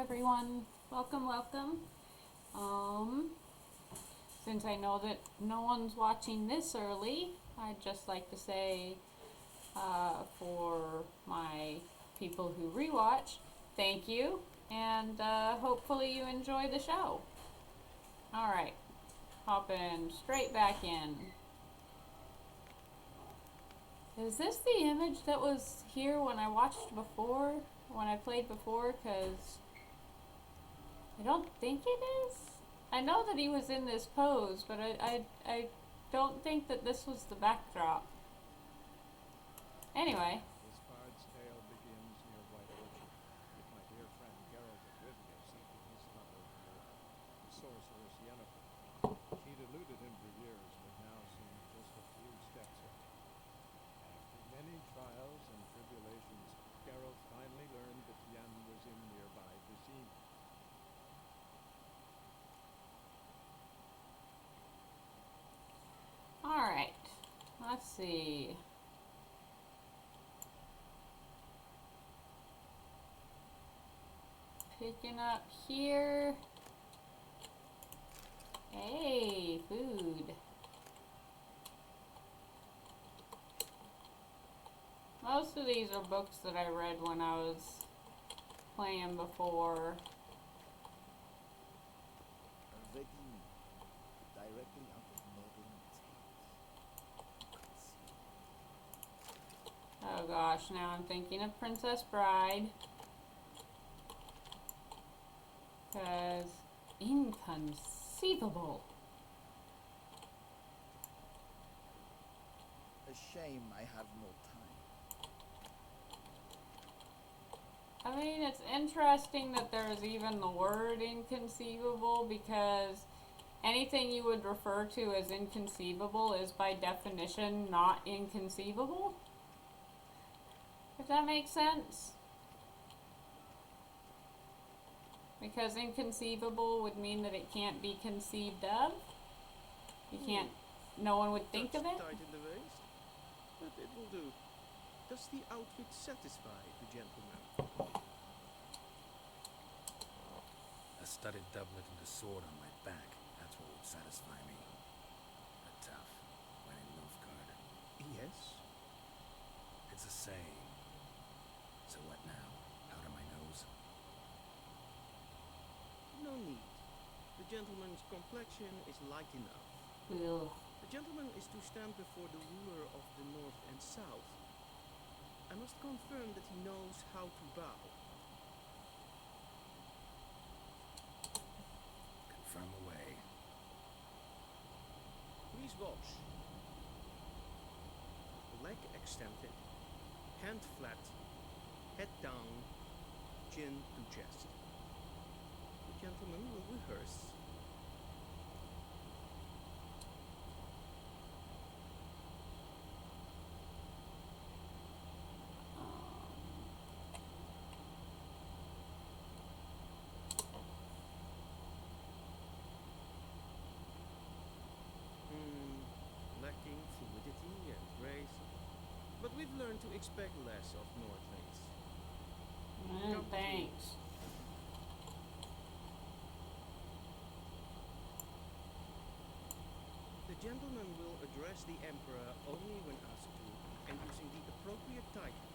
everyone. Welcome, welcome. Since I know that no one's watching this early, I'd just like to say for my people who rewatch, thank you, and hopefully you enjoy the show. Alright, hopping straight back in. Is this the image that was here when I watched before? When I played before? Because I don't think it is. I know that he was in this pose, but I don't think that this was the backdrop. Anyway. This bard's tale begins near White Orchard, with my dear friend Geralt of Rivia seeking his lover, the sorceress Yennefer. She'd eluded him for years, but now seemed just a few steps ahead. After many trials and tribulations, Geralt finally learned that Yen was in nearby Vizima. Alright. Let's see. Picking up here. Hey, food. Most of these are books that I read when I was playing before. Ready directly out of northern tales. Oh gosh, now I'm thinking of Princess Bride. Because inconceivable. A shame I have no time. I mean, it's interesting that there's even the word inconceivable, because anything you would refer to as inconceivable is by definition not inconceivable. If that makes sense. Because inconceivable would mean that it can't be conceived of. You can't, no one would think of it. Tight in the waist, but it will do. Does the outfit satisfy the gentleman? A studded doublet and a sword on my back, that's what would satisfy me. But tough, when in Nilfgaard. Yes. It's a saying. So what now? Powder my nose? No need. The gentleman's complexion is light enough. Ugh. The gentleman is to stand before the ruler of the North and South. I must confirm that he knows how to bow. Confirm away. Please watch. Leg extended, hand flat, head down, chin to chest. The gentleman will rehearse. Lacking fluidity and grace, but we've learned to expect less of Nordlings. Thanks. The gentleman will address the Emperor only when asked to, and using the appropriate title.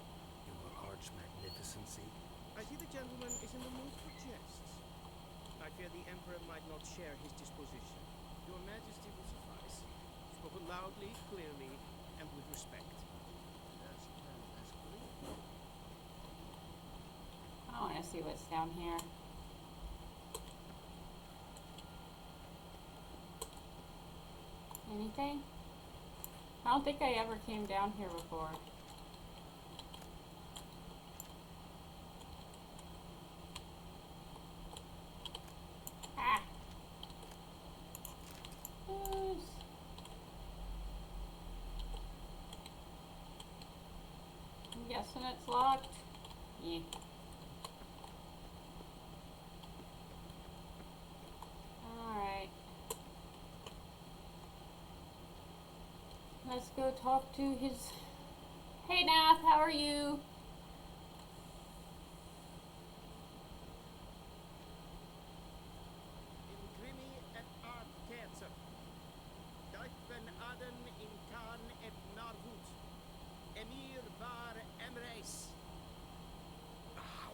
Your arch magnificency? I see the gentleman is in the mood for jests. I fear the Emperor might not share his disposition. Your Majesty will suffice. Spoken loudly, clearly, and with respect. I want to see what's down here. Anything? I don't think I ever came down here before. Ah! Yes. I'm guessing it's locked. Yeah. Alright. Let's go talk to his... Hey Nath, how are you? this. How?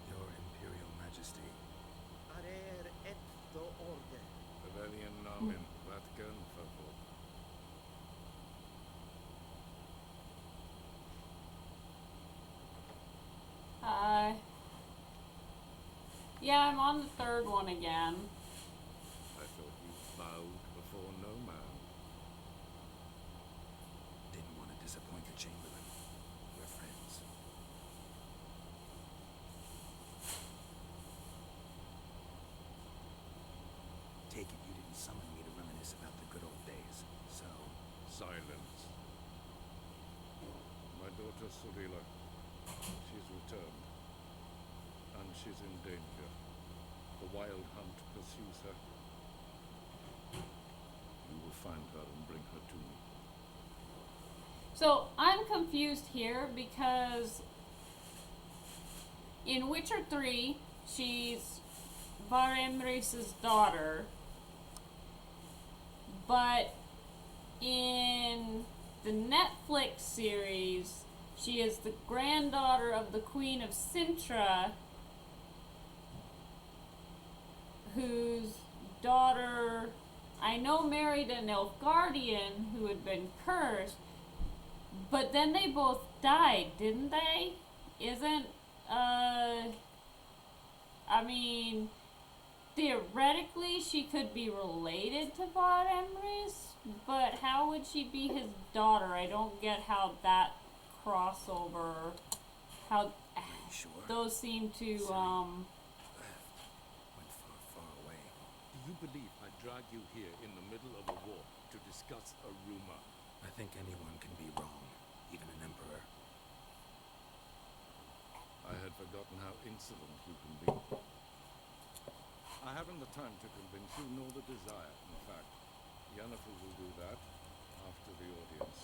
Your Imperial Majesty. Arer et do orde. Rebellion namen, Vatican, favor. Hi. Yeah, I'm on the third one again. I thought you bowed before no man. Didn't want to disappoint the Chamberlain. We're friends. Take it you didn't summon me to reminisce about the good old days, so... Silence. My daughter Sorila, she's returned. And she's in danger. The wild hunt pursues her. You will find her and bring her to me. So I'm confused here because in Witcher 3, she's Varemris's daughter, but in the Netflix series, she is the granddaughter of the Queen of Sintra, whose daughter I know married an Nilfgaardian who had been cursed, but then they both died, didn't they? Isn't, I mean, theoretically she could be related to Vod Emrys, but how would she be his daughter? I don't get how that crossover, how Are you sure? those seem to, Left. Went far, far away. Do you believe I drag you here in the middle of a war to discuss a rumor? I think anyone can be wrong, even an emperor. I had forgotten how insolent you can be. I haven't the time to convince you, nor the desire. In fact, Yennefer will do that after the audience.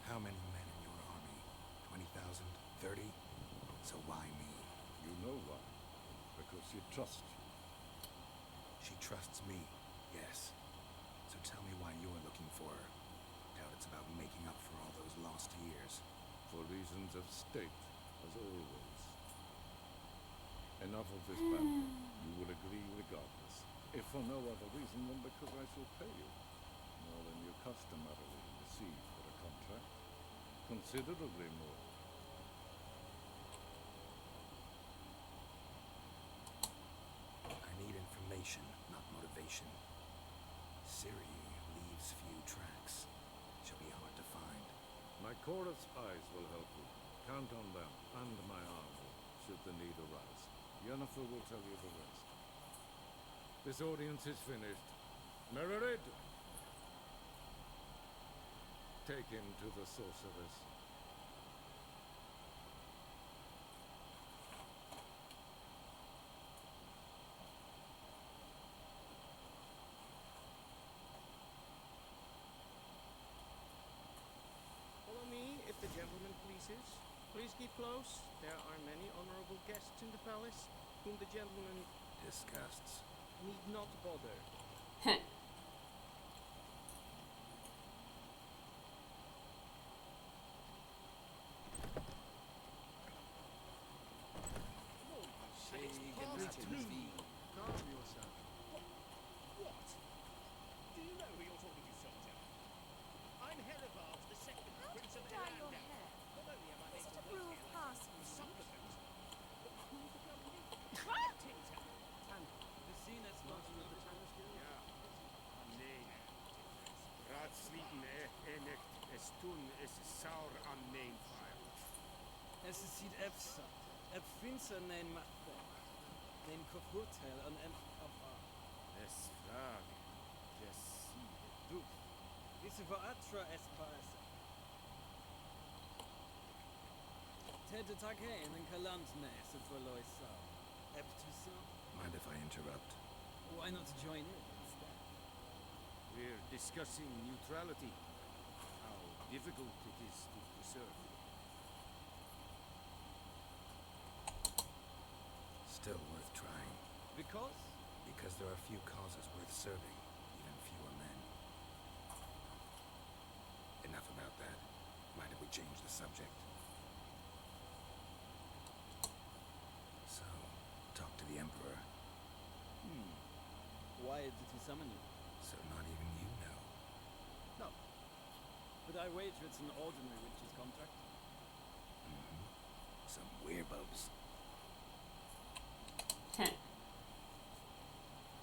How many men in your army? 20,000? 30? So why me? You know why? Because she trusts you. She trusts me, yes. So tell me why you're looking for her. Doubt it's about making up for all those lost years. For reasons of state, as always. Enough of this banter. You will agree regardless. If for no other reason than because I shall pay you more than you customarily receive for a contract. Considerably more. I need information, not motivation. Ciri leaves few tracks. She'll be hard to find. My chorus eyes will help you. Count on them, and my army, should the need arise. Yennefer will tell you the rest. This audience is finished. Mererid! Take him to the sorceress. Follow me, if the gentleman pleases. Please keep close. There are many honorable guests in the palace, whom the gentleman Disgusts. need not bother. Calm yourself. What? Do you know who you're talking to, soldier? I'm Herivard the Second, Prince of Dye your Elanda. hair. Not only am I Is made it to a wait rule here of like passing? a supplicant, but who's the company? Tinter. The scene is not with the Chinese Guild. Ja. Nee. Raadsliden enig es tun is saur aan mijn file. Es is ziet efsa. Ep finse neem machte. Neem kofutel en papa. Es frage. Yes, see. Du. Wisse voor atra espas. Tete take en kalant ne se voor loisa. Ep tu so. Mind if I interrupt? Why not join in instead? We're discussing neutrality. How difficult it is to preserve serve you. Still worth trying. Because? Because there are few causes worth serving, even fewer men. Enough about that. Mind if we change the subject? So, talk to the Emperor. Why did he summon you? So not even you know. No. But I wager it's an ordinary witch's contract. Some weirdos.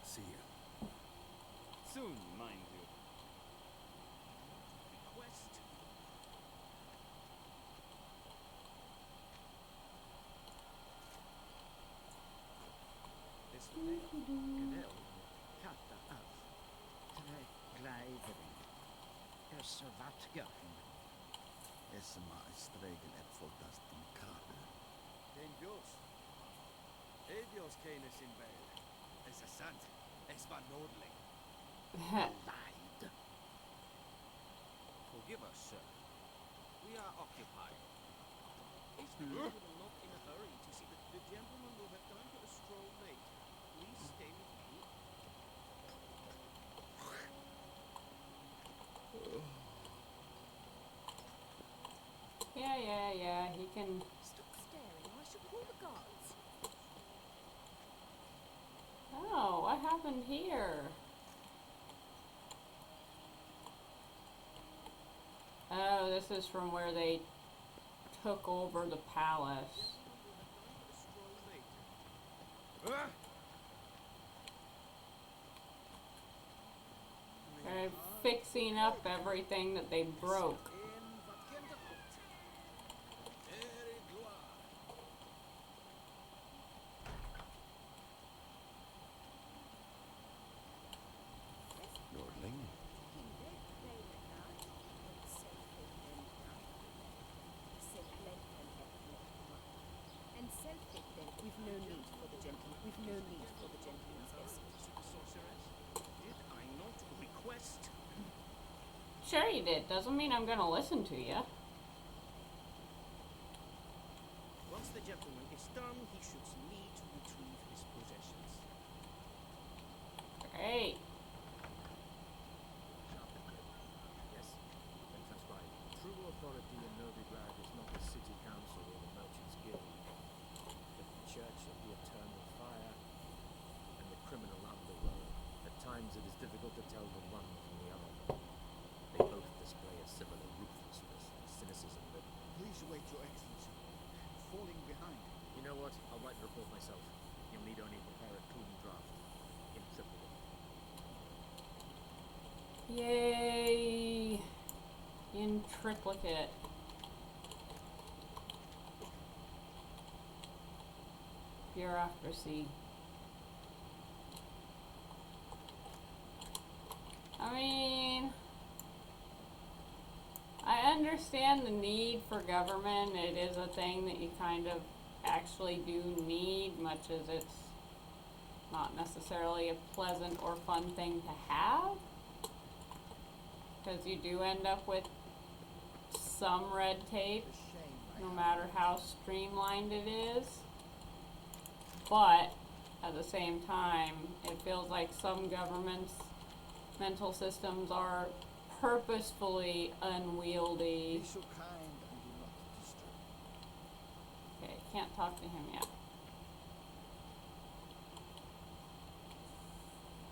See you. Soon, mind you. Request. This way. Gnell. Katta af. Tre gleivering. Vatgachen. Esma stregen epfotast in kade. Den Dios. Dios canis in bail. Es ist sant. Es war nordling. Lied. Forgive us, sir. We are occupied. Is the gentleman not in a hurry to see that the gentleman will have time for a stroll later? Please stay with me. Yeah, he can. Stop staring, or I shall call the guards. Oh, what happened here? Oh, this is from where they took over the palace. Ah! They're fixing up everything that they broke. Lordling. And self-it then. We've no need for the gentleman. We've no need for the gentleman's escort. Sorceress, did I not request? Sure you did. Doesn't mean I'm gonna listen to you. Once the gentleman is done, he should need to retrieve his possessions. Great. Yes, then transcribe. True authority in Novigrad is not the city council or the merchants' guild, but the church of the eternal fire and the criminal underworld. At times it is difficult to tell the one from the other. They both display a similar ruthlessness and cynicism that... Please wait, Your Excellency. Falling behind. You know what? I'll write the report myself. You'll need only prepare a clean draft. In triplicate. Yay. In triplicate. Bureaucracy. I mean, I understand the need for government. It is a thing that you kind of actually do need, much as it's not necessarily a pleasant or fun thing to have. Because you do end up with some red tape, The shame I no have matter not. how streamlined it is. But at the same time, it feels like some governments' mental systems are purposefully unwieldy. Be so kind and do not disturb. Okay, can't talk to him yet.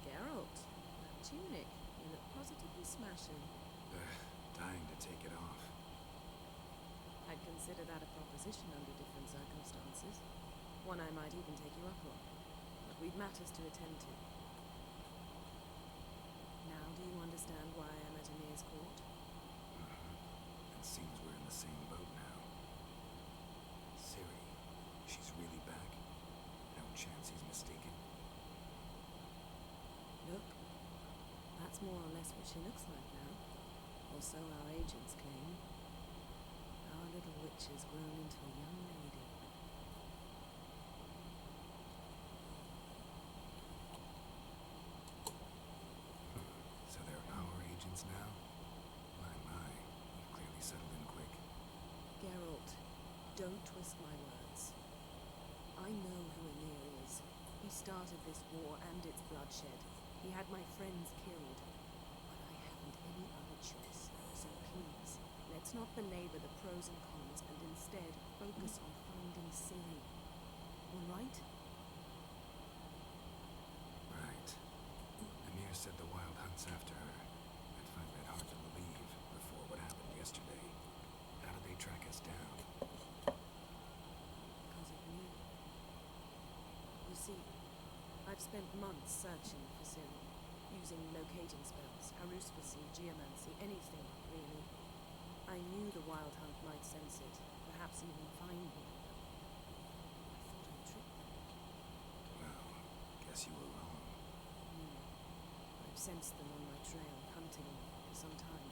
Geralt, that tunic. You look positively smashing. Dying to take it off. I'd consider that a proposition under different circumstances. One I might even take you up on. But we've matters to attend to. Now do you understand why I'm at Emir's court? It seems we're in the same boat now. Ciri, she's really back. No chance he's mistaken. Look, that's more or less what she looks like now. Or so our agents claim. Our little witch has grown into a young lady. So they're our agents now? My, you've clearly settled in quick. Don't twist my words. I know who Emir is. He started this war and its bloodshed. He had my friends killed. But I haven't any other choice. So please, let's not belabor the pros and cons and instead focus on finding Ciri. All right? Right. Amir said the Wild Hunt's after her. I'd find that hard to believe before what happened yesterday. How did they track us down? Because of me. You see, I've spent months searching for Ciri, using locating spells, haruspicy, geomancy, anything, really. I knew the Wild Hunt might sense it, perhaps even find me. I thought I'd trick them. Well, guess you were wrong. I've sensed them on my trail, hunting me for some time.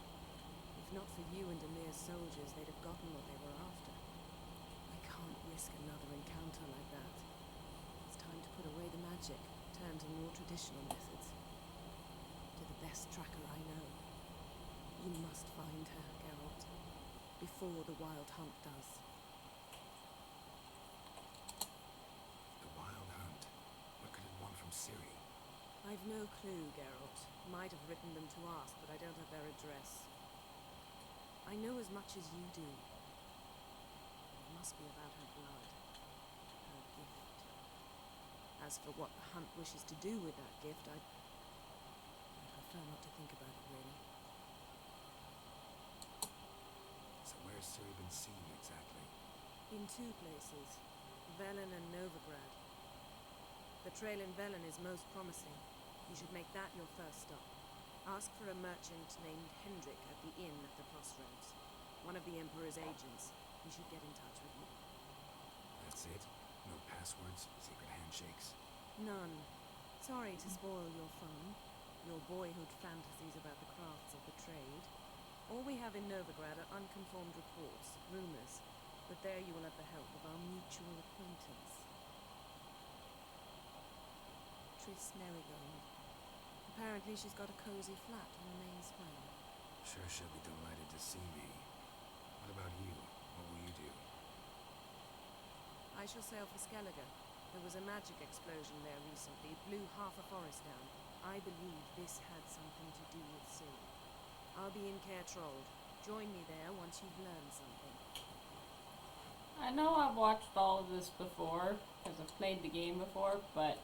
If not for you and Amir's soldiers, they'd have gotten what they were after. I can't risk another encounter like that. It's time to put away the magic, turn to more traditional methods. To the best tracker I know. You must find her, Geralt, before the Wild Hunt does. The Wild Hunt? What could it want from Ciri? I've no clue, Geralt. Might have written them to ask, but I don't have their address. I know as much as you do. It must be about her blood. Her gift. As for what the Hunt wishes to do with that gift, I prefer not to think about it, really. So where's Ciri been seen exactly? In two places, Velen and Novigrad. The trail in Velen is most promising. You should make that your first stop. Ask for a merchant named Hendrik at the inn at the crossroads. One of the Emperor's agents. He should get in touch with you. That's it? No passwords, secret handshakes? None. Sorry to spoil your fun, your boyhood fantasies about the crafts of the trade. All we have in Novigrad are unconfirmed reports, rumors, but there you will have the help of our mutual acquaintance. Triss Merigold. Apparently she's got a cozy flat on the main square. Sure she'll be delighted to see me. What about you? What will you do? I shall sail for Skellige. There was a magic explosion there recently, blew half a forest down. I believe this had something to do with Ciri. I'll be in Caer Trold. Join me there once you've learned something. I know I've watched all of this before, because I've played the game before, but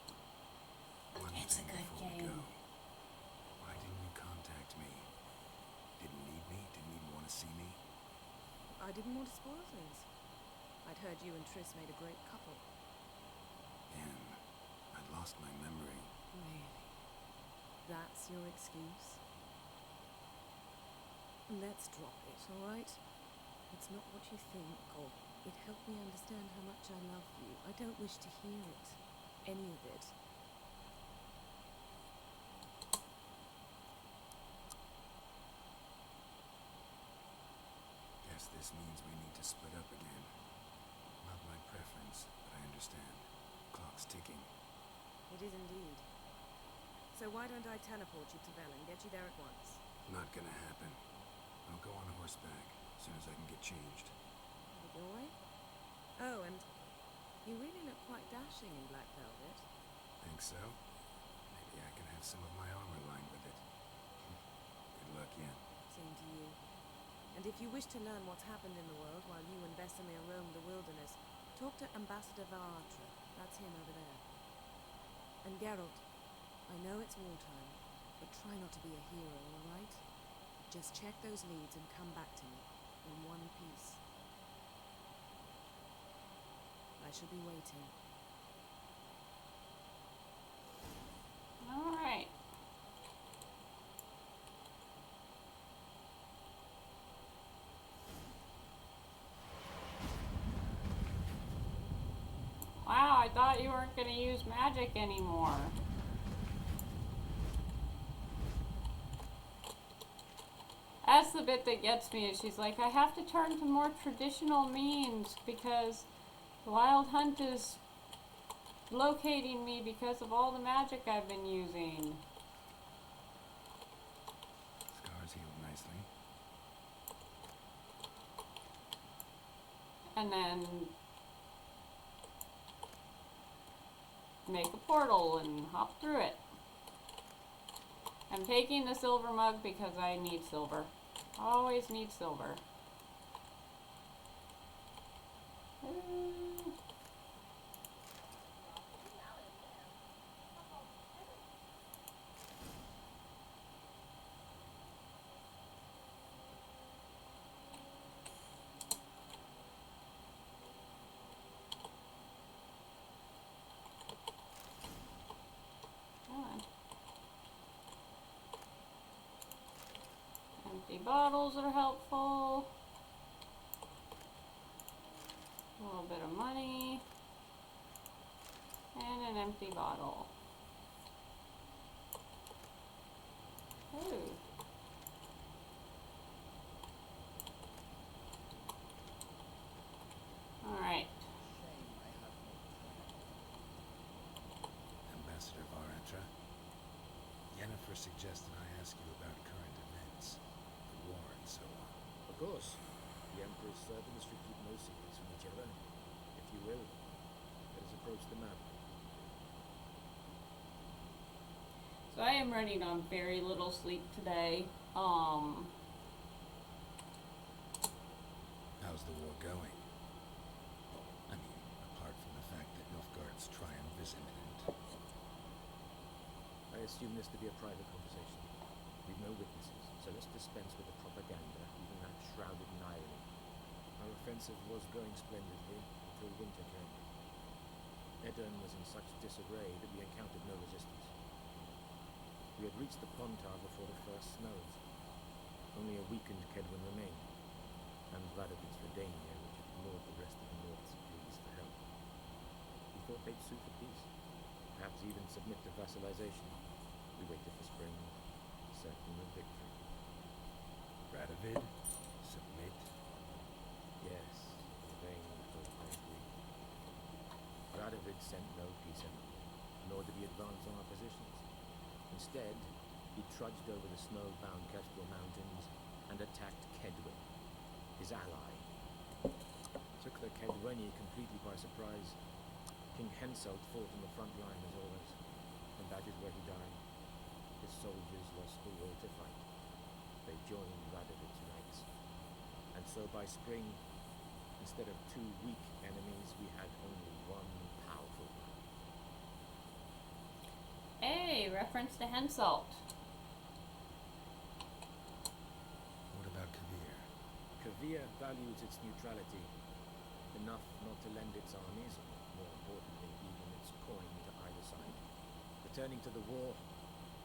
One it's a thing good before we game. go. Why didn't you contact me? Didn't need me? Didn't even want to see me? I didn't want to spoil things. I'd heard you and Triss made a great couple. Anne, I'd lost my memory. Really? That's your excuse? Let's drop it, alright? It's not what you think, or it helped me understand how much I love you. I don't wish to hear it. Any of it. Guess this means we need to split up again. Not my preference, but I understand. Clock's ticking. It is indeed. So why don't I teleport you to Velen, get you there at once? Not gonna happen. I'll go on horseback as soon as I can get changed. Have it your way? Oh, and you really look quite dashing in black velvet. Think so? Maybe I can have some of my armor lined with it. Good luck, Yen. Same to you. And if you wish to learn what's happened in the world while you and Vesemir roamed the wilderness, talk to Ambassador Varatra. That's him over there. And Geralt, I know it's wartime, but try not to be a hero, all right? Just check those leads and come back to me, in one piece. I shall be waiting. alright. Wow, I thought you weren't going to use magic anymore. That's the bit that gets me, is she's like, I have to turn to more traditional means because the Wild Hunt is locating me because of all the magic I've been using. Scars healed nicely. and then make a portal and hop through it. I'm taking the silver mug because I need silver. Always need silver. Empty bottles are helpful. A little bit of money. And an empty bottle. Ooh. Alright. Ambassador Varatra, Yennefer suggested I ask you about current events, the war and so on. Of course. The Emperor's servants should keep no secrets from each other. If you will, let us approach the map. So I am running on very little sleep today. How's the war going? I mean, apart from the fact that Nilfgaard's triumph is imminent. I assume this to be a private conversation. We've no witnesses, so let's dispense with the propaganda, even that shrouded in irony. Our offensive was going splendidly until winter came. Edirn was in such disarray that we encountered no resistance. We had reached the Pontar before the first snows. Only a weakened Kedwin remained, and Vladivid's Redania, which had ignored the rest of the North's pleas for help. We thought they'd sue for peace, perhaps even submit to vassalization. We waited for spring, certain of victory. Radovid? Submit? Yes, in vain hope I agree. Radovid sent no peace envoy, nor did he advance on our positions. Instead, he trudged over the snow-bound Kestrel Mountains and attacked Kedwin, his ally. Took the Kedweni completely by surprise. King Henselt fought on the front line as always, and that is where he died. His soldiers lost the will to fight. They joined Radovid's ranks. And so by spring, instead of two weak enemies, we had only one powerful one. Hey, reference to Henselt. What about Kavir? Kavir values its neutrality enough not to lend its armies, or more importantly, even its coin to either side. Returning to the war,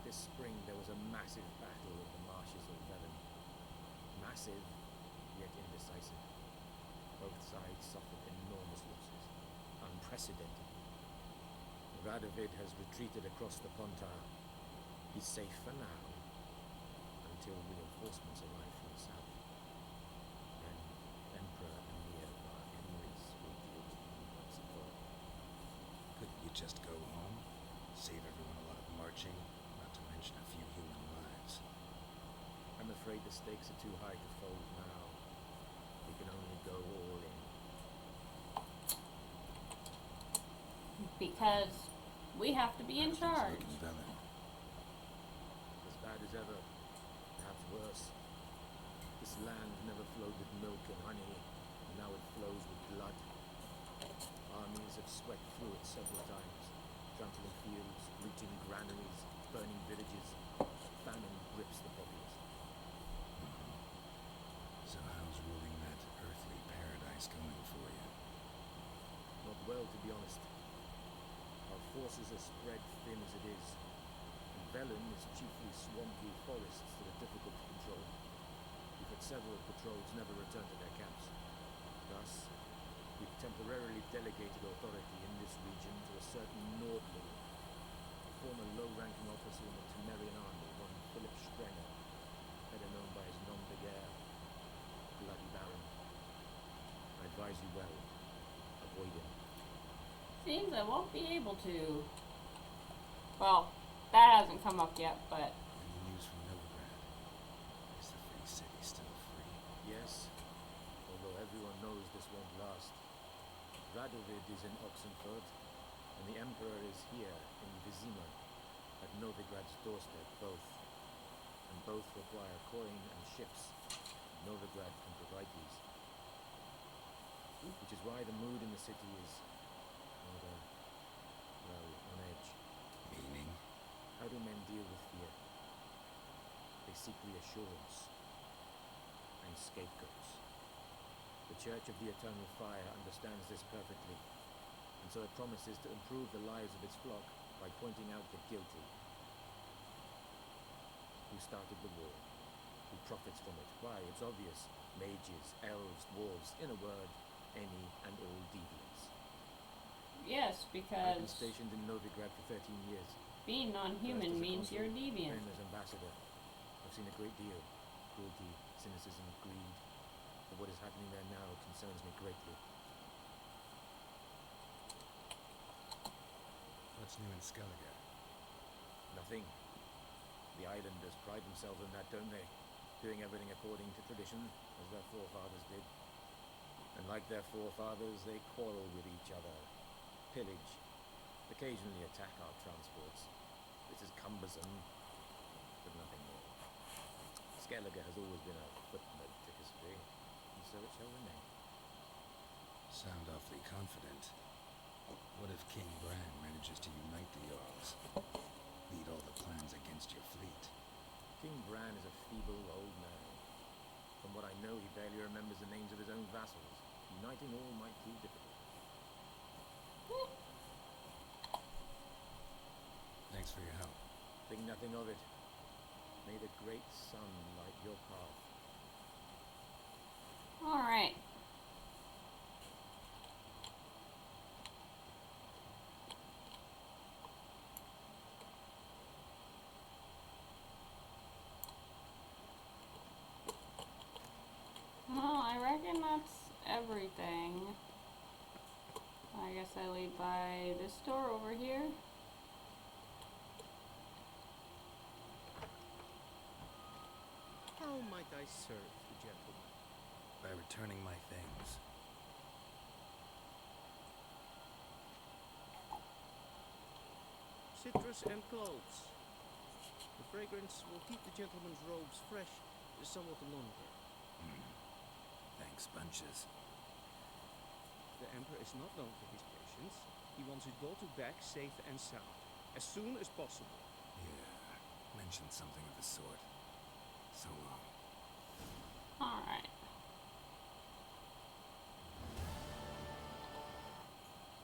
this spring there was a massive battle in the marshes of Velen. Massive, yet indecisive. Both sides suffered enormous losses, unprecedented. Radovid has retreated across the Pontar. He's safe for now, until reinforcements arrive from the south. Then Emperor Emir Var Emrys will deal with you once and for all. Couldn't you just go home? Save everyone a lot of marching, not to mention a few human lives. I'm afraid the stakes are too high to fold now. We can only go all in. Because we have to be in charge. Looking Velen. As bad as ever, perhaps worse. This land never flowed with milk and honey, and now it flows with blood. Armies have swept through it several times, trampling fields, looting granaries, burning villages. Famine grips the populace. So how's ruling that earthly paradise going for you? Not well, to be honest. Our forces are spread thin as it is. And Velen is chiefly swampy forests that are difficult to control. We've had several patrols never return to their camps. Thus, we've temporarily delegated authority in this region to a certain Nordling, a former low-ranking officer in the Temerian army, one Philip Strenger, better known by his nom de guerre, Bloody Baron. I advise you well. Avoid him. Seems I won't be able to. Well, that hasn't come up yet, but Any news from Novigrad? Is the free city still free? Yes, although everyone knows this won't vast. Radovid is in Oxenford, and the Emperor is here in Vizima, at Novigrad's doorstep, both. And both require coin and ships. Novigrad can provide these. Which is why the mood in the city is rather, well, on edge. Meaning? How do men deal with fear? They seek reassurance and scapegoats. The Church of the Eternal Fire understands this perfectly, and so it promises to improve the lives of its flock by pointing out the guilty. Who started the war? Who profits from it? Why, it's obvious. Mages, elves, dwarves, in a word, any and all deviants. Yes, I've been because stationed in Novigrad for 13 years. being non-human First as a means you're a consul, deviant. then as ambassador. I've seen a great deal. Cruelty, cynicism, greed. But what is happening there now concerns me greatly. What's new in Skellige? Nothing. The islanders pride themselves on that, don't they? Doing everything according to tradition, as their forefathers did. And like their forefathers, they quarrel with each other, pillage, occasionally attack our transports. This is cumbersome, but nothing more. Skellige has always been a footnote to history, and so it shall remain. Sound awfully confident. What if King Bran manages to unite the Jarls? Lead all the plans against your fleet? King Bran is a feeble old man. From what I know, he barely remembers the names of his own vassals. Uniting all might prove difficult. Thanks for your help. Think nothing of it. May the great sun light your path. Alright. Well, I reckon that's everything. I guess I lead by this door over here. How might I serve the gentleman? By returning my things. Citrus and cloves. The fragrance will keep the gentleman's robes fresh somewhat longer. Thanks, bunches. The Emperor is not known for his patience. He wants his daughter back safe and sound, as soon as possible. Yeah, mentioned something of the sort. So long. Alright.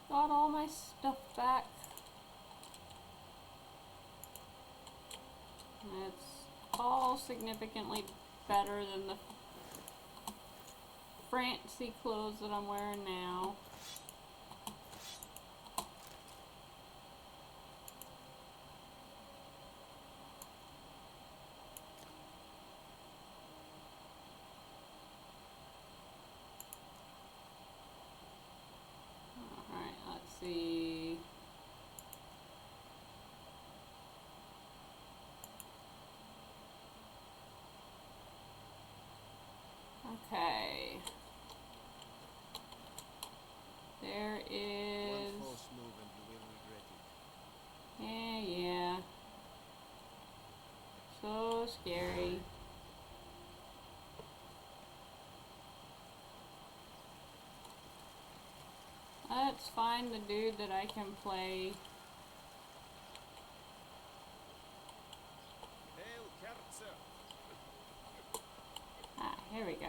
Got all my stuff back. It's all significantly better than the fancy clothes that I'm wearing now. Alright, let's see. Okay. There is... One false move and you will regret it. Yeah. So scary. Let's find the dude that I can play. Hail, Kerzer! Ah, here we go.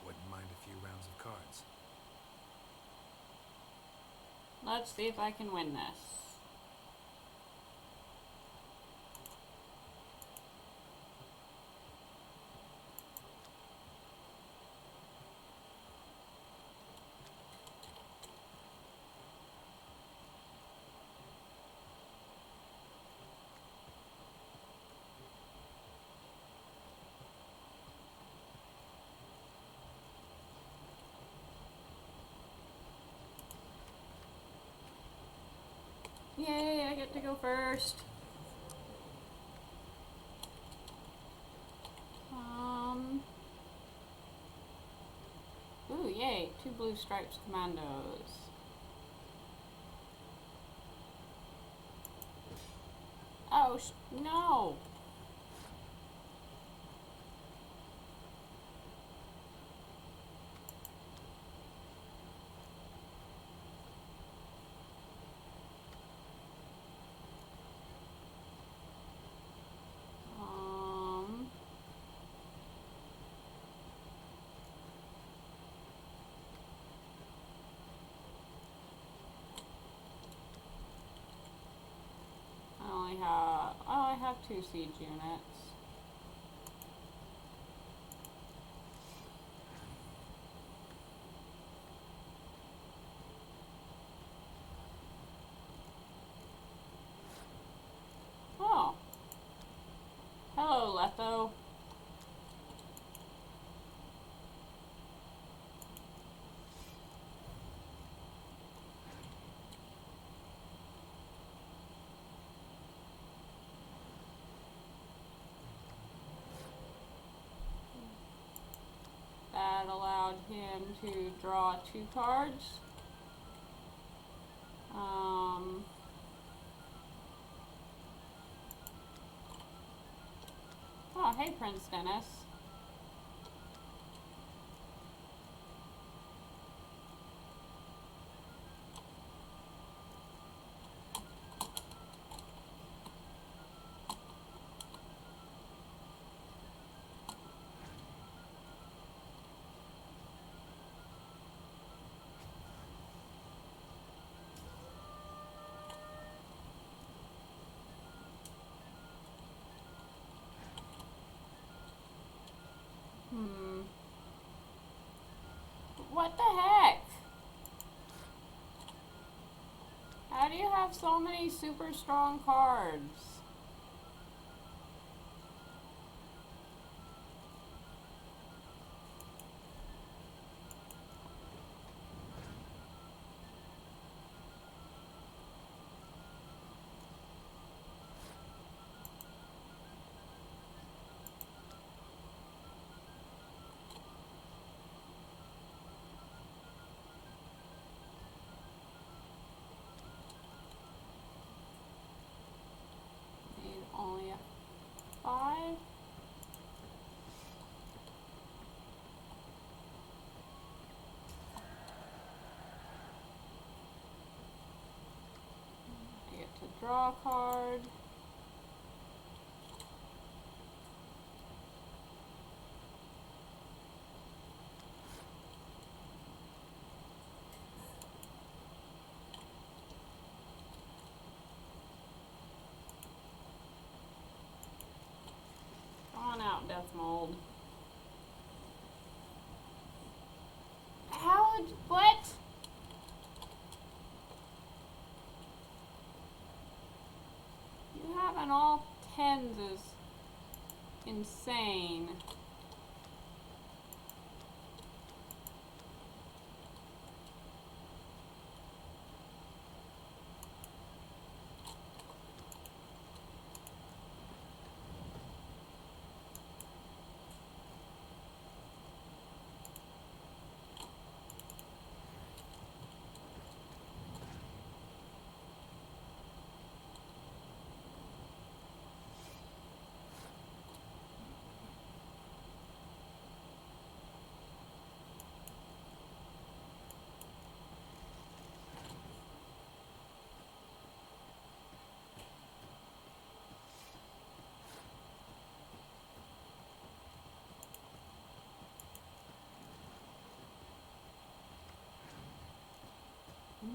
Wouldn't mind a few rounds of cards. Let's see if I can win this. Yay, I get to go first. Ooh, yay, 2 blue stripes commandos. Oh, no! I have 2 siege units. Oh. Hello, Letho. That allowed him to draw 2 cards. Oh, hey, Prince Dennis. What the heck? How do you have so many super strong cards? Need only a 5. I get to draw a card. Drawn out Death Mold. How? What? You having all 10s is insane.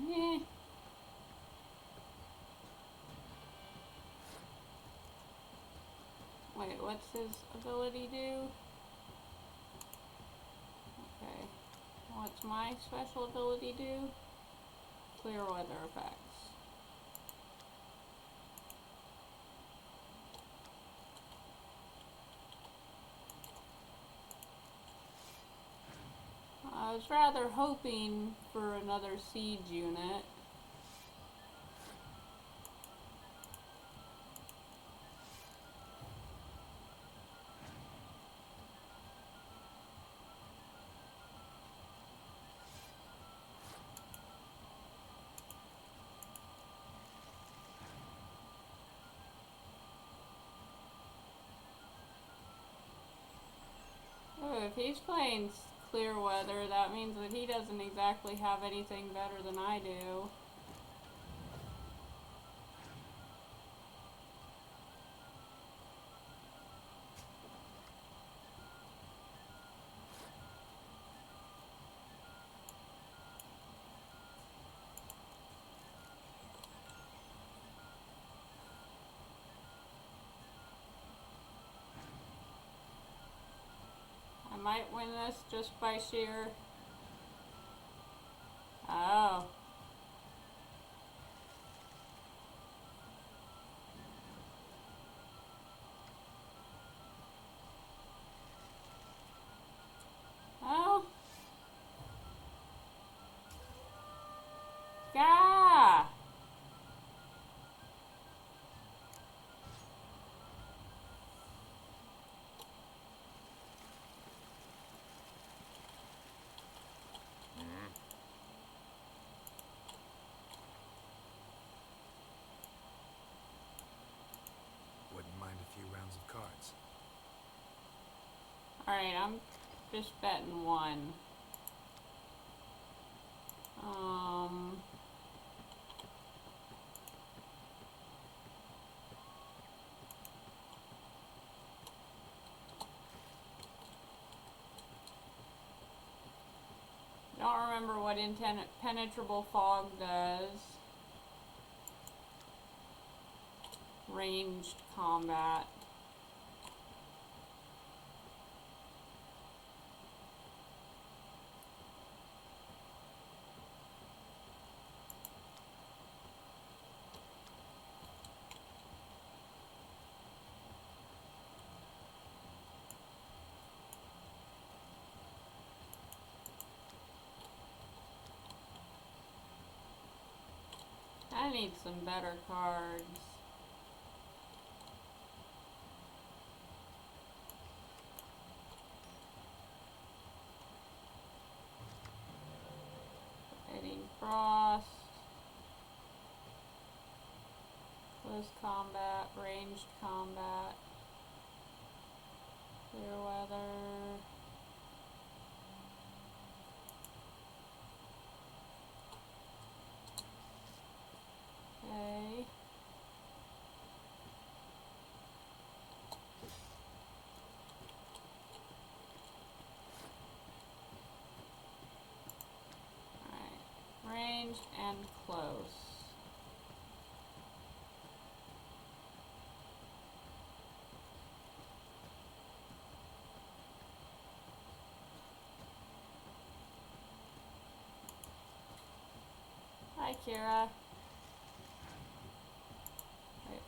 Meh. Wait, what's his ability do? Okay. What's my special ability do? Clear weather effects. I was rather hoping for another siege unit. if he's playing Clearweather, that means that he doesn't exactly have anything better than I do. I might win this just by sheer... Oh. Oh. Yeah. Wouldn't mind a few rounds of cards. Alright, I'm just betting one. Don't remember what impenetrable fog does. Ranged combat. I need some better cards. Fighting Frost. Close combat, ranged combat. Clear weather. Okay. Alright. Ranged and close. Hi, Kira. Wait.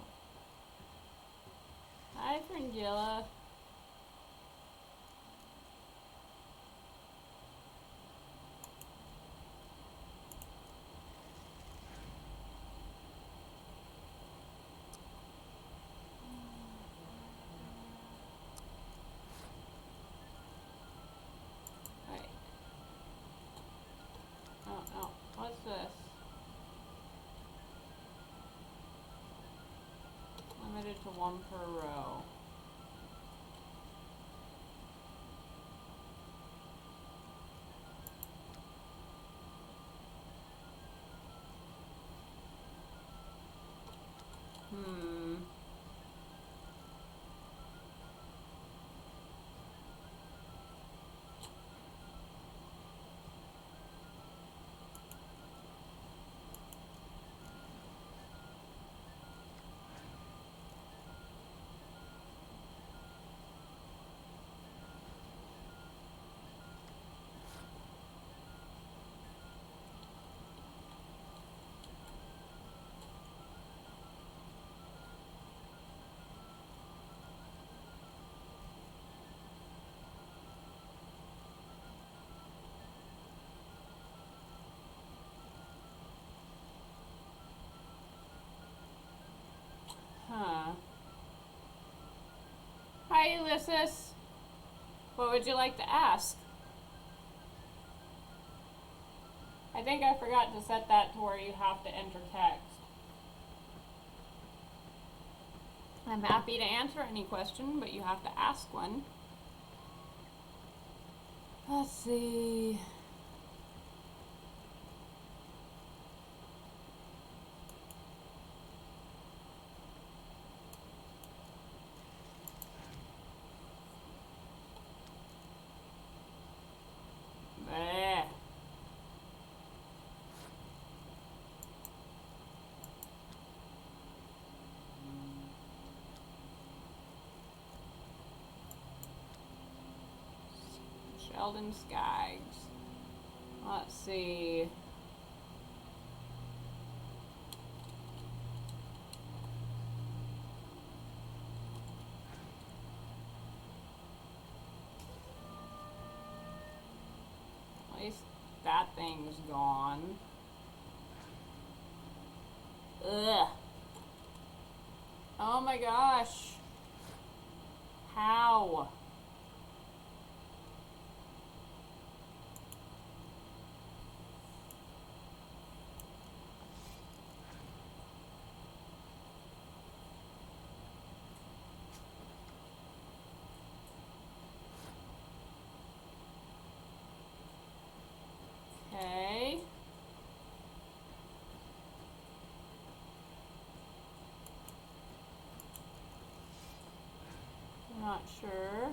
Hi, Fringilla. Wait. Oh, no. What's this? Limited to one per row. Huh. Hi, Ulysses. What would you like to ask? I think I forgot to set that to where you have to enter text. I'm happy to answer any question, but you have to ask one. Let's see. Bleh. Sheldon Skaggs. Let's see. At least that thing's gone. Ugh. Oh my gosh. How? Okay. Not sure.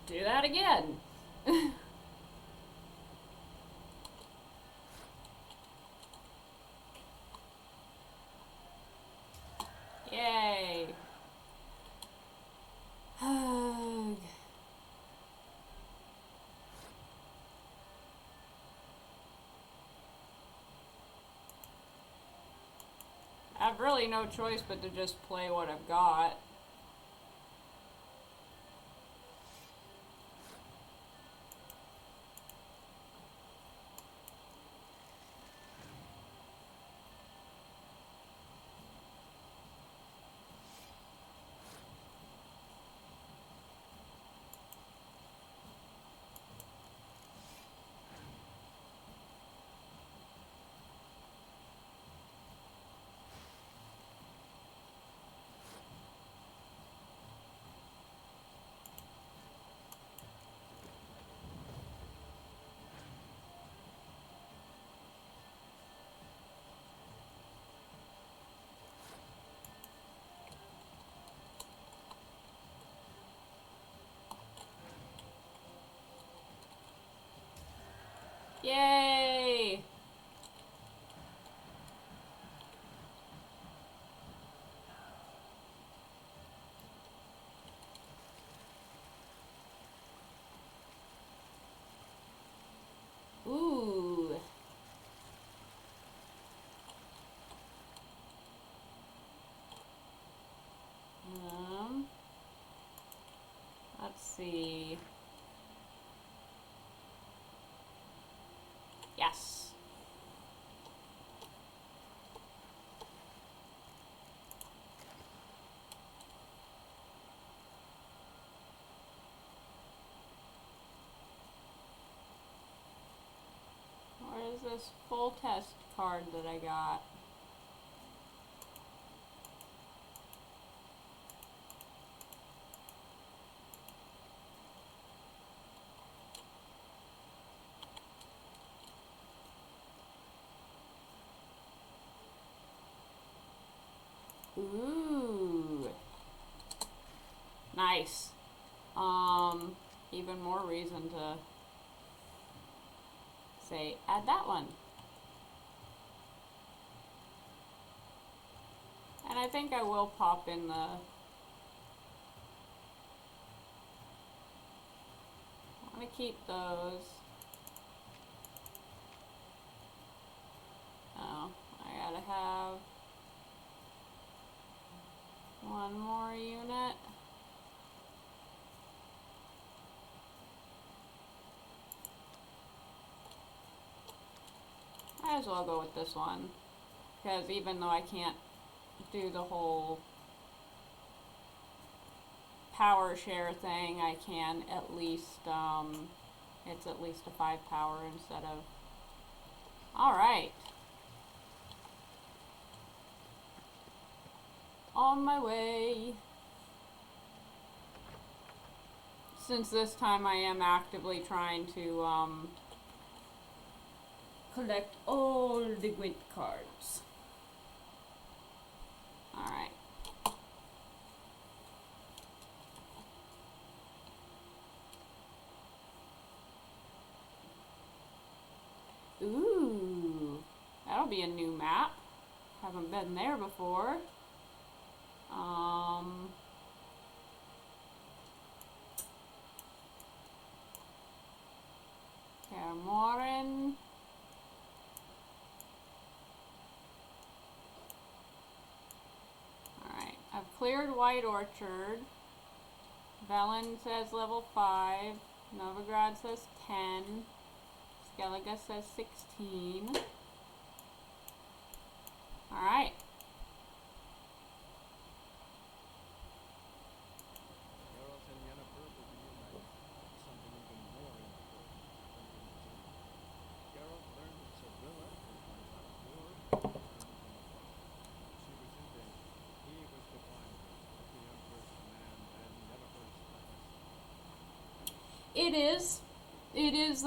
Do that again. Yay. I've really no choice but to just play what I've got. Yay! Ooh. Let's see. Yes. Where's this full test card that I got? Ooh. Nice. even more reason to say add that one. And I think I will pop in the I want to keep those. Oh, I gotta have one more unit. Might as well go with this one, because even though I can't do the whole power share thing, I can at least, it's at least a 5 power instead of, alright. On my way. Since this time I am actively trying to, collect all the Gwent cards. Alright. Ooh, that'll be a new map. Haven't been there before. Morin. Alright, I've cleared White Orchard. Velen says level 5. Novigrad says 10. Skellige says 16. Alright. Geralt and Yennefer will reunite with something even more important than unity. Geralt learned that Sevilla had won out of war and returned from the front. She was in danger. He was to find her at the Emperor's command and Yennefer's behest. It is. It is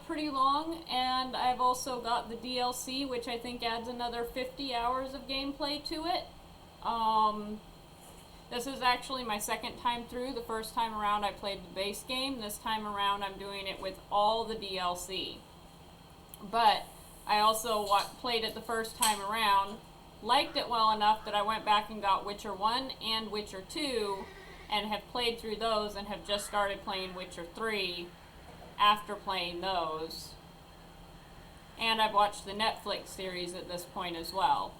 pretty long, and I've also got the DLC, which I think adds another 50 hours of gameplay to it. This is actually my second time through. The first time around I played the base game. This time around I'm doing it with all the DLC. But I also played it the first time around, liked it well enough that I went back and got Witcher 1 and Witcher 2, and have played through those and have just started playing Witcher 3 after playing those. And I've watched the Netflix series at this point as well.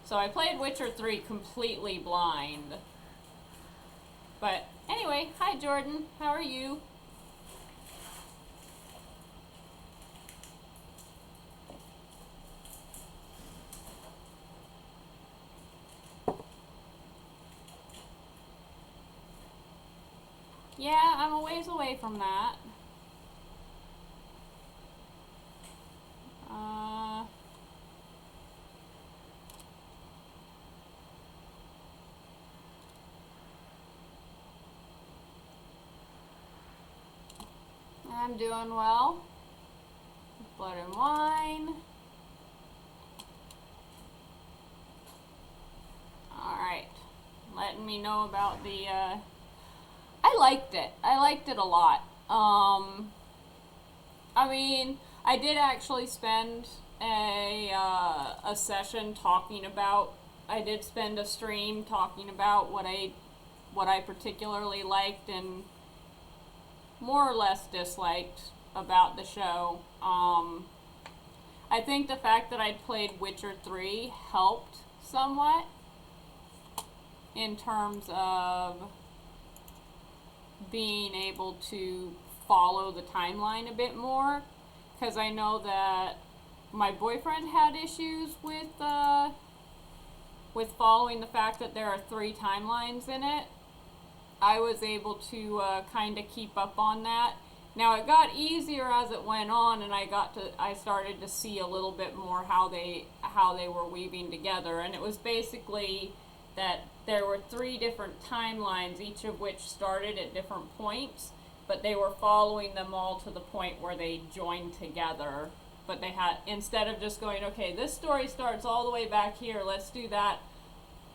So I played Witcher 3 completely blind. But anyway, hi Jordan, how are you? Yeah, I'm a ways away from that. I'm doing well. Blood and wine. Alright. Letting me know about the, I liked it. I liked it a lot. I mean, I did actually spend a session talking about, I did spend a stream talking about what I particularly liked and more or less disliked about the show. I think the fact that I'd played Witcher 3 helped somewhat in terms of being able to follow the timeline a bit more, because I know that my boyfriend had issues with following the fact that there are 3 timelines in it. I was able to kind of keep up on that. Now it got easier as it went on, and I started to see a little bit more how they were weaving together, and it was basically that there were 3 different timelines, each of which started at different points, but they were following them all to the point where they joined together. But they had, instead of just going, okay, this story starts all the way back here, let's do that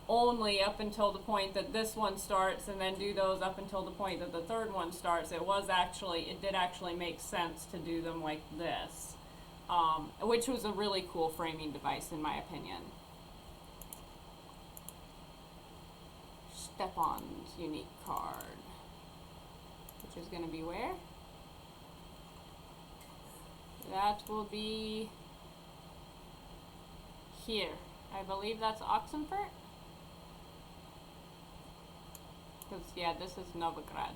only up until the point that this one starts, and then do those up until the point that the third one starts. It did actually make sense to do them like this, which was a really cool framing device in my opinion. Stepan's unique card, which is going to be where? That will be here. I believe that's Oxenfurt. Because, yeah, this is Novigrad.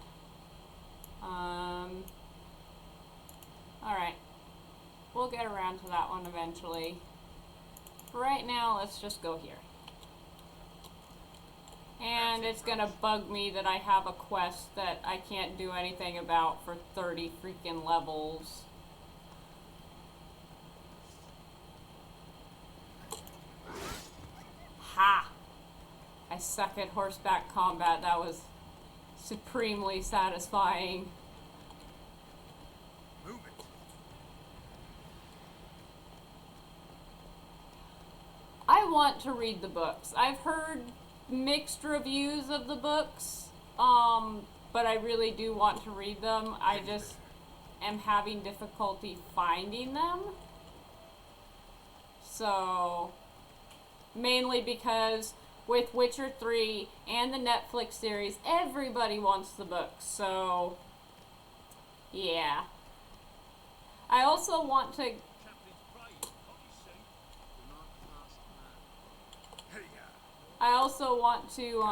Alright. We'll get around to that one eventually. For right now, let's just go here. And it's gonna bug me that I have a quest that I can't do anything about for 30 freaking levels. Ha! I suck at horseback combat. That was supremely satisfying. Move it. I want to read the books. I've heard mixed reviews of the books, but I really do want to read them. I just am having difficulty finding them. So, mainly because with Witcher 3 and the Netflix series, everybody wants the books. So, yeah. I also want to... I also want to,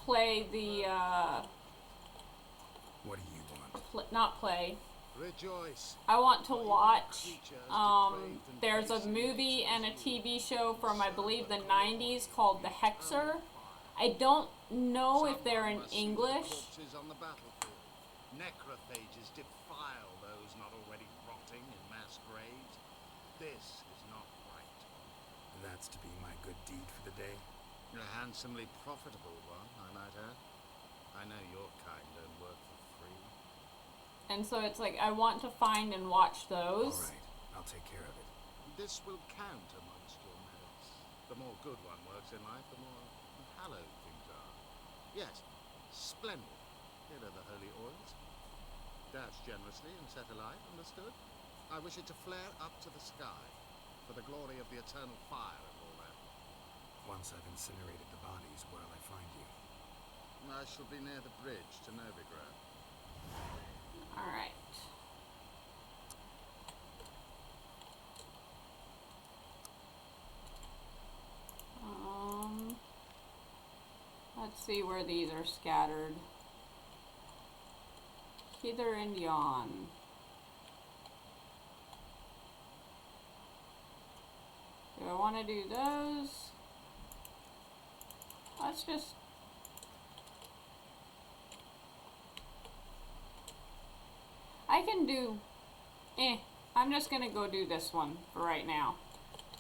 play the, What do you want? not play. Rejoice. I want to watch, there's a movie and a TV show from, I believe, the 90s called The Hexer. I don't know if they're in English. Corpses on the battlefield. Necrophages defile those not already rotting in mass graves. This is not right. That's to be my good deed for the day. A handsomely profitable one, I might add. I know your kind don't work for free. And so it's like, I want to find and watch those. Alright, I'll take care of it. This will count amongst your merits. The more good one works in life, the more hallowed things are. Yes, splendid. Here are the holy oils. Dash generously and set alight, understood? I wish it to flare up to the sky, for the glory of the eternal fire and all that. Once I've incinerated the bodies, where'll I find you? I shall be near the bridge to Novigrad. Alright. Let's see where these are scattered. Hither and yon. Do I want to do those? Let's just... I can do... I'm just gonna go do this one for right now.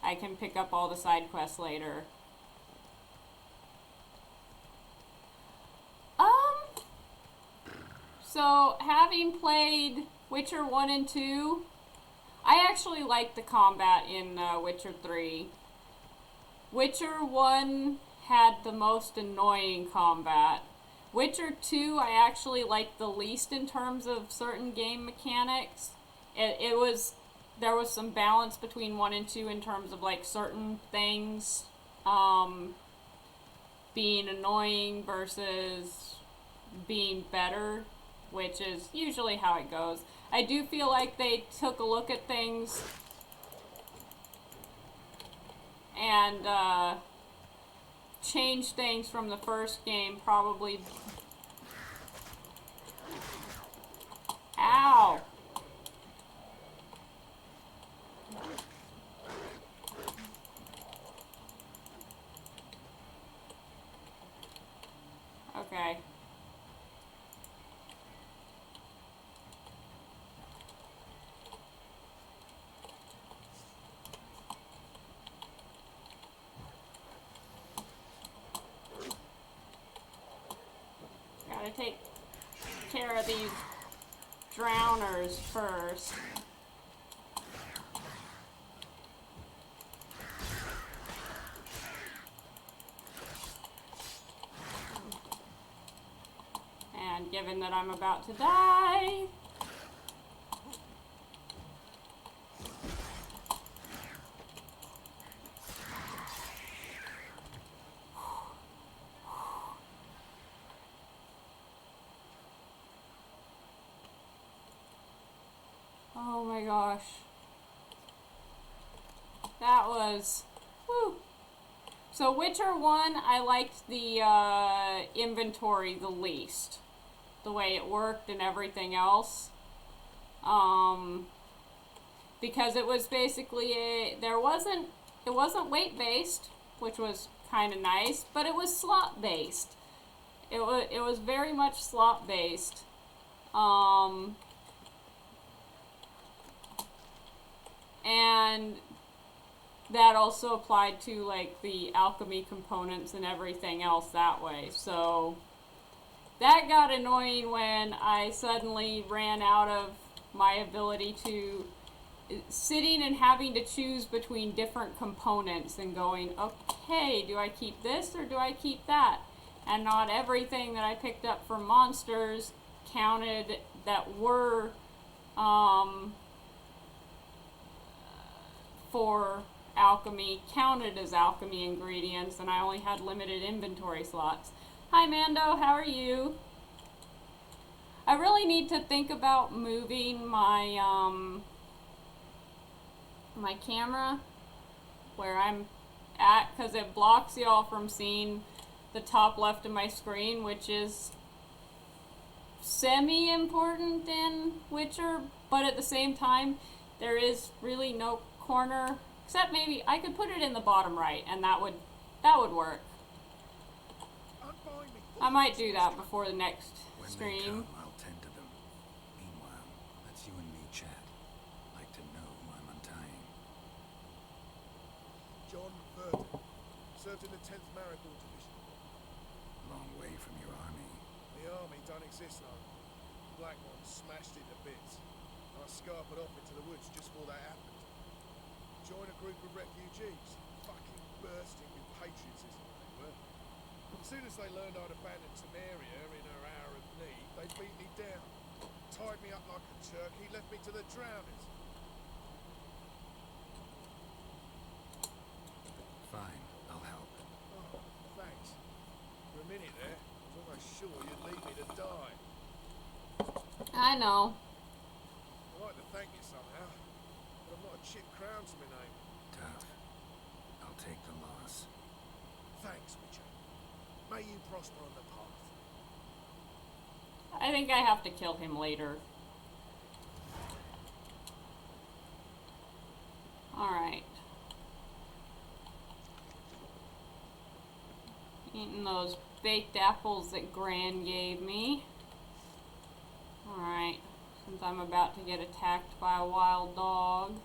I can pick up all the side quests later. So, having played Witcher 1 and 2, I actually like the combat in Witcher 3. Witcher 1 had the most annoying combat. Witcher 2 I actually liked the least in terms of certain game mechanics. There was some balance between 1 and 2 in terms of like certain things being annoying versus being better, which is usually how it goes. I do feel like they took a look at things and changed things from the first game, probably. Ow! Okay. Gotta take care of these drowners first. given that I'm about to die. Oh my gosh. That was, whew. So Witcher 1, I liked the inventory the least. The way it worked and everything else. Because it was basically it wasn't weight based, which was kind of nice, but it was slot based. It was very much slot based. And that also applied to like the alchemy components and everything else that way. So that got annoying when I suddenly ran out of my ability to sitting and having to choose between different components and going, okay, do I keep this or do I keep that? And not everything that I picked up for monsters counted that were for alchemy counted as alchemy ingredients, and I only had limited inventory slots. Hi Mando, how are you? I really need to think about moving my my camera where I'm at, because it blocks y'all from seeing the top left of my screen, which is semi-important in Witcher, but at the same time there is really no corner, except maybe I could put it in the bottom right, and that would work. I might do that before the next When stream. they come, I'll tend to them. Meanwhile, let's you and me chat. Like to know who I'm untying. John Burton. Served in the 10th Marigold Division. Long way from your army. The army don't exist now. Black Ones smashed it to bits. I scarpered off into the woods just before that happened. Joined a group of refugees. Fucking bursting with patriotism they were. As soon as they learned I'd abandoned Samaria in her hour of need, they beat me down. Tied me up like a turkey, left me to the drowners. Fine, I'll help. Oh, thanks. For a minute there, I was almost sure you'd leave me to die. I know. I'd like to thank you somehow, but I've not a chip crown to my name. Tough. I'll take the loss. Thanks, Witcher. May you prosper on the path. I think I have to kill him later. Alright. Eating those baked apples that Gran gave me. Alright. Since I'm about to get attacked by a wild dog.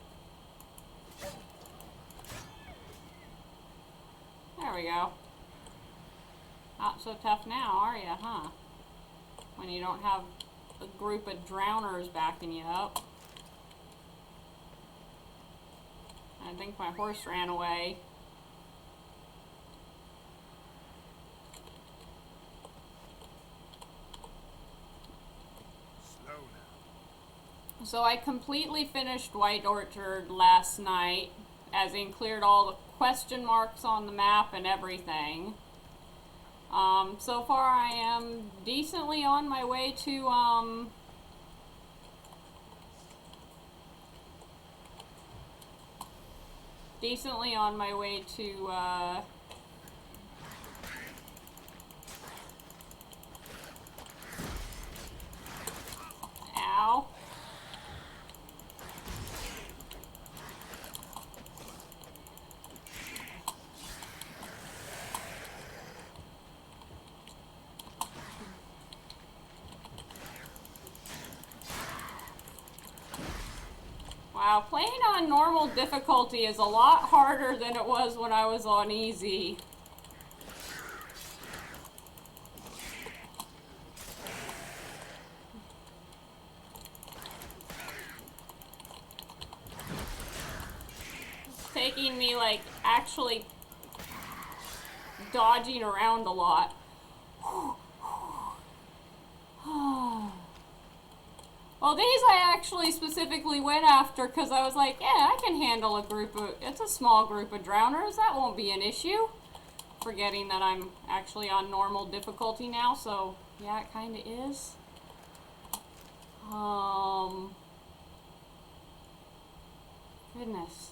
There we go. Not so tough now, are ya, huh? When you don't have a group of drowners backing you up. I think my horse ran away. Slow now. So I completely finished White Orchard last night, as in cleared all the question marks on the map and everything. So far I am decently on my way to, ow. Wow, playing on normal difficulty is a lot harder than it was when I was on easy. It's taking me, like, actually dodging around a lot. Well, these I actually specifically went after because I was like, yeah, I can handle a group of, it's a small group of drowners, that won't be an issue. Forgetting that I'm actually on normal difficulty now, so yeah, it kind of is. Goodness.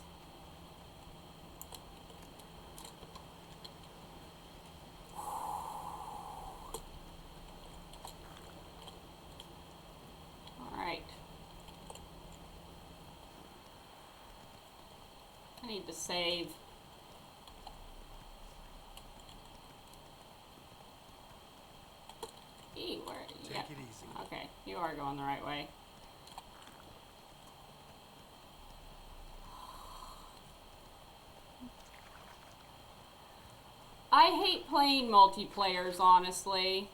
Alright. I need to save. Where? Take Yeah. it easy. Okay, you are going the right way. I hate playing multiplayers, honestly.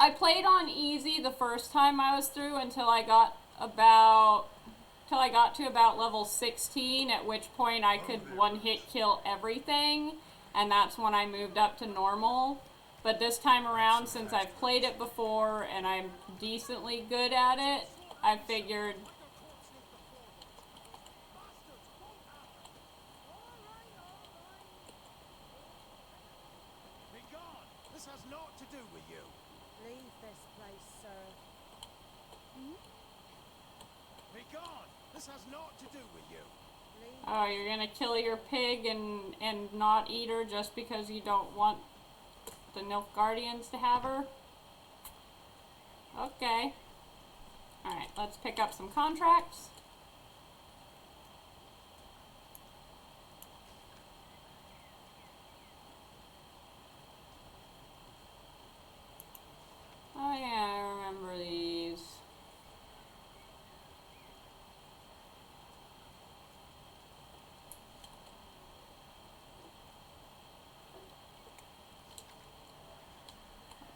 I played on easy the first time I was through until I got to about level 16, at which point I could one-hit kill everything, and that's when I moved up to normal. But this time around, since I've played it before and I'm decently good at it, I figured... Be gone! This has naught to do with you. Leave this place, sir. Be gone! This has naught to do with you. Oh, you're gonna kill your pig and not eat her just because you don't want the Nilfgaardians to have her? Okay. Alright, let's pick up some contracts. Oh yeah, I remember these.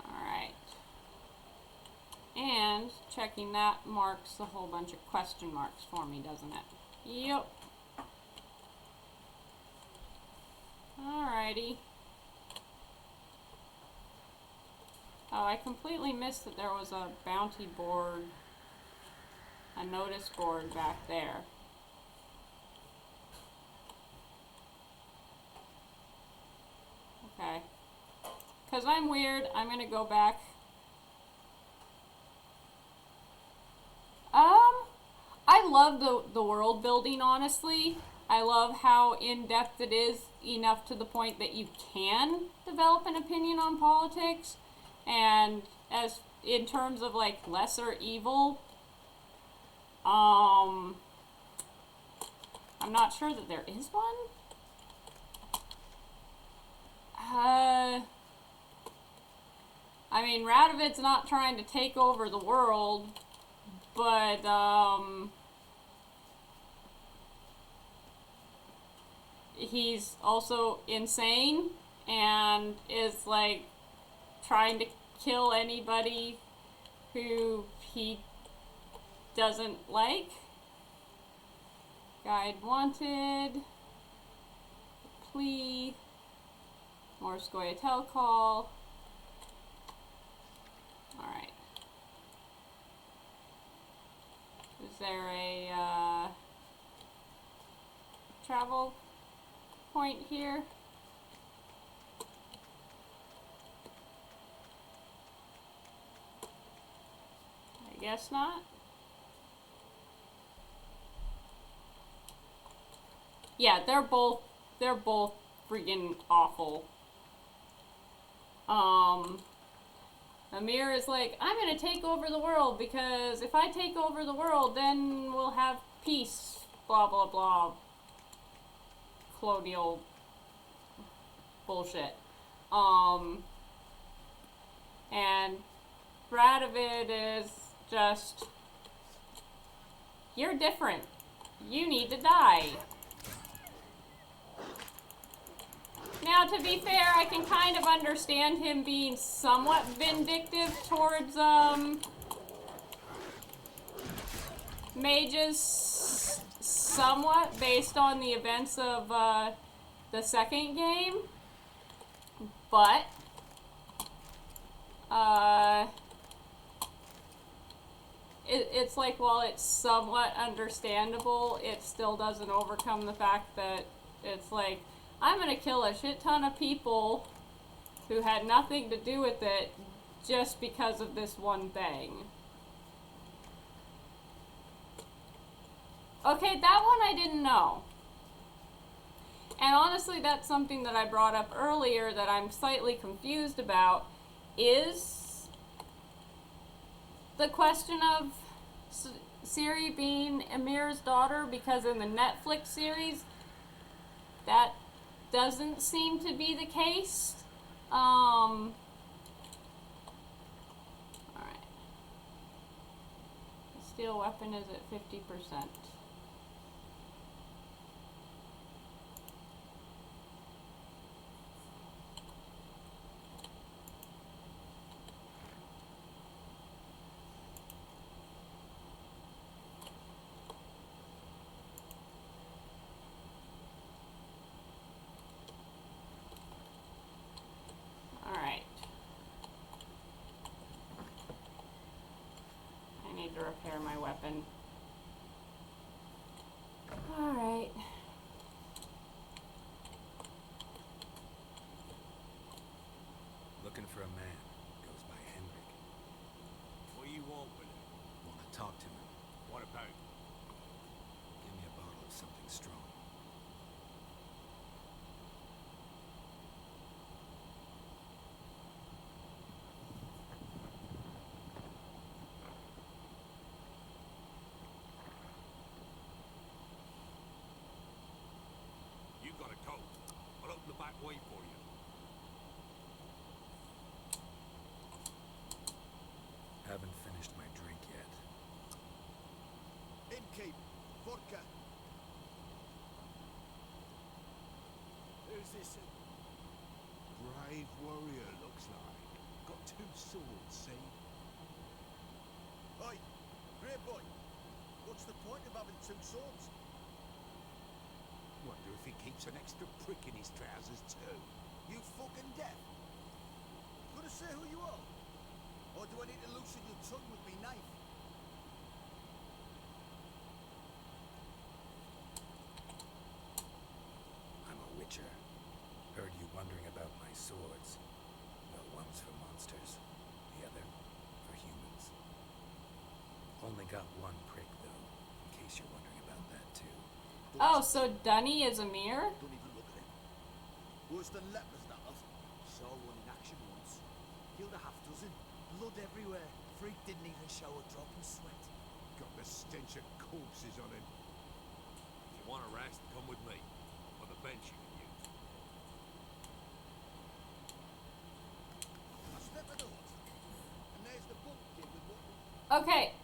Alright. And checking that marks a whole bunch of question marks for me, doesn't it? Yep. Alrighty. Oh, I completely missed that there was a bounty board, a notice board back there. Okay. Because I'm weird, I'm going to go back. I love the world building, honestly. I love how in-depth it is, enough to the point that you can develop an opinion on politics. And as in terms of like lesser evil, I'm not sure that there is one. I mean, Radovid's not trying to take over the world, but he's also insane and is like trying to kill anybody who he doesn't like. Guide wanted. Plea. Morskoye call. Alright. Is there a travel point here? I guess not. Yeah, they're both freaking awful. Amir is like, I'm gonna take over the world because if I take over the world, then we'll have peace. Blah blah blah. Colonial bullshit. And Radovid is just, you're different. You need to die. Now, to be fair, I can kind of understand him being somewhat vindictive towards, mages, somewhat, based on the events of, the second game. But It's like, while it's somewhat understandable, it still doesn't overcome the fact that it's like, I'm gonna kill a shit ton of people who had nothing to do with it just because of this one thing. Okay, that one I didn't know. And honestly, that's something that I brought up earlier that I'm slightly confused about, is the question of Ciri being Emir's daughter, because in the Netflix series, that doesn't seem to be the case. Alright. The steel weapon is at 50%. Alright. I need to repair my weapon. Alright. Looking for a man. Goes by Henrik. What do you want with it? Want to talk to him. What about? Give me a bottle of something strong. You gotta go. I'll open the back way for you. Haven't finished my drink yet. Innkeep, vodka. Who's this? Brave warrior, looks like. Got 2 swords, see? Oi, great boy. What's the point of having 2 swords? Wonder if he keeps an extra prick in his trousers too. You fucking deaf. Gonna say who you are? Or do I need to loosen your tongue with me knife? I'm a witcher. Heard you wondering about my swords. Well, one's for monsters, the other for humans. Only got one prick, though, in case you're wondering about that, too. Oh, so Dunny is Emir? Don't even look at him. Worse than lepers, that of. Saw one in action once. Killed a half dozen. Blood everywhere. Freak didn't even show a drop of sweat. Got the stench of corpses on him. If you want a rest, come with me. On the bench you can use. I step of the hut. And there's the book kid with what... Okay.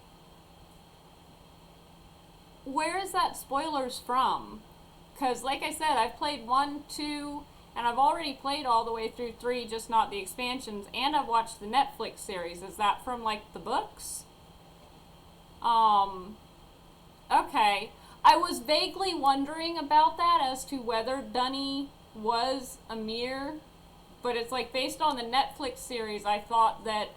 Where is that spoilers from? Because, like I said, I've played 1, 2, and I've already played all the way through 3, just not the expansions, and I've watched the Netflix series. Is that from, like, the books? Okay. I was vaguely wondering about that as to whether Dunny was Emir, but it's like, based on the Netflix series, I thought that,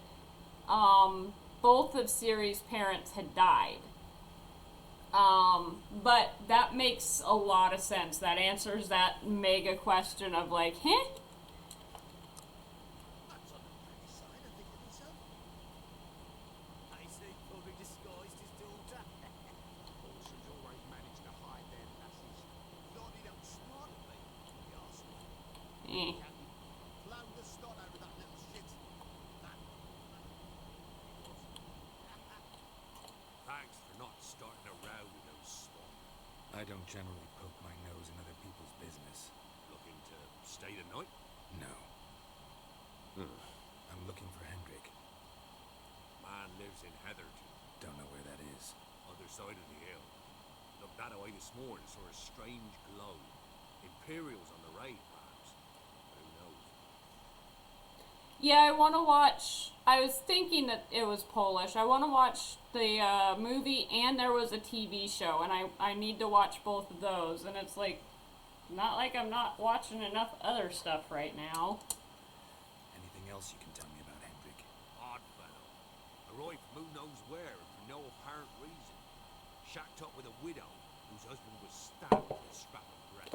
both of Ciri's parents had died. But that makes a lot of sense. That answers that mega question of like, That's on the pretty side, I think of myself. I say probably disguised his daughter. Orsons always manage to hide their lasses. Thought he'd outsmarted me. The arsehole. eh. Plowed the snot out of that little shit. That. Thanks for not starting a row with those swine. I don't generally poke my nose in other people's business. Looking to stay the night? No. I'm looking for Hendrik. Man lives in Heatherton, Don't know where that is. other side of the hill. Looked that away this morning, saw a strange glow. Imperials on the raid, perhaps. Who knows? Yeah, I want to watch. I was thinking that it was Polish. I want to watch the movie, and there was a TV show, and I need to watch both of those. And it's like, not like I'm not watching enough other stuff right now. Anything else you can tell me about Hendrik? Arrived from who knows where and for no apparent reason. Shacked up with a widow whose husband was stabbed with a scrap of bread.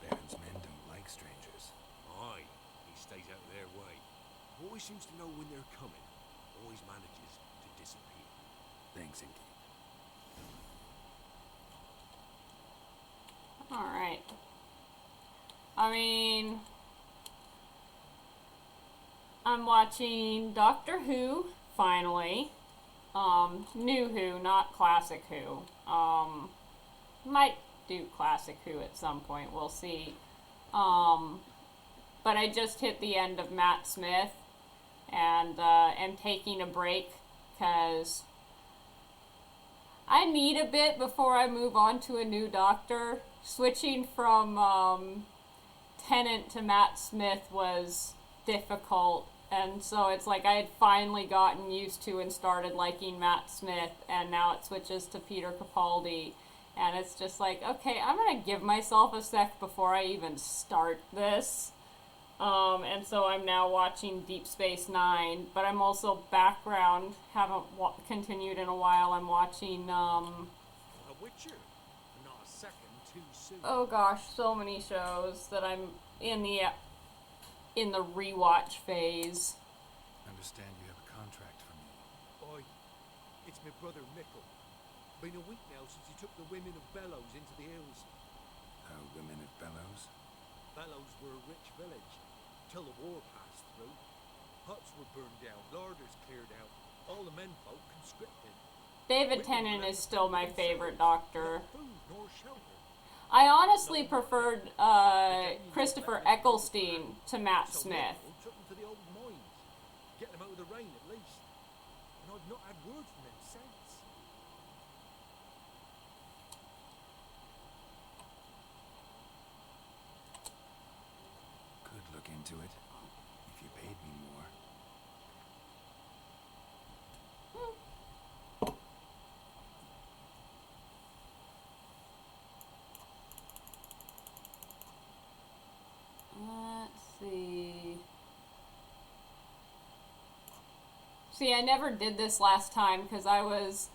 Baron's men don't like strangers. Aye, he stays out of their way. Always seems to know when they're coming. Always manages to disappear. Thanks, Inky. Alright. I mean, I'm watching Doctor Who, finally. New Who, not Classic Who. Might do Classic Who at some point, we'll see. But I just hit the end of Matt Smith and am taking a break because I need a bit before I move on to a new Doctor. Switching from Tennant to Matt Smith was difficult, and so it's like I had finally gotten used to and started liking Matt Smith, and now it switches to Peter Capaldi, and it's just like, okay, I'm gonna give myself a sec before I even start this. And so I'm now watching Deep Space Nine, but I'm also haven't continued in a while. I'm watching A Witcher. Not a second too soon. oh gosh, so many shows that I'm in the rewatch phase. Understand you have a contract for me. Oi, it's my brother Mickle. Been a week now since he took the women of Bellows into the hills. Oh, women of Bellows? Bellows were a rich village, till the war passed through. Huts were burned down, larders cleared out, all the menfolk conscripted. David Tennant is still my favorite Doctor. Not food nor shelter. I honestly preferred Christopher Eccleston to Matt So Smith. Mickle took him to the old mines, get them out of the rain at least. And I've not had word from him since. Could look into it, if you paid me more. Let's see. See, I never did this last time because I was,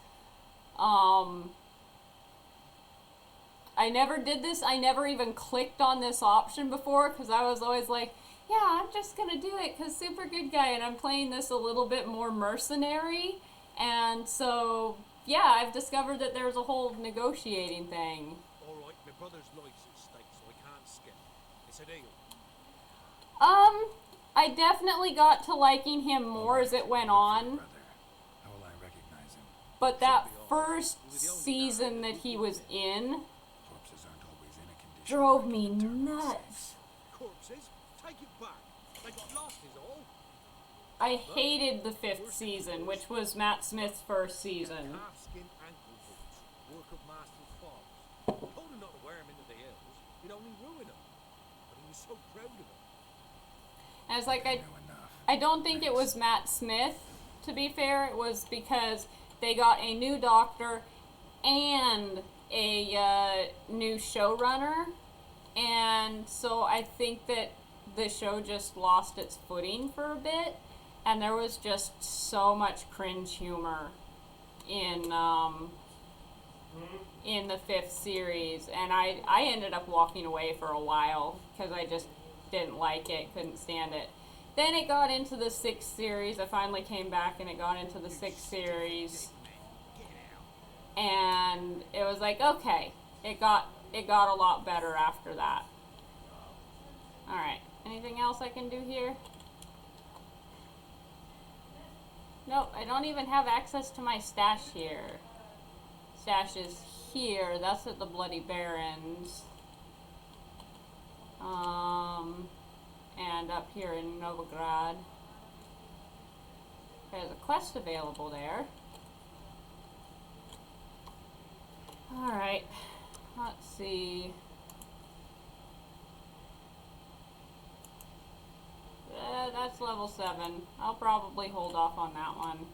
I never did this. I never even clicked on this option before because I was always like, yeah, I'm just gonna do it because super good guy, and I'm playing this a little bit more mercenary, and so yeah, I've discovered that there's a whole negotiating thing. Alright, my brother's life's at stake, so I can't skip. It's a deal. I definitely got to liking him more as it went on, Brother. How will I recognize him? but that first season that he was in Corpses aren't always in a condition. drove me to return nuts. Corpses? Take it back. They got lost is all. I hated the 5th season, which was Matt Smith's first season. Calfskin ankle boots. Work of Master Fox. Told him not to wear him into the hills. It'd only ruin him. But he was so proud of him. And I was like, know enough. I don't think it was Matt Smith, to be fair. It was because they got a new Doctor and a new showrunner. And so I think that the show just lost its footing for a bit. And there was just so much cringe humor in the 5th series. And I ended up walking away for a while because I just didn't like it, couldn't stand it. Then it got into the 6th series. I finally came back and it got into the 6th series. And it was like, okay, it got a lot better after that. Alright, anything else I can do here? Nope, I don't even have access to my stash here. Stash is here, that's at the Bloody Barrens. And up here in Novigrad. There's a quest available there. Alright, let's see. That's level 7. I'll probably hold off on that one.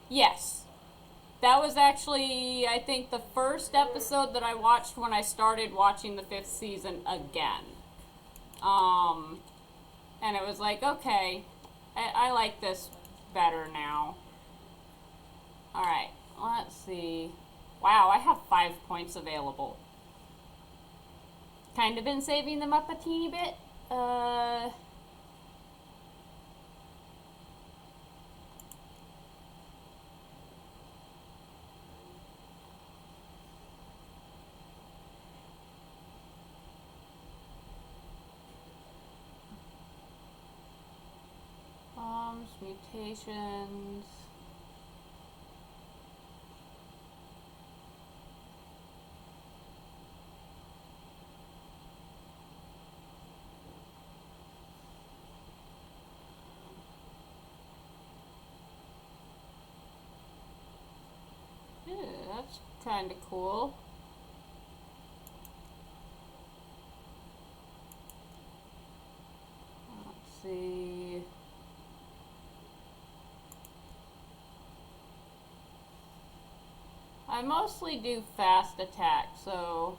Yes. That was actually, I think, the first episode that I watched when I started watching the 5th season again. And it was like, okay, I like this better now. Alright, let's see. Wow, I have 5 points available. Kind of been saving them up a teeny bit. Mutations. Yeah, that's kind of cool. Let's see. I mostly do fast attack, so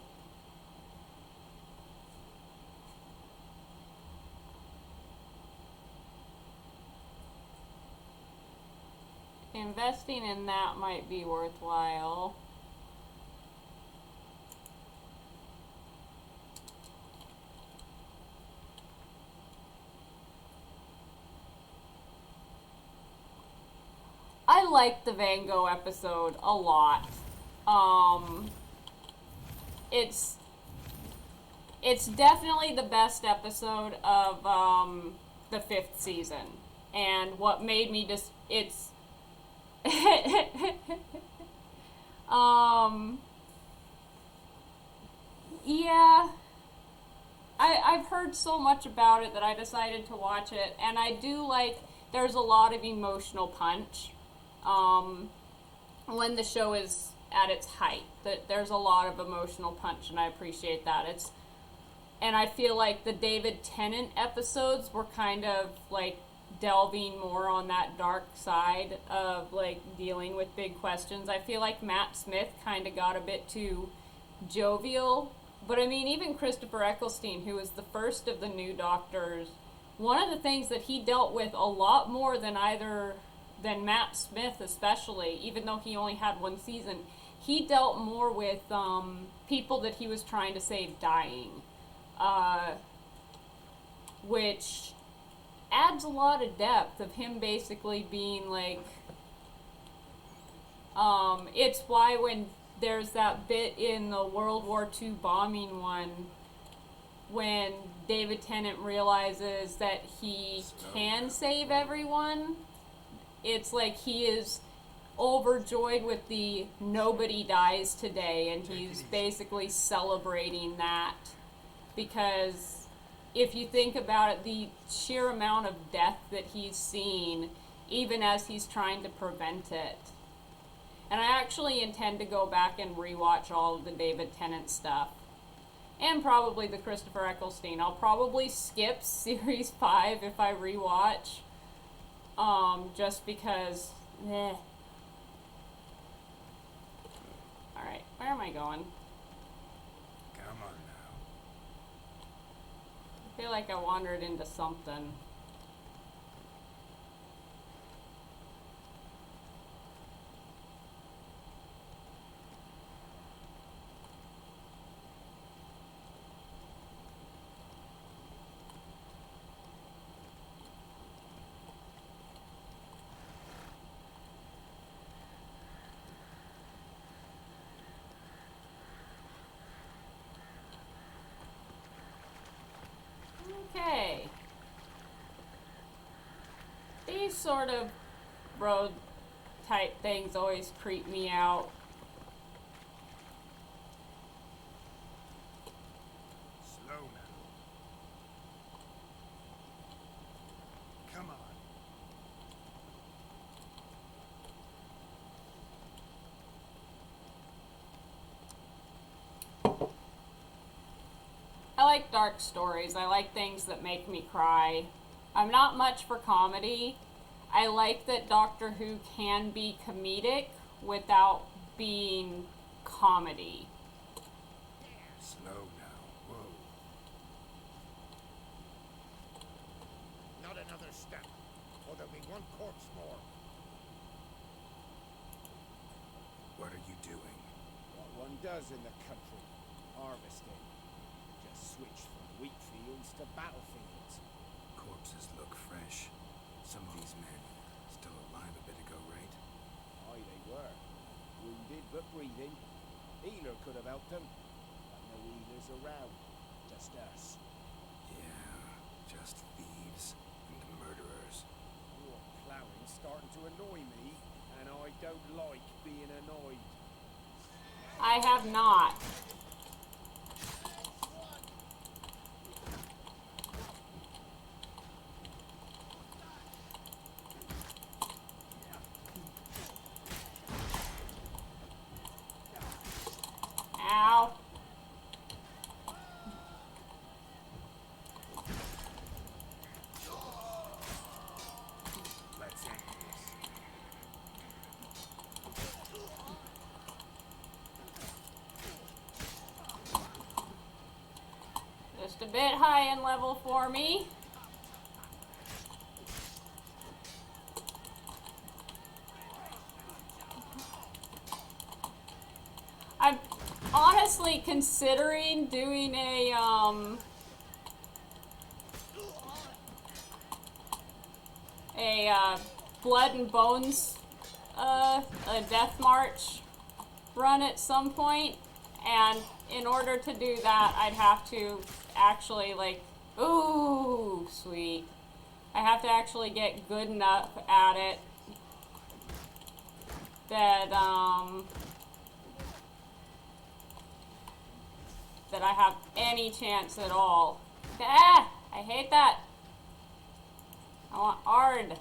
investing in that might be worthwhile. I like the Van Gogh episode a lot. It's definitely the best episode of the 5th season. And what made me just it's yeah. I've heard so much about it that I decided to watch it, and I do like there's a lot of emotional punch when the show is at its height. That there's a lot of emotional punch, and I appreciate that. And I feel like the David Tennant episodes were kind of like delving more on that dark side of like dealing with big questions. I feel like Matt Smith kind of got a bit too jovial. But I mean, even Christopher Eccleston, who was the first of the new Doctors, one of the things that he dealt with a lot more than Matt Smith especially, even though he only had 1 season, he dealt more with people that he was trying to save dying. Which adds a lot of depth of him basically being like, it's why when there's that bit in the World War II bombing one, when David Tennant realizes that he can save everyone, it's like he is overjoyed with the nobody dies today, and he's basically celebrating that. Because if you think about it, the sheer amount of death that he's seen, even as he's trying to prevent it. And I actually intend to go back and rewatch all of the David Tennant stuff. And probably the Christopher Eccleston. I'll probably skip Series 5 if I rewatch. Just because, Alright, where am I going? Come on now. I feel like I wandered into something. Okay. These sort of road type things always creep me out. Slow now. Come on. I like dark stories. I like things that make me cry. I'm not much for comedy. I like that Doctor Who can be comedic without being comedy. Slow now. Whoa. one corpse more. What are you doing? What one does in the country. Harvesting. Just switch from wheat fields to battlefields. Corpses look fresh. Some of these men still alive a bit ago, right? Aye, they were. Wounded but breathing. Healer could have helped them. But no healers around. Just us. Yeah, just thieves and murderers. Your ploughing's starting to annoy me, and I don't like being annoyed. I have not. Ow. Let's end this. Just a bit high in level for me. I'm honestly considering doing a Blood and Bones a death march run at some point, and in order to do that I'd have to actually like, ooh, sweet. I have to actually get good enough at it that that I have any chance at all. Ah! I hate that. I want Ard.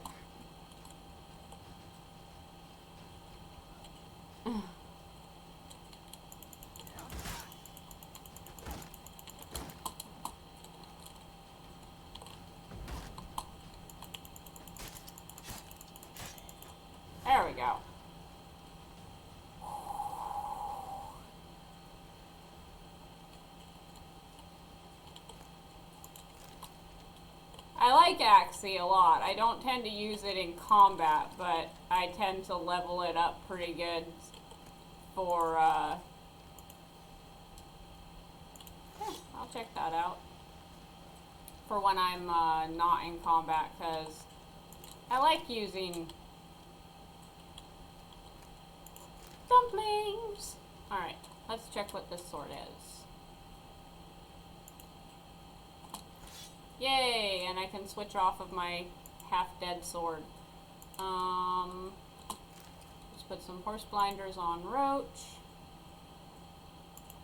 There we go. I like Axie a lot. I don't tend to use it in combat, but I tend to level it up pretty good for, yeah, I'll check that out. For when I'm not in combat, because I like using dumplings. Alright, let's check what this sword is. Yay, and I can switch off of my half-dead sword. Let's put some horse blinders on Roach.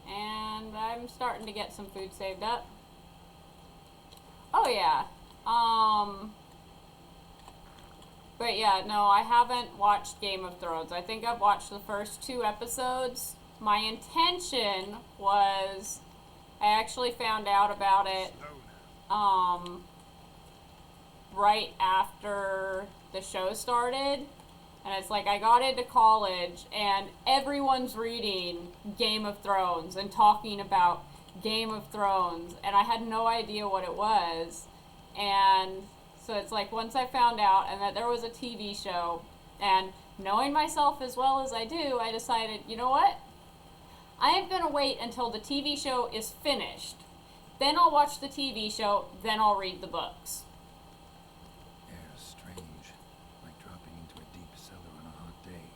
And I'm starting to get some food saved up. Oh yeah. But yeah, no, I haven't watched Game of Thrones. I think I've watched the first 2 episodes. My intention was, I actually found out about it right after the show started, and it's like I got into college and everyone's reading Game of Thrones and talking about Game of Thrones, and I had no idea what it was. And so it's like once I found out and that there was a TV show, and knowing myself as well as I do, I decided, you know what? I am going to wait until the TV show is finished. Then I'll watch the TV show, then I'll read the books. Air's strange, like dropping into a deep cellar on a hot day.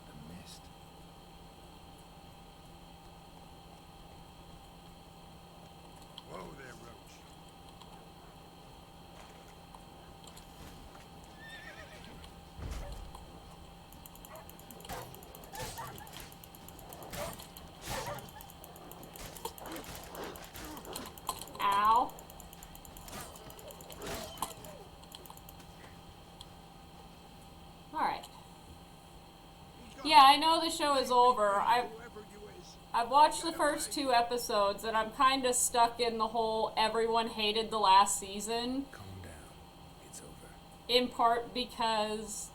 The mist. Whoa there, Roach. Ow. Alright. Yeah, I know the show is over. I've watched the first 2 episodes, and I'm kind of stuck in the whole everyone hated the last season. Calm down. It's over. In part because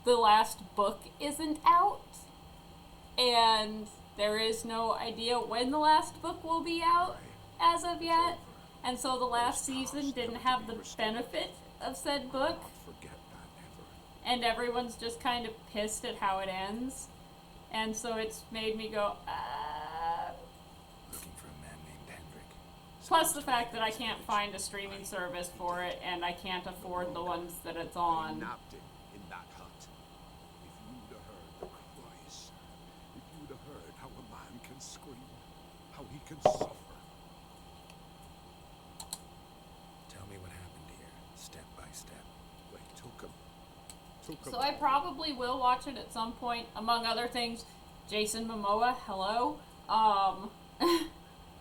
the last book isn't out, and there is no idea when the last book will be out as of yet. And so the last season didn't have the benefit of said book, Forget that ever. and everyone's just kind of pissed at how it ends. And so it's made me go, Looking for a man named Hendrik. Plus the fact that I can't find a streaming service for it, and I can't afford the ones that it's on. Nabbed him in that hut. If you'd have heard the cries, sir. If you'd have heard how a man can scream, how he can suffer. Tell me what happened here, step by step. They took him. Took him. So I probably will watch it at some point. Among other things, Jason Momoa, hello. The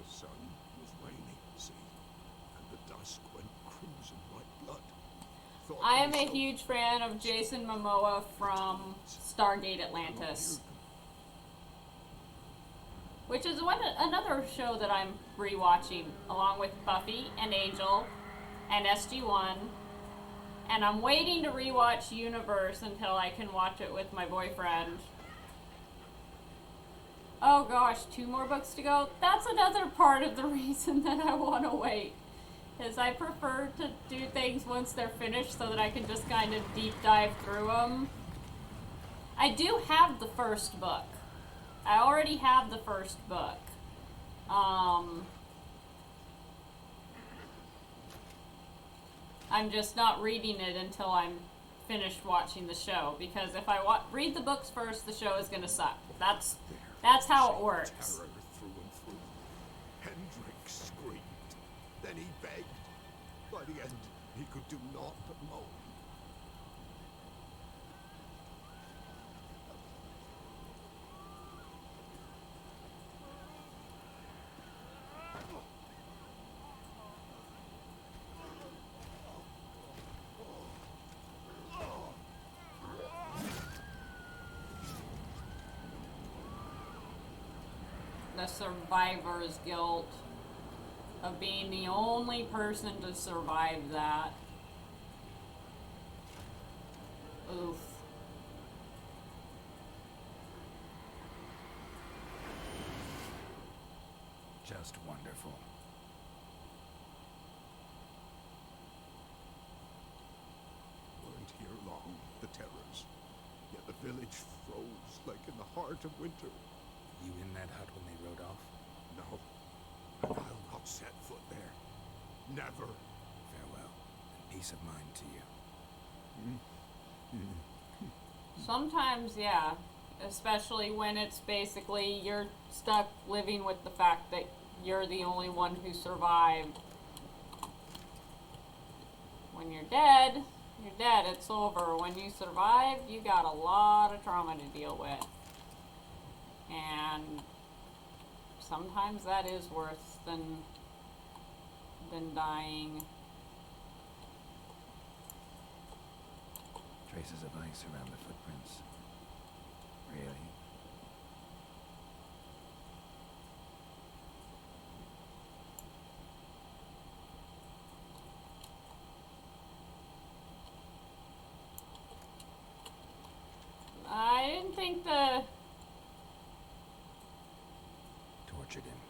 sun was waning, see, and the dusk went crimson like blood. Thought I am a himself huge fan of Jason Momoa from Stargate Atlantis, which is another show that I'm rewatching, along with Buffy and Angel and SG-1, and I'm waiting to rewatch Universe until I can watch it with my boyfriend. Oh gosh, 2 more books to go? That's another part of the reason that I want to wait, is I prefer to do things once they're finished so that I can just kind of deep dive through them. I do have the first book. I already have the first book. I'm just not reading it until I'm finished watching the show, because if I read the books first, the show is gonna suck. That's how it works. terror through and through. Hendrik screamed. Then he begged. By the end, he could do naught but moan. The survivor's guilt of being the only person to survive that. Oof. Just wonderful. Weren't here long, the terrors. Yet the village froze like in the heart of winter. You in that hut when they rode off? No, and I'll not set foot there. Never. Farewell, and peace of mind to you. Sometimes, yeah. Especially when it's basically you're stuck living with the fact that you're the only one who survived. When you're dead, it's over. When you survive, you got a lot of trauma to deal with. And sometimes that is worse than dying. Traces of ice around the footprints. Really? I didn't think Tortured him.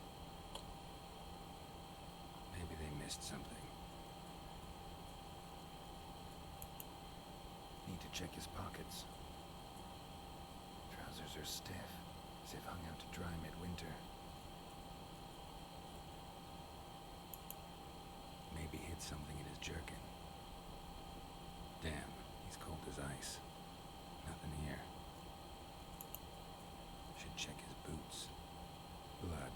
Maybe they missed something. Need to check his pockets. Trousers are stiff, as if hung out to dry midwinter. Maybe hid something in his jerkin. Damn, he's cold as ice. Nothing here. Should check his boots. Blood,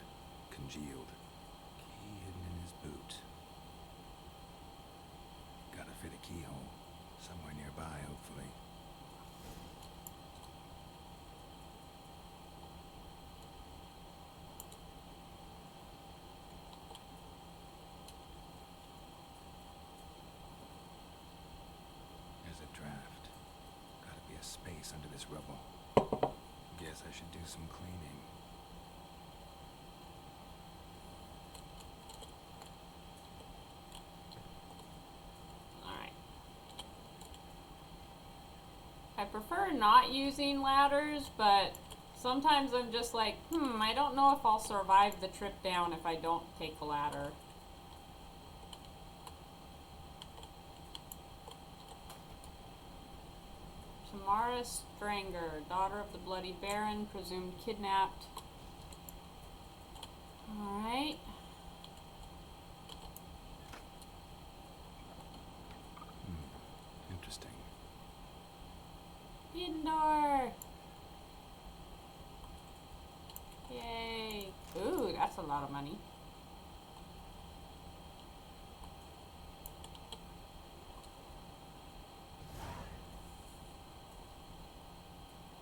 congealed. Key hidden in his boot. Gotta fit a keyhole. Somewhere nearby, hopefully. There's a draft. Gotta be a space under this rubble. Guess I should do some cleaning. Alright. I prefer not using ladders, but sometimes I'm just like, I don't know if I'll survive the trip down if I don't take a ladder. Tamara Stranger, daughter of the Bloody Baron, presumed kidnapped. Alright. Interesting. Indoor! Yay! Ooh, that's a lot of money.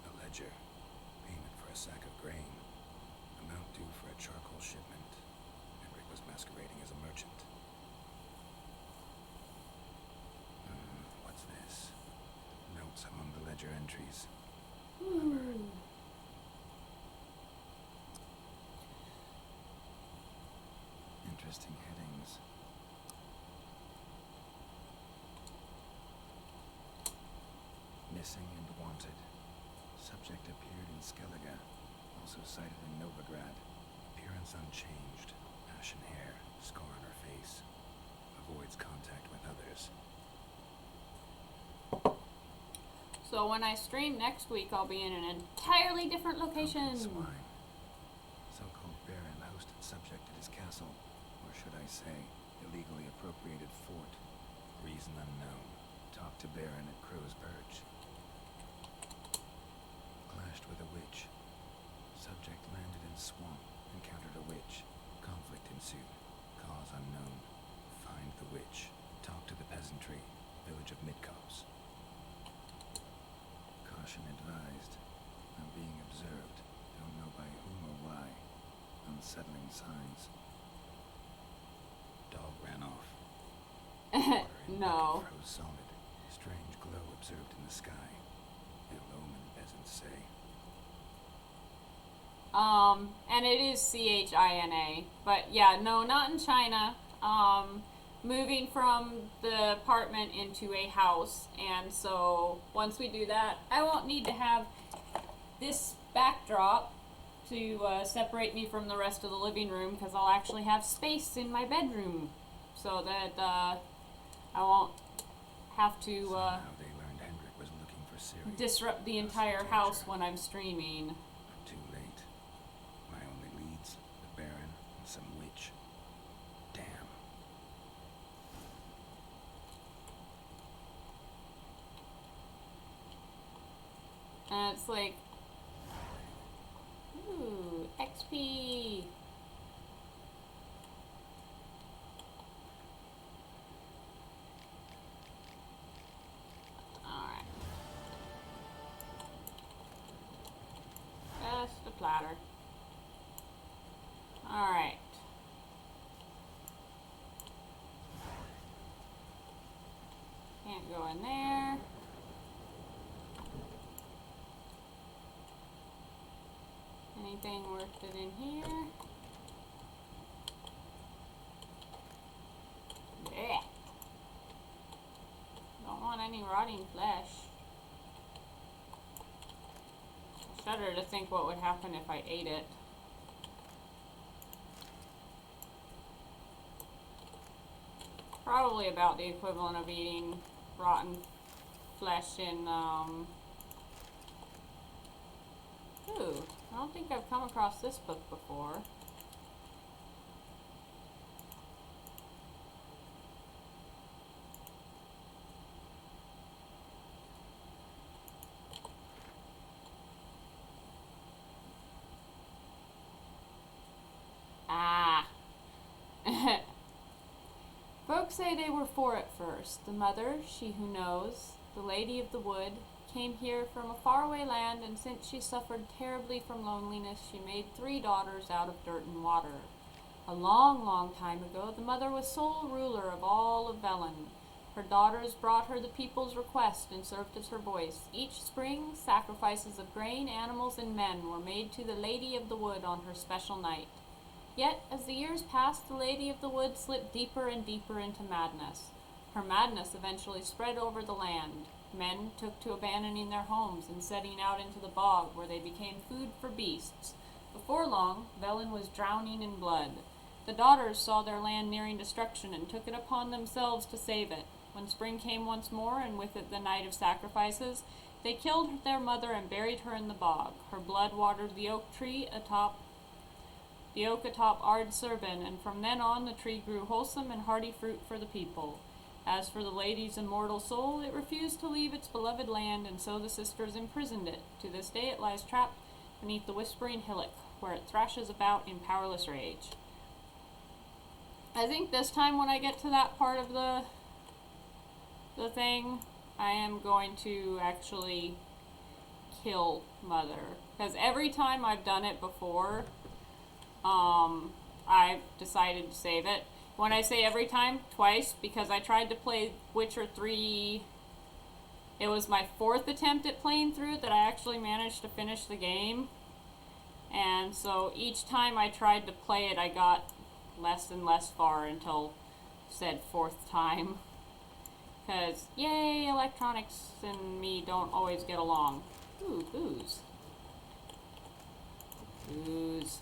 A ledger. Payment for a sack of grain. Amount due for a charcoal shipment. Henrik was masquerading as a merchant. What's this? Notes among the ledger entries. Ooh. Interesting headings. Missing and wanted. Subject appeared in Skellige. Also sighted in Novigrad. Appearance unchanged. Ashen hair. Scar on her face. Avoids contact with others. So when I stream next week, I'll be in an entirely different location. Swine. So-called baron hosted subject at his castle. Or should I say, illegally appropriated fort. Reason unknown. Talked to baron at Crow's Perch. Clashed with a witch. Subject landed in swamp. Encountered a witch. Conflict ensued. Cause unknown. Find the witch. Talk to the peasantry. Village of Midcopse. Caution advised. I'm being observed. Don't know by whom or why. Unsettling signs. Dog ran off. Water in No. bucket froze solid. Strange glow observed in the sky. Ill omen, peasants say. And it is China, but yeah, no, not in China. Moving from the apartment into a house, and so once we do that, I won't need to have this backdrop to separate me from the rest of the living room, because I'll actually have space in my bedroom, so that I won't have to Somehow they learned Hendrik was looking for Siri. disrupt the entire house when I'm streaming. Too late. My only leads, the Baron and some witch. Damn. And it's like, ooh, XP. Alright. Just a platter. Alright. Can't go in there. Anything worth it in here? Blech. Don't want any rotting flesh. I shudder to think what would happen if I ate it. Probably about the equivalent of eating rotten flesh in, ooh, I don't think I've come across this book before. Ah. Folks say they were four at first. The mother, she who knows, the lady of the wood, came here from a faraway land, and since she suffered terribly from loneliness, she made 3 daughters out of dirt and water. A long, long time ago, the mother was sole ruler of all of Velen. Her daughters brought her the people's request and served as her voice. Each spring, sacrifices of grain, animals, and men were made to the Lady of the Wood on her special night. Yet, as the years passed, the Lady of the Wood slipped deeper and deeper into madness. Her madness eventually spread over the land. Men took to abandoning their homes and setting out into the bog, where they became food for beasts. Before long, Velen was drowning in blood. The daughters saw their land nearing destruction and took it upon themselves to save it. When spring came once more, and with it the night of sacrifices, They killed their mother and buried her in the bog. Her blood watered the oak atop Ard Serban, and from then on the tree grew wholesome and hearty fruit for the people. As for the lady's immortal soul, it refused to leave its beloved land, and so the sisters imprisoned it. To this day it lies trapped beneath the whispering hillock, where it thrashes about in powerless rage. I think this time when I get to that part of the thing, I am going to actually kill Mother. Because every time I've done it before, I've decided to save it. When I say every time, twice, because I tried to play Witcher 3. It was my 4th attempt at playing through it that I actually managed to finish the game. And so each time I tried to play it, I got less and less far until said 4th time. Because, yay, electronics and me don't always get along. Ooh, booze. Booze.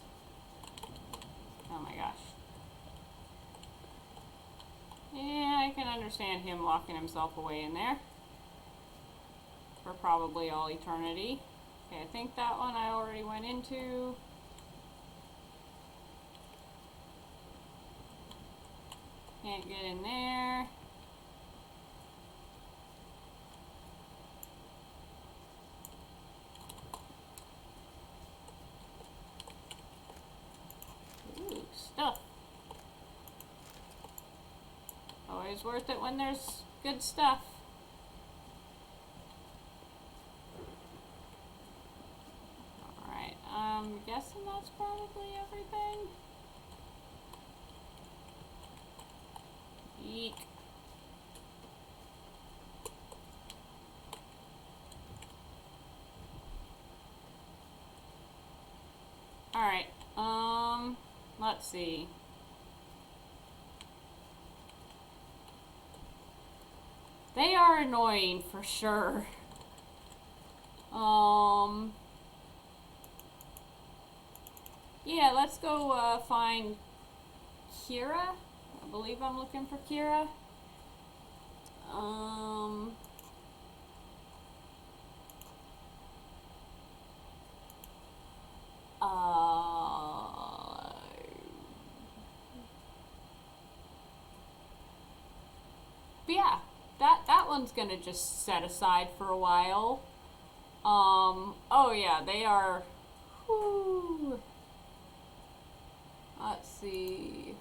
Oh my gosh. Yeah, I can understand him locking himself away in there. For probably all eternity. Okay, I think that one I already went into. Can't get in there. Ooh, stuff. Always worth it when there's good stuff. Alright, I'm guessing that's probably everything. Eek. Alright, let's see. They are annoying for sure. Yeah, let's go find Kira. I believe I'm looking for Kira. But yeah, that one's gonna just set aside for a while. Oh yeah, they are. Whew. Let's see.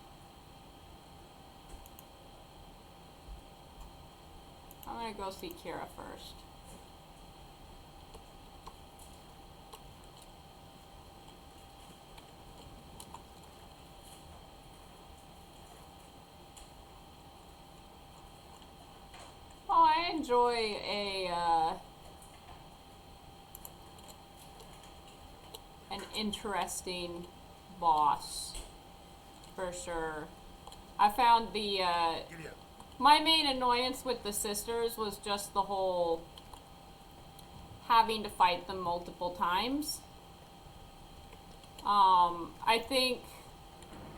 I'm gonna go see Kira first. Oh, I enjoy an interesting boss, for sure. I found the, my main annoyance with the sisters was just the whole having to fight them multiple times. I think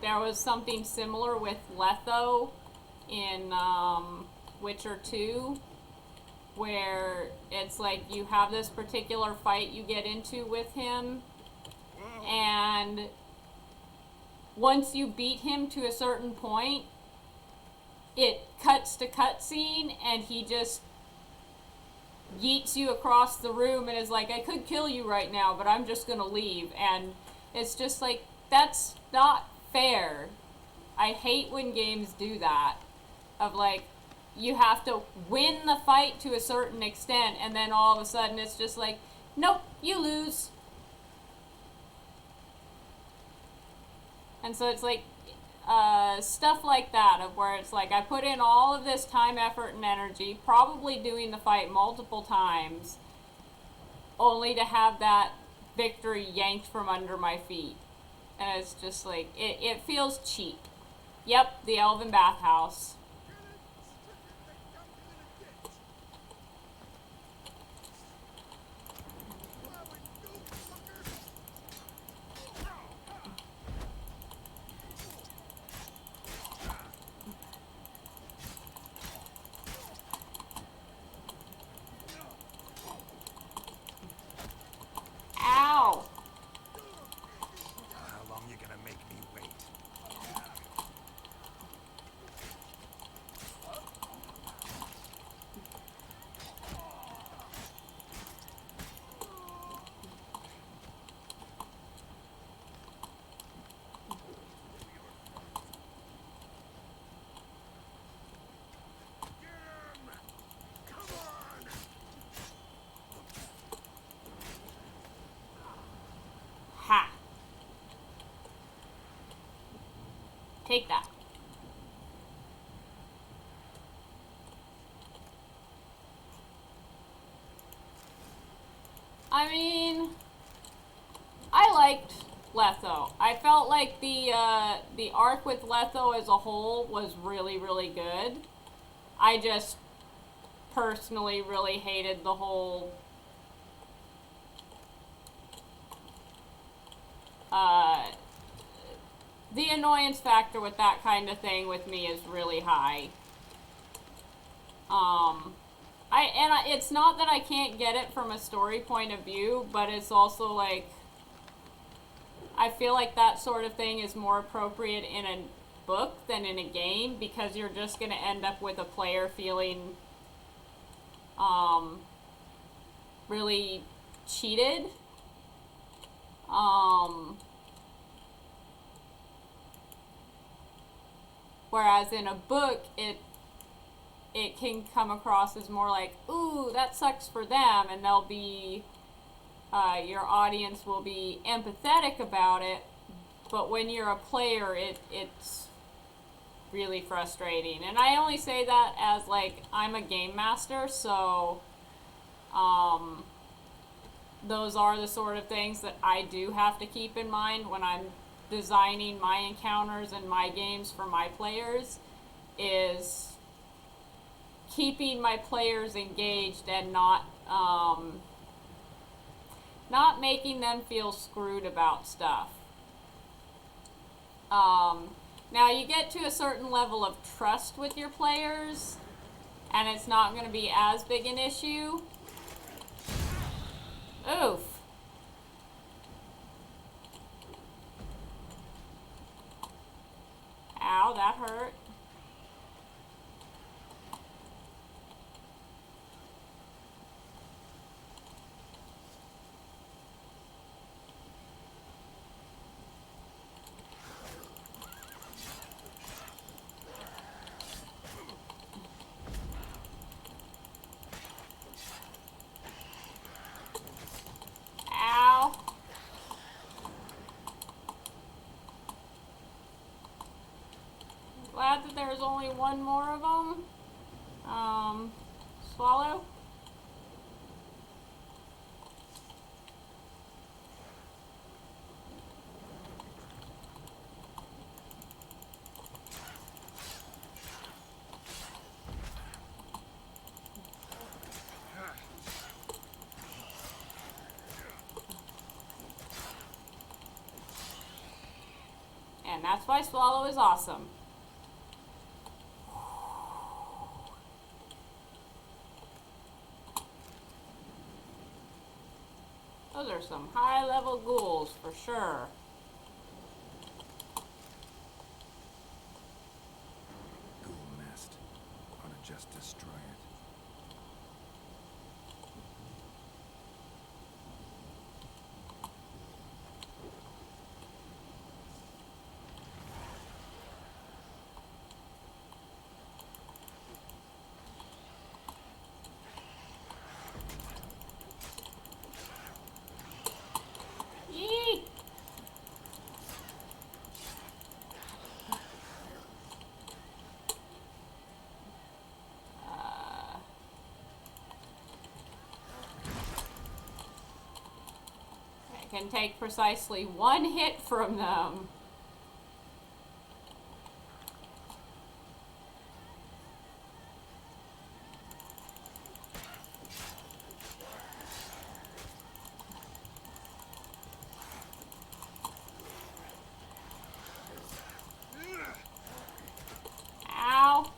there was something similar with Letho in, Witcher 2, where it's like you have this particular fight you get into with him, and once you beat him to a certain point, it cuts to cutscene, and he just yeets you across the room and is like, I could kill you right now, but I'm just gonna leave. And it's just like, that's not fair. I hate when games do that. Of like, you have to win the fight to a certain extent, and then all of a sudden it's just like, nope, you lose. And so it's like, stuff like that, of where it's like, I put in all of this time, effort, and energy, probably doing the fight multiple times, only to have that victory yanked from under my feet. And it's just like, it feels cheap. Yep, the Elven Bathhouse. I mean, I liked Letho. I felt like the arc with Letho as a whole was really, really good. I just personally really hated the whole the annoyance factor with that kind of thing with me is really high. It's not that I can't get it from a story point of view, but it's also like I feel like that sort of thing is more appropriate in a book than in a game, because you're just going to end up with a player feeling really cheated. Whereas in a book, it can come across as more like, ooh, that sucks for them, and they'll be, your audience will be empathetic about it, but when you're a player, it's really frustrating. And I only say that as, like, I'm a game master, so, those are the sort of things that I do have to keep in mind when I'm designing my encounters and my games for my players, is keeping my players engaged and not making them feel screwed about stuff. Now you get to a certain level of trust with your players, and it's not going to be as big an issue. Oof. Ow, that hurt. Ow. Glad that there's only one more of them. Swallow? And that's why Swallow is awesome. Those are some high-level ghouls for sure. Ghoul nest. Ought to just destroy it. Yee! I can take precisely one hit from them. Ow.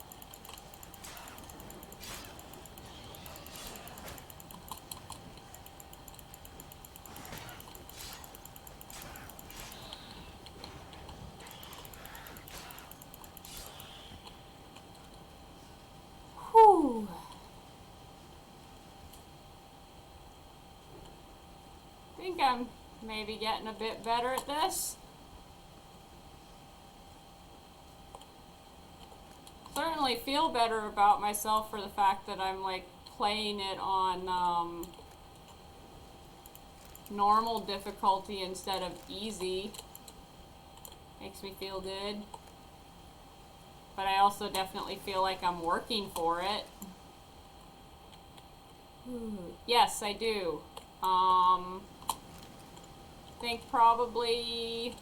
Whew. I think I'm maybe getting a bit better at this. Certainly feel better about myself for the fact that I'm like playing it on normal difficulty instead of easy. Makes me feel good. But I also definitely feel like I'm working for it. Ooh. Yes, I do. Think probably,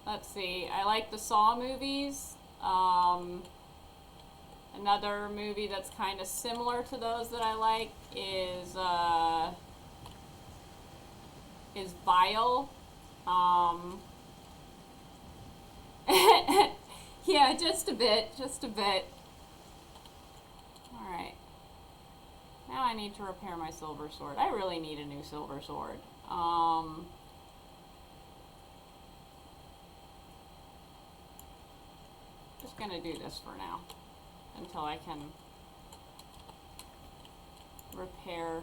let's see, I like the Saw movies. Another movie that's kind of similar to those that I like is Vile. Yeah, just a bit. Alright. Now I need to repair my silver sword. I really need a new silver sword. Just gonna do this for now until I can repair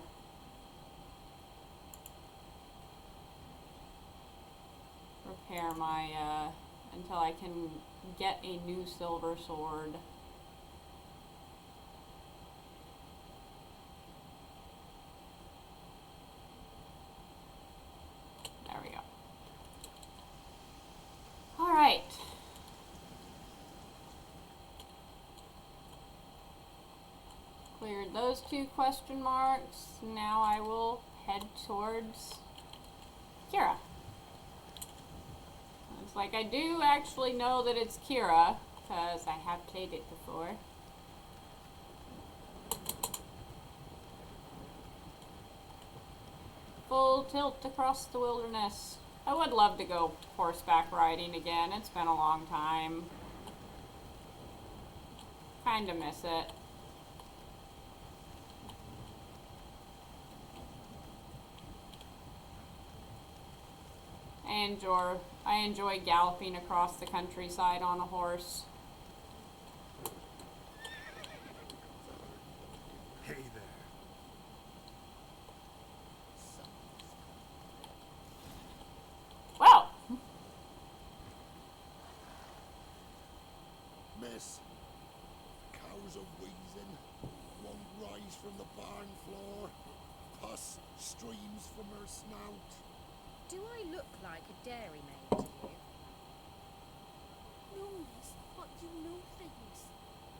my until I can get a new silver sword. There we go. All right. Cleared those 2 question marks. Now I will head towards Kira. It's like I do actually know that it's Kira, because I have played it before. Full tilt across the wilderness. I would love to go horseback riding again. It's been a long time. Kinda miss it. I enjoy galloping across the countryside on a horse. Hey there. Well, Miss, cows are wheezing, won't rise from the barn floor, pus streams from her snout. Do I look like a dairymaid to you? No, miss, but you know things.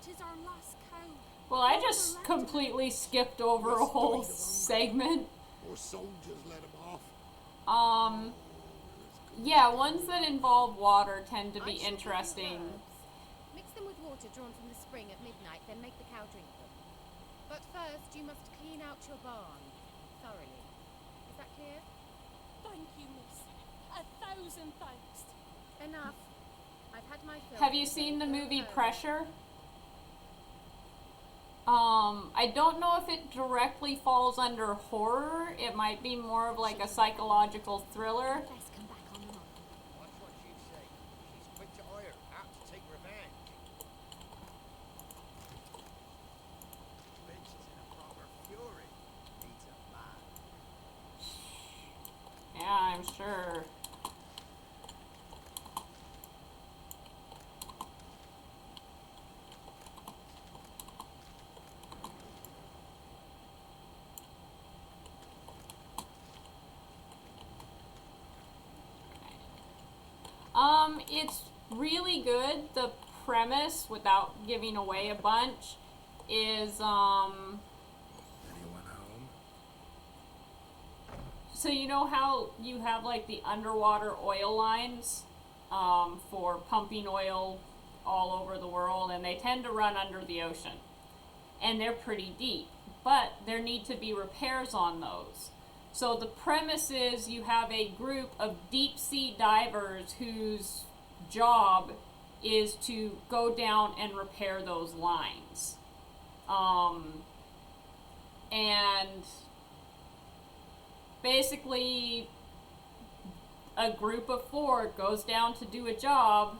'Tis our last cow. well, I just completely skipped over a whole segment. Or soldiers let him off. Yeah, ones that involve water tend to I be shall give you interesting. herbs. Mix them with water drawn from the spring at midnight, then make the cow drink them. But first, you must clean out your barn thoroughly. Is that clear? Thank you, miss. 1,000 thanks. Enough. I've had my fill. Have you seen the Go movie home. Pressure? I don't know if it directly falls under horror. It might be more of like a psychological thriller. Best come back on the morrow. That's what she'd say. She's quick to ire, apt to take revenge. Bitch is in a proper fury. Needs a man. Yeah, I'm sure. It's really good. The premise, without giving away a bunch, is Anyone home? so you know how you have like the underwater oil lines for pumping oil all over the world, and they tend to run under the ocean, and they're pretty deep, but there need to be repairs on those. So the premise is you have a group of deep sea divers whose job is to go down and repair those lines. And basically a group of 4 goes down to do a job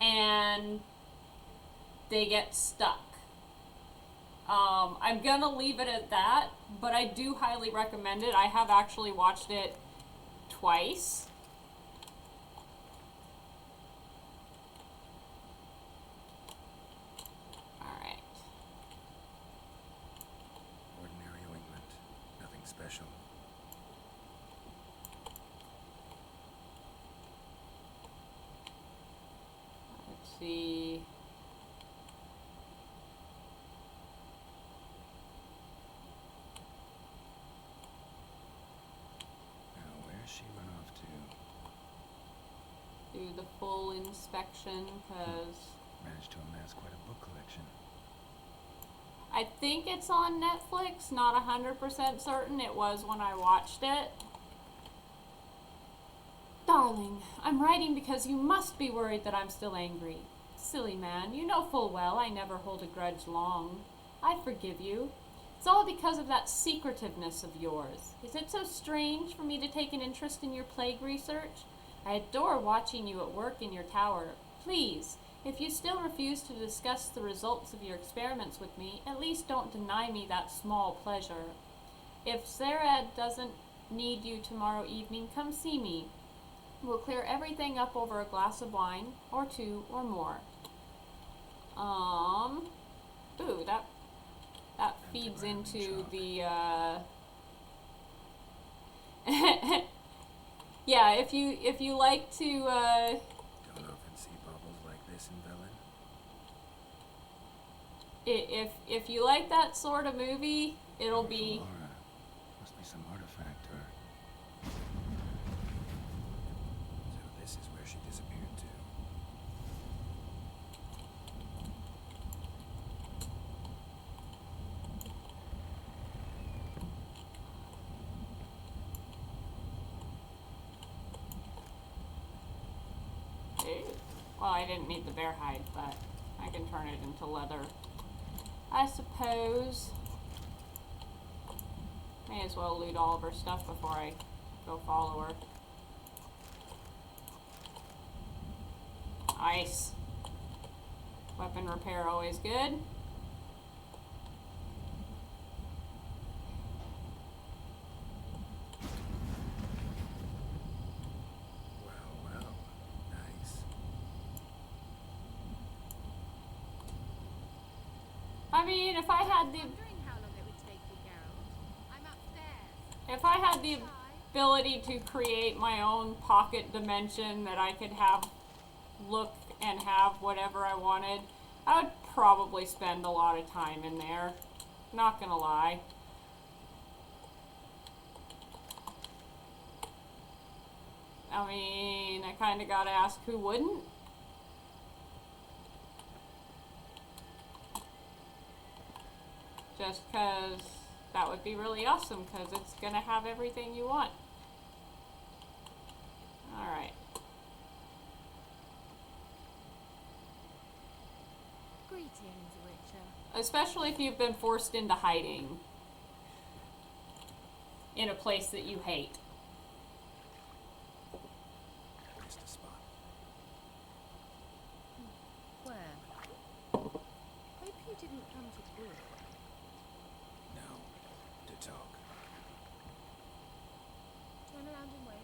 and they get stuck. I'm gonna leave it at that, but I do highly recommend it. I have actually watched it twice. Alright. Ordinary ointment. Nothing special. Let's see. do the full inspection, because Managed to amass quite a book collection. I think it's on Netflix, not 100% certain. It was when I watched it. Darling, I'm writing because you must be worried that I'm still angry. Silly man, you know full well I never hold a grudge long. I forgive you. It's all because of that secretiveness of yours. Is it so strange for me to take an interest in your plague research? I adore watching you at work in your tower. Please, if you still refuse to discuss the results of your experiments with me, at least don't deny me that small pleasure. If Zerad doesn't need you tomorrow evening, come see me. We'll clear everything up over a glass of wine, or two, or more. Ooh, that feeds into the, yeah, if you like to, Don't often see baubles like this in Velen. if you like that sort of movie, it'll be... Laura. Must be some artifact or... So this is where she disappeared to. Well, I didn't need the bear hide, but I can turn it into leather. I suppose. May as well loot all of her stuff before I go follow her. Nice. Weapon repair always good. Well, nice. I mean, if I had the Wondering how long it would take you, Geralt. I'm upstairs. if I had the ability to create my own pocket dimension that I could have look and have whatever I wanted, I would probably spend a lot of time in there. Not gonna lie. I mean, I kinda gotta ask who wouldn't. Just cause that would be really awesome, cause it's gonna have everything you want. Alright. Greetings, Witcher. Especially if you've been forced into hiding in a place that you hate. Missed a spot. Where? Hope you didn't come to book. No. To talk. Turn around and wait.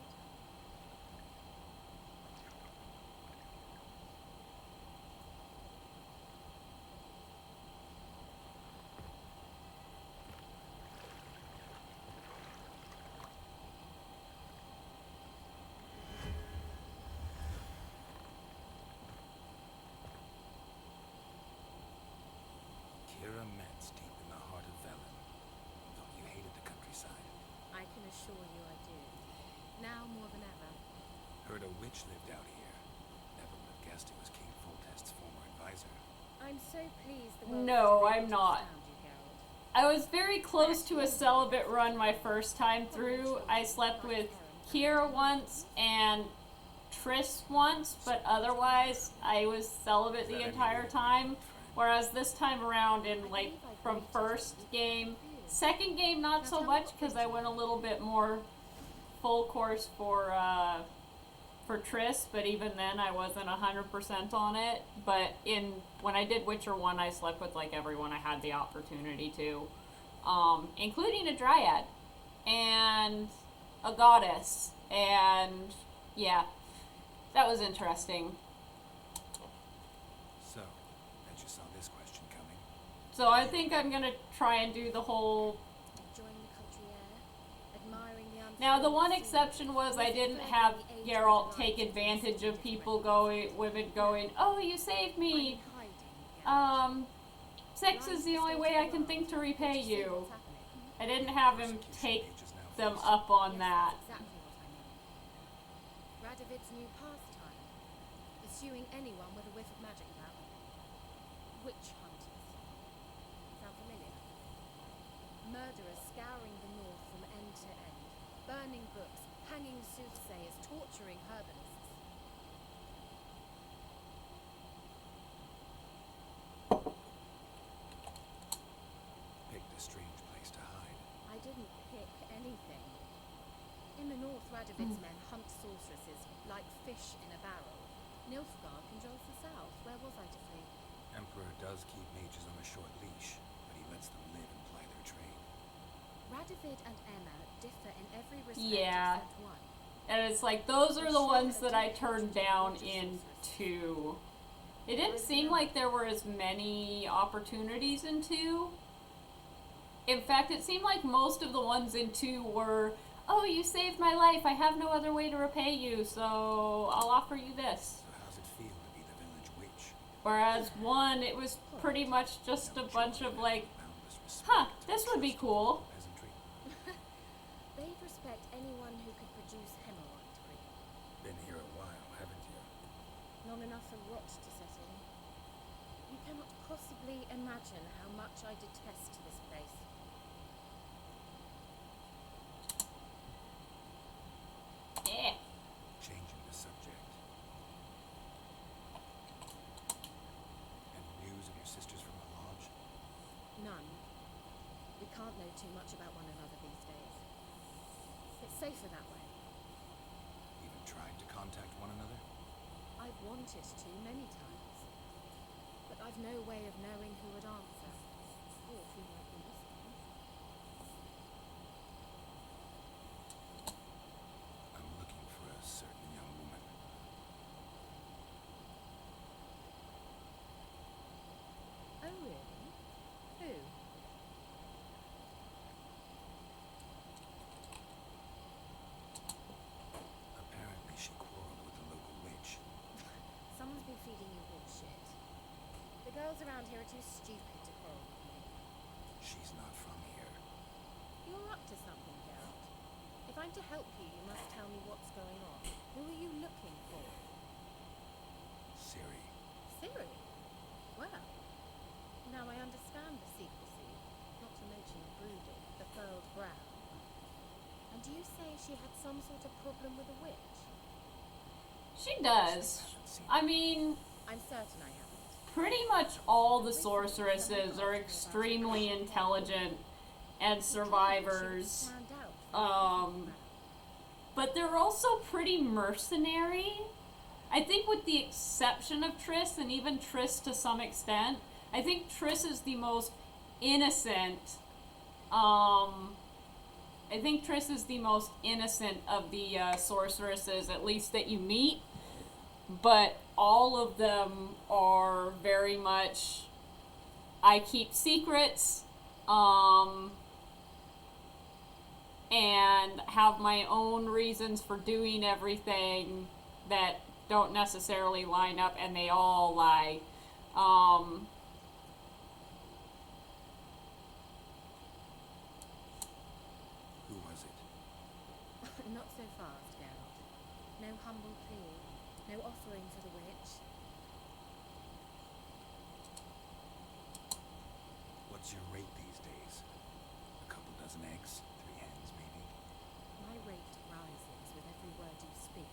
Kira Metz deep in the heart of Velen. Thought you hated the countryside. I can assure you I do. Now more than ever. Heard a witch lived out here. Never would have guessed it was King Foltest's former advisor. I'm so pleased the world No, has I'm not. found you, Geralt. I was very close to a celibate run my first time through. I slept with Kira once and Triss once, but otherwise I was celibate the entire time. Whereas this time around in like from first game, second game not so much because I went a little bit more full course for Triss, but even then I wasn't 100% on it. But when I did Witcher 1, I slept with like everyone I had the opportunity to, including a dryad and a goddess, and yeah, that was interesting. So, bet you saw this question coming. So I think I'm gonna try and do the whole. Enjoying the country air, admiring the Now the one unseen exception was I didn't have Geralt take advantage of people women going, oh, you saved me. Sex is the only way I can think to repay you. I didn't have him take them up on that. Exactly what I meant. Radovid's new pastime. pursuing anyone with a whiff of magic about them. Witch hunters. Sound familiar? Murderers scouring the north from end to end, burning books, hanging soothsayers, torturing herbalists. Picked a strange place to hide. I didn't pick anything. In the north, Radovid's men hunt sorceresses like fish in a barrel. Nilfgaard controls the south. Where was I to flee? Emperor does keep mages on a short leash, but he lets them live and ply their trade. Radovid and Emma differ in every respect Yeah. except one. And it's like, those are the ones that I turned down in 2. It didn't seem like there were as many opportunities in 2. In fact, it seemed like most of the ones in 2 were, oh, you saved my life, I have no other way to repay you, so I'll offer you this. So how's it feel to be the village witch? Whereas 1, it was pretty much just a bunch of like, Boundless respect huh, and this would be trust for cool. peasantry. They'd respect anyone who could produce hemorrhoid cream. Been here a while, haven't you? Long enough for rot to settle. You cannot possibly imagine how much I detest this place. Yeah. Changing the subject. Any news of your sisters from the lodge? None. We can't know too much about one another these days. It's safer that way. Even tried to contact one another? I've wanted to many times. But I've no way of knowing who would answer. Or who might be listening. I'm looking for a certain young woman. Oh, really? Who? Apparently she quarreled with the local witch. Someone's been feeding you bullshit. The girls around here are too stupid to quarrel with me. She's not from here. You're up to something, Geralt. If I'm to help you, you must tell me what's going on. Who are you looking for? Ciri. Ciri? Well, now I understand the secrecy, not to mention the brooding, the furled brow. And do you say she had some sort of problem with a witch? She does. I mean, I'm certain I haven't. pretty much all the sorceresses are extremely intelligent and survivors. Stand out from the crowd. But they're also pretty mercenary. I think with the exception of Triss, and even Triss to some extent, I think Triss is the most innocent. I think Triss is the most innocent of the sorceresses, at least that you meet. But all of them are very much, I keep secrets, and have my own reasons for doing everything that don't necessarily line up, and they all lie. Who was it? Not so fast, Geralt. No humble plea, no offering for the witch. What's your rate these days? A couple dozen eggs? 3 hens, maybe? My rate rises with every word you speak.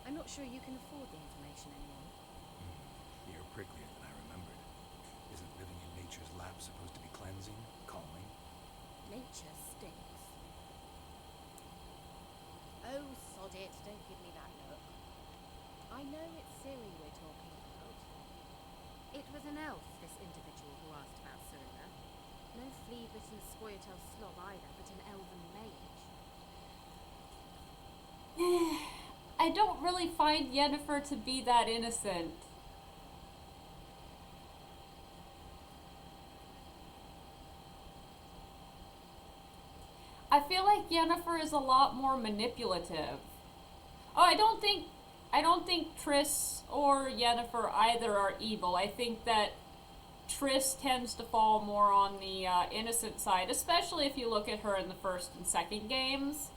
I'm not sure you can afford the information anymore. You're pricklier than I remembered. Isn't living in nature's lap supposed to be cleansing, calming? Nature stinks. Oh, sod it, don't give me that look. I know it's Ciri we're talking about. It was an elf, this individual who asked about Cyrilla. No flea-bitten Scoia'tael slob either, but an elven mage. I don't really find Yennefer to be that innocent. I feel like Yennefer is a lot more manipulative. Oh, I don't think Triss or Yennefer either are evil. I think that Triss tends to fall more on the innocent side, especially if you look at her in the first and second games.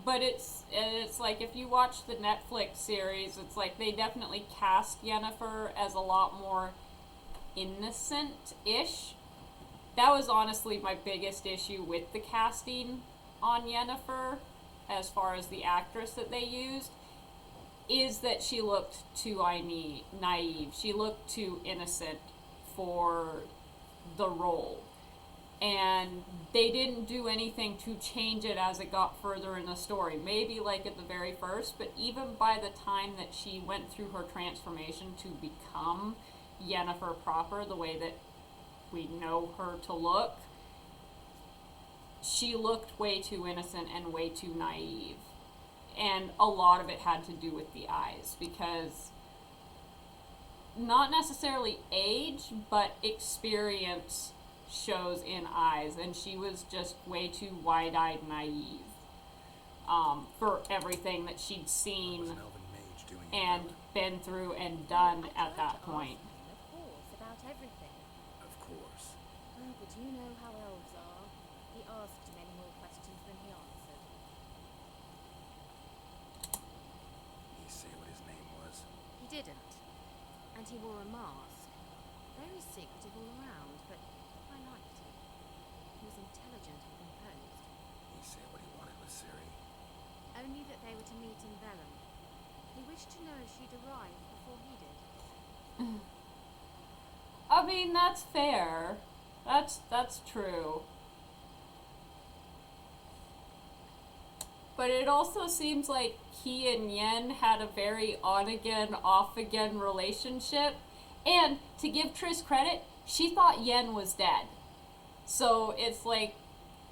but it's like if you watch the Netflix series, it's like they definitely cast Yennefer as a lot more innocent-ish. That was honestly my biggest issue with the casting on Yennefer, as far as the actress that they used, is that she looked too naive. She looked too innocent for the role. And they didn't do anything to change it as it got further in the story. Maybe like at the very first, but even by the time that she went through her transformation to become Yennefer proper, the way that we know her to look, she looked way too innocent and way too naive. And a lot of it had to do with the eyes, because not necessarily age, but experience shows in eyes, and she was just way too wide-eyed naive for everything that she'd seen and been through and done at that point. Of course, about everything. Of course. Oh, but you know how elves are. He asked many more questions than he answered. Did he say what his name was? He didn't. And he wore a mask. Very secretive all around, but I liked him. He was intelligent and composed. Did he say what he wanted with Ciri? Only that they were to meet in Vellum. He wished to know if she'd arrived before he did. I mean, that's fair. That's true. But it also seems like he and Yen had a very on-again, off-again relationship. And to give Triss credit, she thought Yen was dead. So it's like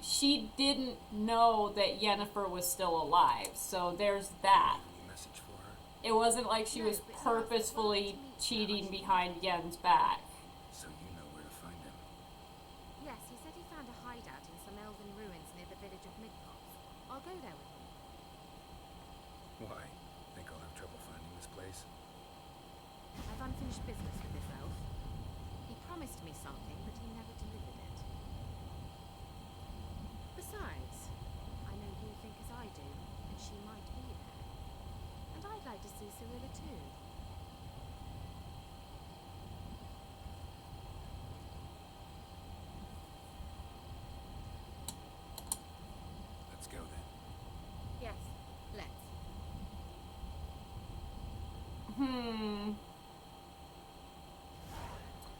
she didn't know that Yennefer was still alive. So there's that. Any message for her? It wasn't like she was purposefully cheating behind Yen's back. So you know where to find him. Yes, he said he found a hideout in some elven ruins near the village of Midpots. I'll go there with him. Why? Think I'll have trouble finding this place? I've unfinished business with this elf. He promised me something, but he never delivered it. Besides, I know you think as I do, and she might be there. And I'd like to see Cyrilla too. Let's go then. Yes, let's.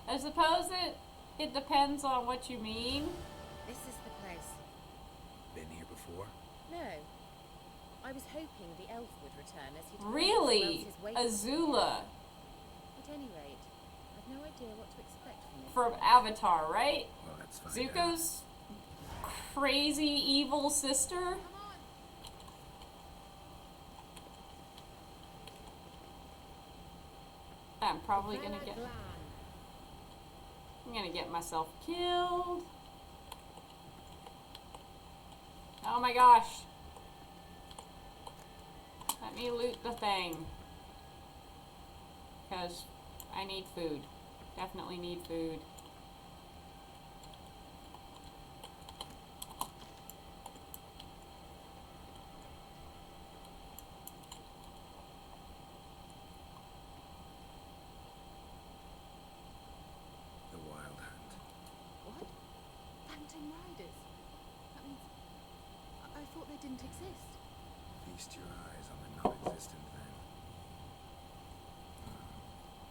I suppose it depends on what you mean. This is the place. Been here before? No. I was hoping the elf would return as he'd Really? his way from Azula At any rate, I've no idea what to expect from this. from Avatar, right? Well, let's find out. Zuko's crazy evil sister? I'm probably gonna get... I'm gonna get myself killed. Oh my gosh. Let me loot the thing. Because I need food. Definitely need food. The Wild Hunt. What? Phantom Riders? That means... I thought they didn't exist. Feast your eyes on the non-existent then.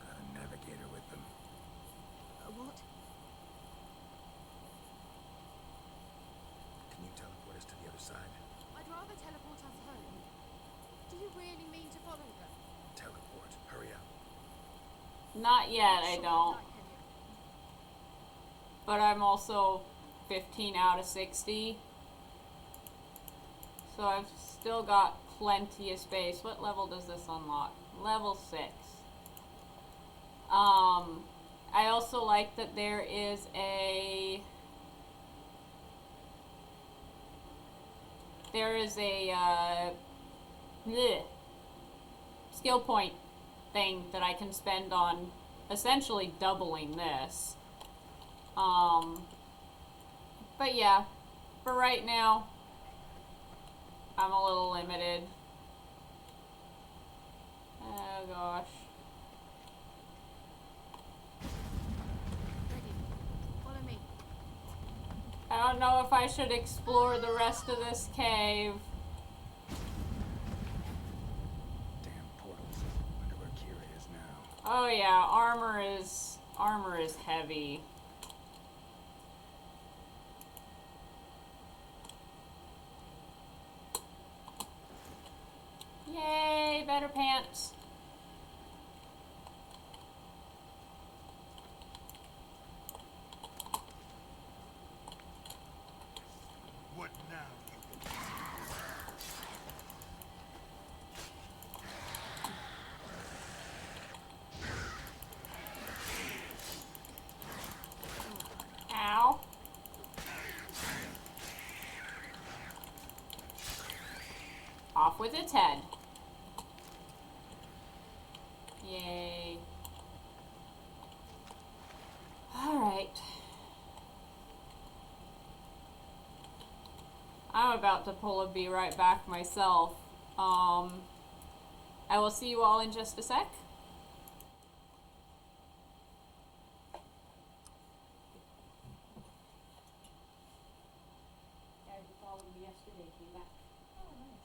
Got a navigator with them. What? Can you teleport us to the other side? I'd rather teleport us home. Do you really mean to follow them? Teleport. Hurry up. Not yet, I Sure, don't. can you? But I'm also 15 out of 60. So I've still got plenty of space. What level does this unlock? Level 6. I also like that there is a... skill point thing that I can spend on essentially doubling this. But yeah, for right now, I'm a little limited. Oh gosh. Ready. Follow me. I don't know if I should explore the rest of this cave. Damn portals. Wonder where Kira is now. Oh yeah, armor is heavy. Yay, better pants. What now, you Ow. Off with its head. Yay. Alright. I'm about to pull a be right back myself. I will see you all in just a sec. Guys who followed me yesterday came back. Oh, nice.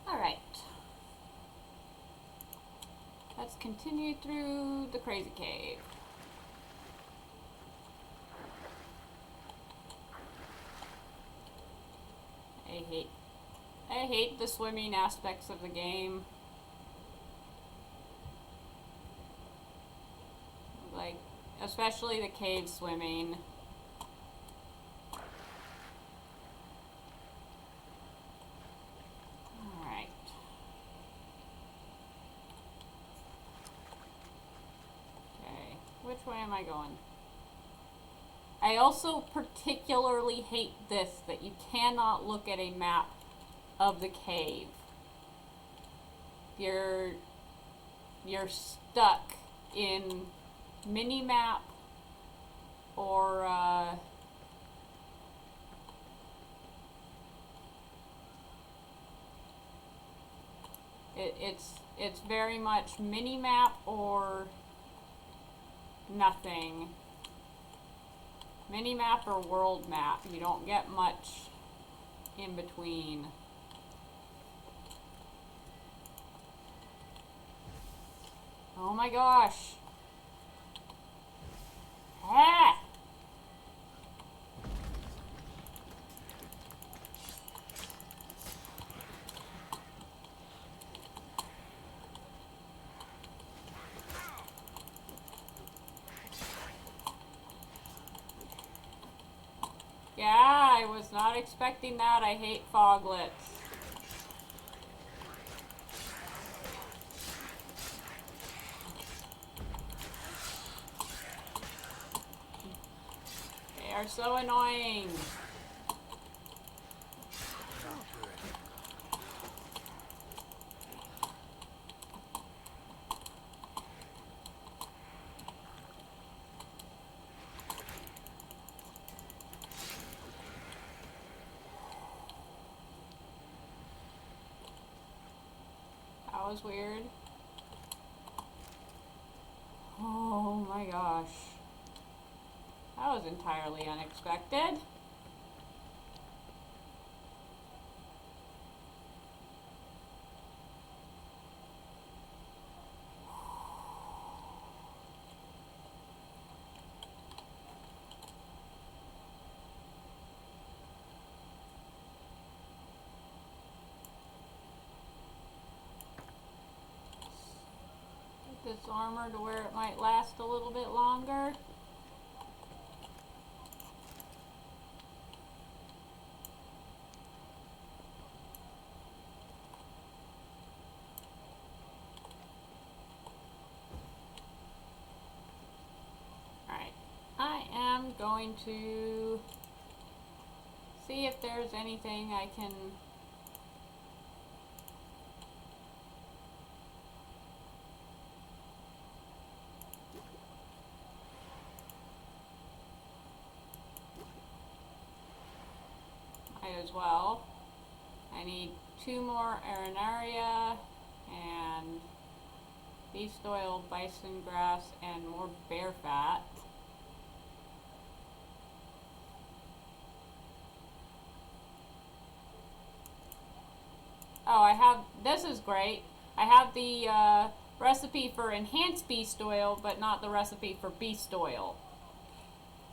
Alright. Let's continue through the crazy cave. I hate the swimming aspects of the game. Like, especially the cave swimming. Alright. Okay, which way am I going? I also particularly hate this, that you cannot look at a map of the cave. You're stuck in mini-map or it's very much mini-map or nothing. Mini-map or world map. You don't get much in between. Oh my gosh. Ah! Yeah, I was not expecting that. I hate foglets. They are so annoying. was weird. Oh my gosh. That was entirely unexpected. Get this armor to where it might last a little bit longer. Alright, I am going to see if there's anything I can as well. I need 2 more arenaria and beast oil, bison grass, and more bear fat. Oh, I have, this is great. I have the recipe for enhanced beast oil, but not the recipe for beast oil.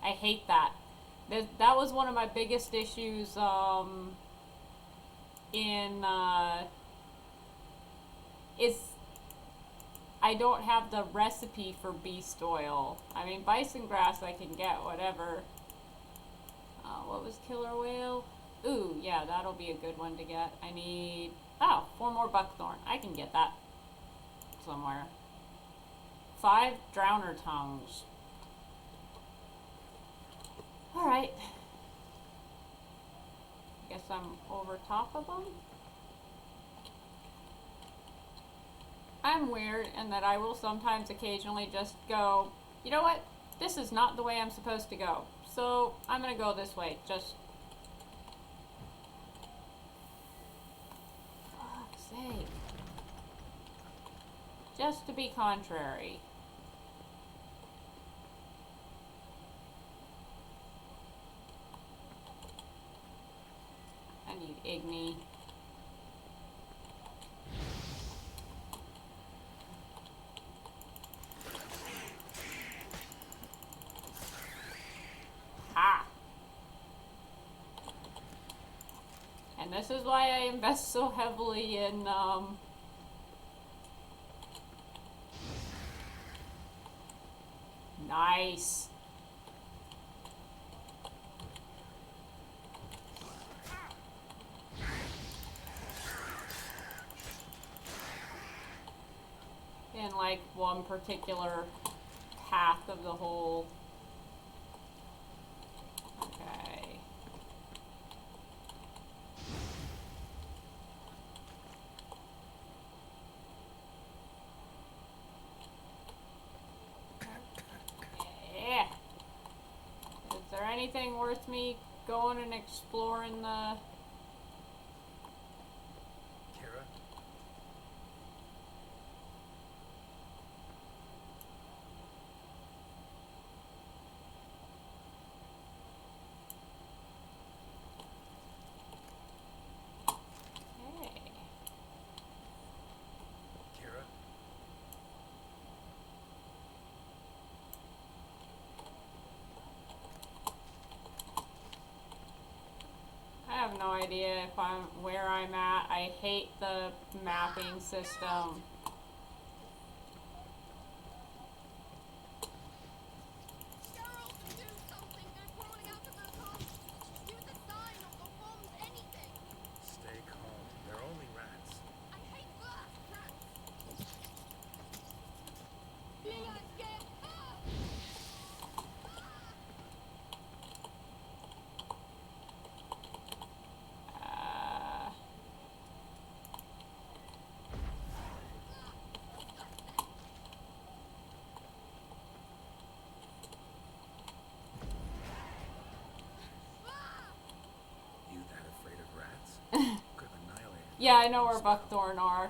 I hate that. That was one of my biggest issues is I don't have the recipe for beast oil. I mean, bison grass I can get, whatever. What was killer whale? Ooh, yeah, that'll be a good one to get. I need, 4 more buckthorn. I can get that somewhere. 5 drowner tongues. Alright. Guess I'm over top of them. I'm weird in that I will sometimes occasionally just go, you know what? This is not the way I'm supposed to go. So I'm gonna go this way. Just fuck's sake. Just to be contrary. I need Igni. Ah! And this is why I invest so heavily in, nice. In like one particular path of the whole. Okay. Yeah. Is there anything worth me going and exploring the... Kira? Hey. Kira? I have no idea if I'm where I'm at. I hate the mapping system. Geralt, do something! They're crawling out of those holes! Use a sign or bombs, anything! Stay calm. They're only rats. I hate glass rats! Leon, get up! You that afraid of rats? Could have annihilated Yeah, I know where Buckthorn are.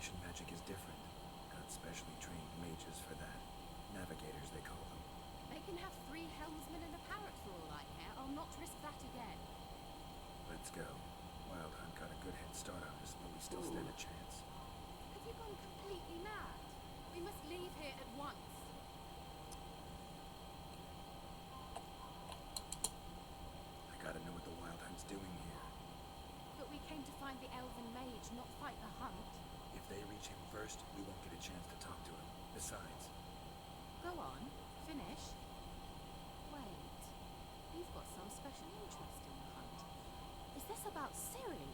ancient magic is different. Got specially trained mages for that. Navigators, they call them. They can have 3 helmsmen and a parrot for all I care. I'll not risk that again. Let's go. Wild Hunt got a good head start on us, but we still stand a chance. Have you gone completely mad? We must leave here at once. I gotta know what the Wild Hunt's doing here. But we came to find the elven mage, not fight the hunt. If they reach him first, we won't get a chance to talk to him. Besides, Go on, finish. Wait, you've got some special interest in the hunt. Is this about Ciri?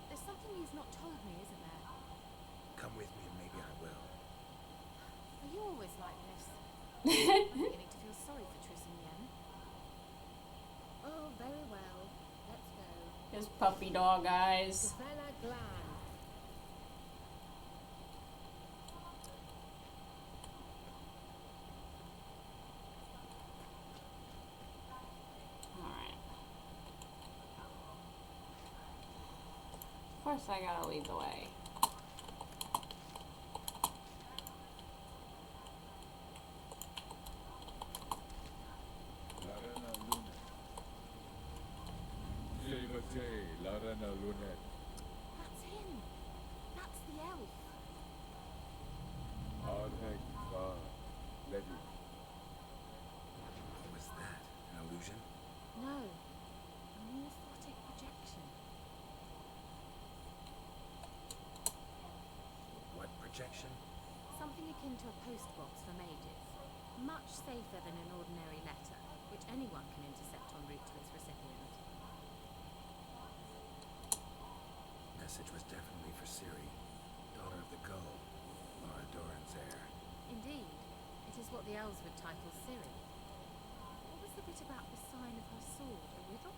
There's something you've not told me, isn't there? come with me and maybe I will. Are you always like this? I'm beginning to feel sorry for Triss and Yen. Oh, very well. Let's go. His puppy dog eyes. Fella Glan. Alright. Of course I gotta lead the way. That's him. That's the elf. What was that? An illusion? No. A morphotic projection. What projection? Something akin to a postbox for mages. Much safer than an ordinary letter, which anyone can intercept en route to its recipient. Message was definitely for Ciri, daughter of the Gull, Lara Doran's heir. Indeed, it is what the elves would title Ciri. What was the bit about the sign of her sword? A riddle?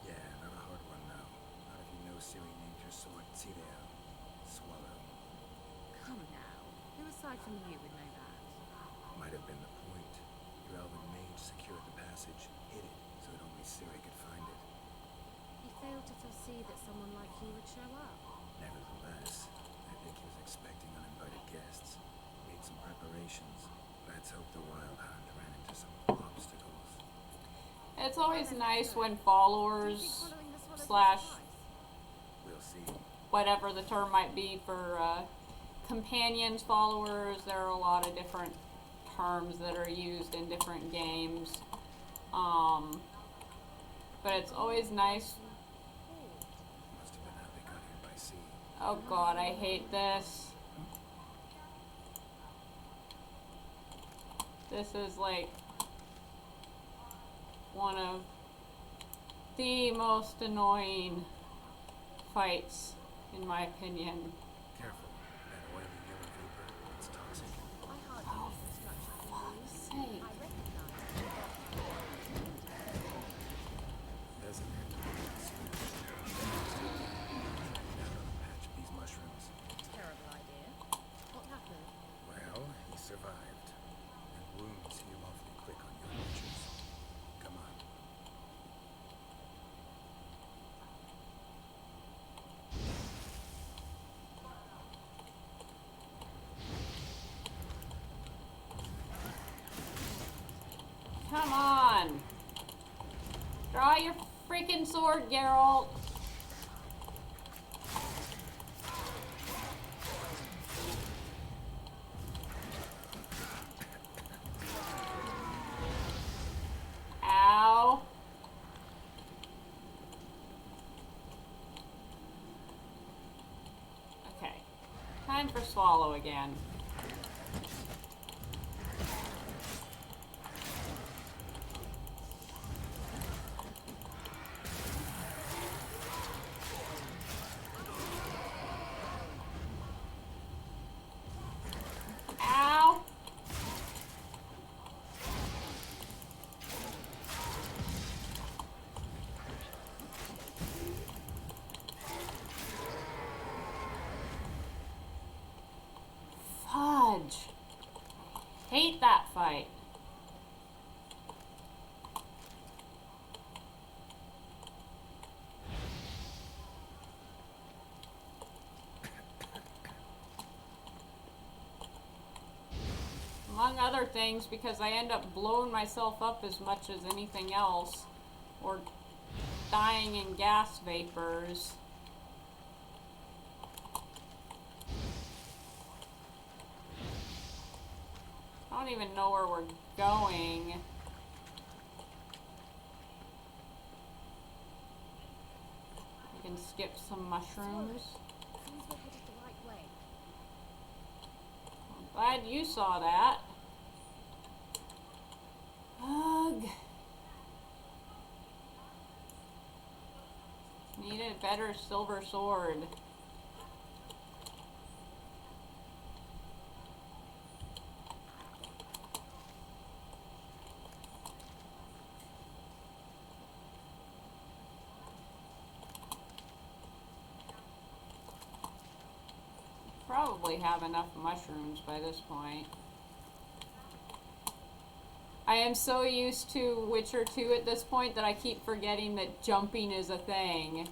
Yeah, not a hard one, no. Not if you know Ciri named her sword Tideo, Swallow. Come now. Who aside from you would know that? Might have been the point. Your elven mage secured the passage, hid it, so that only Ciri could find it. He failed to foresee that someone like you would show up. Nevertheless, I think he was expecting uninvited guests. Made some preparations. Let's hope the Wild Hunt ran into some obstacles. It's always nice when Do you followers think following the swallow slash will suffice? We'll see. whatever the term might be for companions, followers. There are a lot of different terms that are used in different games. But it's always nice. Must have been how they got here by sea. Oh god, I hate this. This is like one of the most annoying fights, in my opinion. Careful. That oily yellow vapor, it's toxic. I hardly need instruction from you. Sake. I recognize it. Doesn't have to be seen. Down on a patch of these mushrooms. Terrible idea. What happened? Well, he survived. And wounds heal awfully quick on young creatures. Come on. Come on! Draw your freaking sword, Geralt! Ow! Okay. Time for swallow again. Ow! Fudge. among other things, because I end up blowing myself up as much as anything else, or dying in gas vapors. I don't even know where we're going. We can skip some mushrooms. Seems we're headed the right way. I'm glad you saw that. Ugh. Need a better silver sword. Probably have enough mushrooms by this point. I am so used to Witcher 2 at this point that I keep forgetting that jumping is a thing.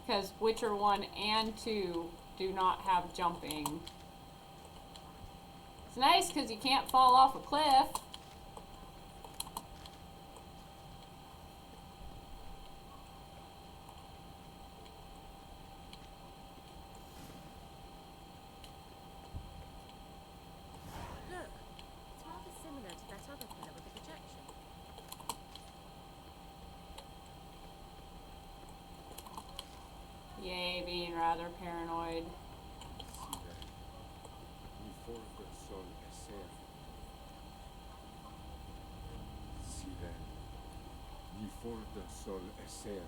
Because Witcher 1 and 2 do not have jumping. It's nice because you can't fall off a cliff. Look, it's rather similar to that other pillar with the projection. Yay, being rather paranoid. Sol eser.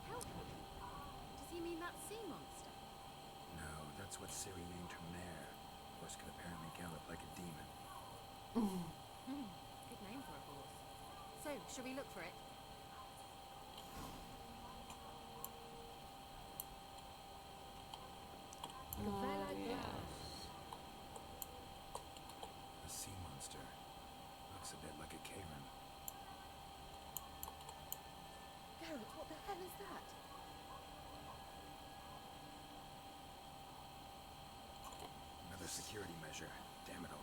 Help him? Does he mean that sea monster? No, that's what Ciri named her mare. Horse can apparently gallop like a demon. Good name for a horse. So, shall we look for it? A sea monster. Looks a bit like a cavern. Geralt, what the hell is that? Another security measure. Damn it all.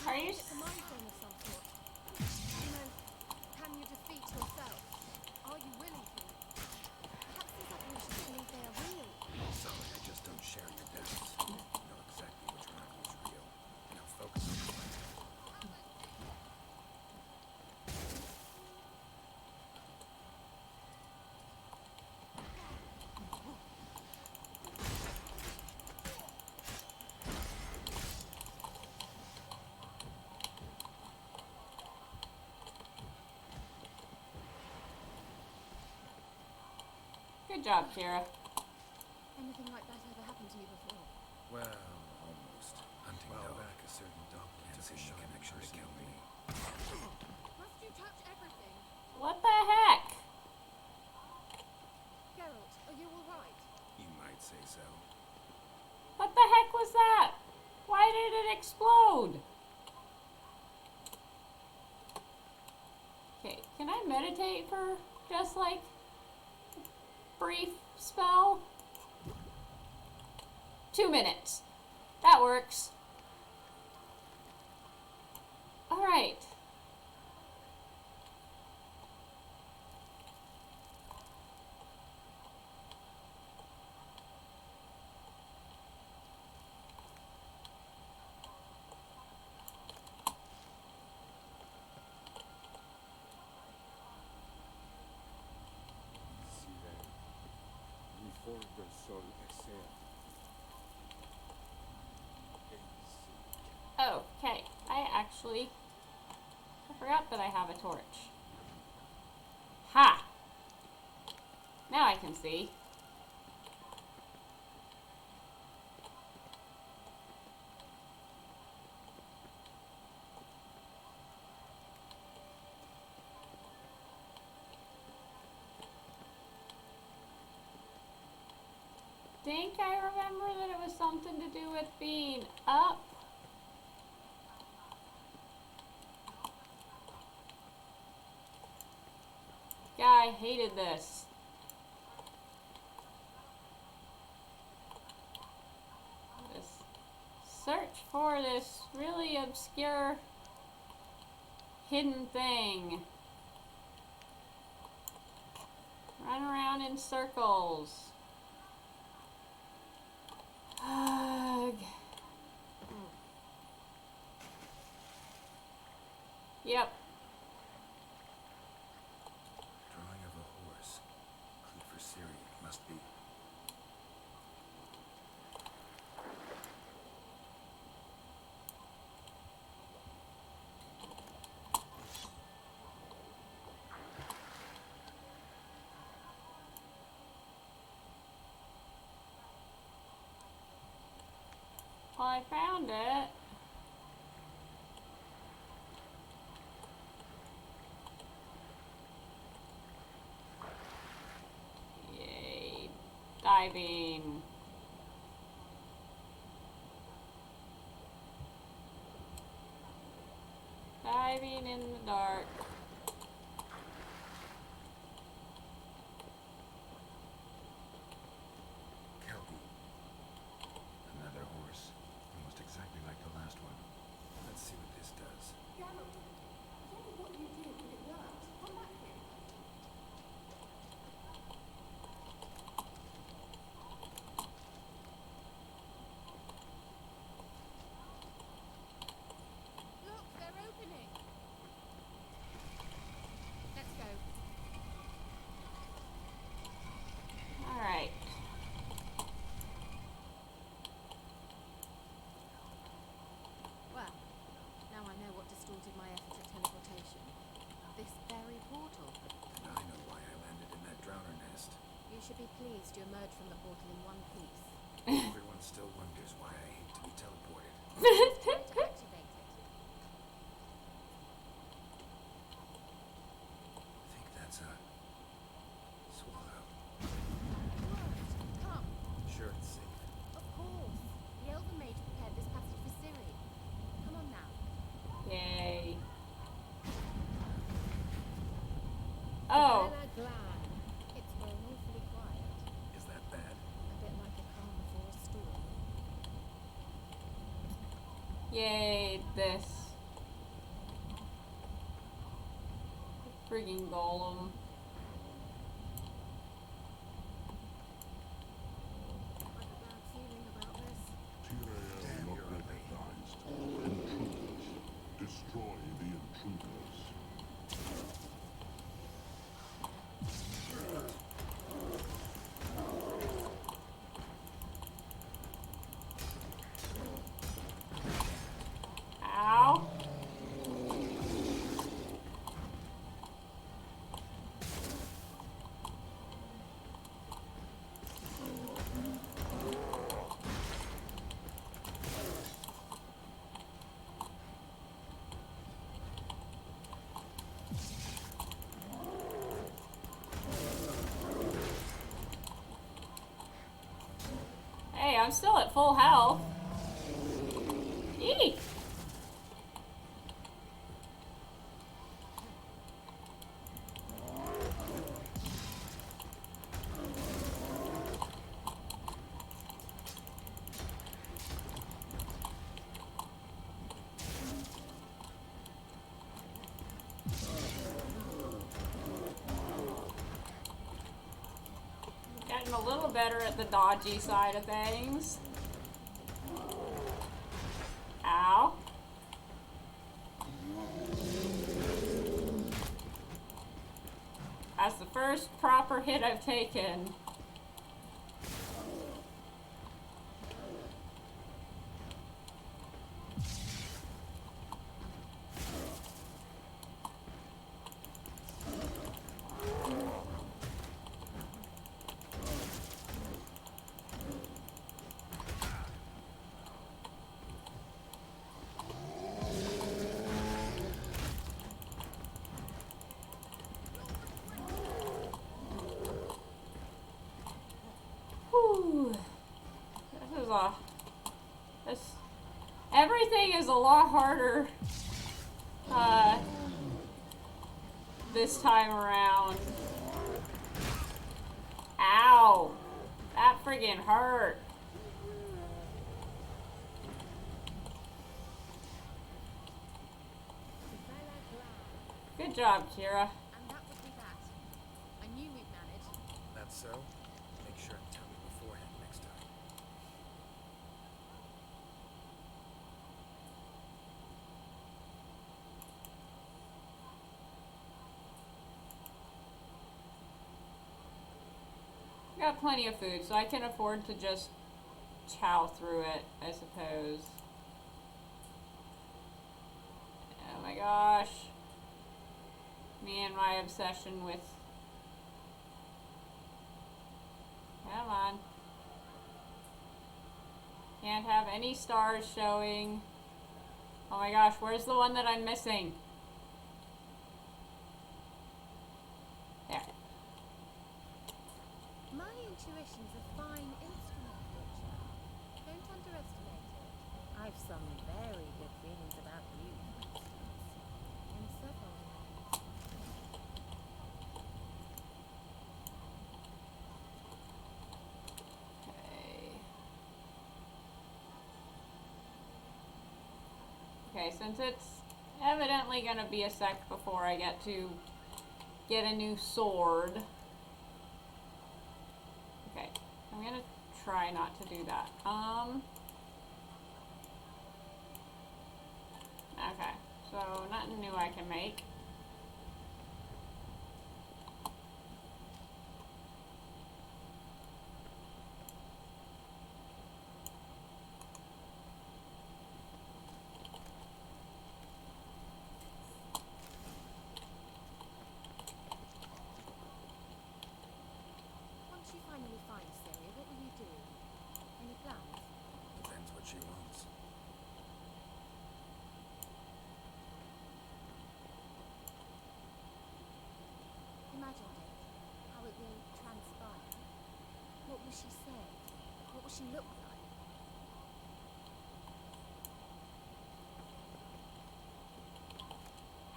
Are you It's a mind frame of some sort. You know, can you defeat yourself? Are you willing to? Perhaps these apparitions believe they are real. Sorry, I just don't share your doubts. You know exactly which one of you is real. Now focus on the fight. Good job, Kira. Anything like that ever happened to you before? Well, almost. Hunting back a certain dog can't see any connection to kill me. Must you touch everything? What the heck? Geralt, are you alright? You might say so. What the heck was that? Why did it explode? Okay, can I meditate for just like a brief spell? 2 minutes. That works. Alright. Okay, I forgot that I have a torch. Ha! Now I can see. think I remember that it was something to do with being up. Yeah, I hated this. This search for this really obscure hidden thing. Run around in circles. Ugh. Yep. Drawing of a horse. Clue for Syria, must be. Well, I found it. Yay. Diving. Diving in the dark. Kelpie. Another horse. Almost exactly like the last one. Let's see what this does. Geralt, I don't know what you did, but it worked. Come back here. Look, they're opening. Let's go. Alright. Well, now I know what distorted my effort at teleportation. This very portal. And I know why I landed in that drowner nest. You should be pleased you emerged from the portal in one piece. Everyone still wonders why I hate to be teleported. Try to activate it. I think that's a swallow. It worked. Come. Sure it's safe. Of course. The Elven Mage prepared this passage for Ciri. Come on now. Yay. Oh. Bella Glan. It's grown awfully quiet. Is that bad? A bit like a calm before a storm. Yay, this. Frigging golem. I've a bad feeling about this. Damn, you're ugly. Intruders. Destroy the intruders. Ow. Hey, I'm still at full health. Eek. Getting a little better at the dodgy side of things. Ow. That's the first proper hit I've taken. ugh. Everything is a lot harder this time around. Ow! That friggin' hurt. Good job, Kira. And that would be that. I knew we'd manage. That's so? Make sure and tell me beforehand next time. Got plenty of food, so I can afford to just chow through it, I suppose. Oh my gosh. Me and my obsession with... Come on. Can't have any stars showing. Oh my gosh, where's the one that I'm missing? There. My intuition's a fine instrument, Richard. Don't underestimate it. I've some very good feelings about you, for instance. In several ways. Okay, since it's evidently gonna be a sec before I get to get a new sword. Okay, I'm gonna try not to do that. Okay, so nothing new I can make. Once you finally find Syria, what will you do? Any plans? Depends what she wants. Imagined it. How it will transpire. What will she say? What will she look like?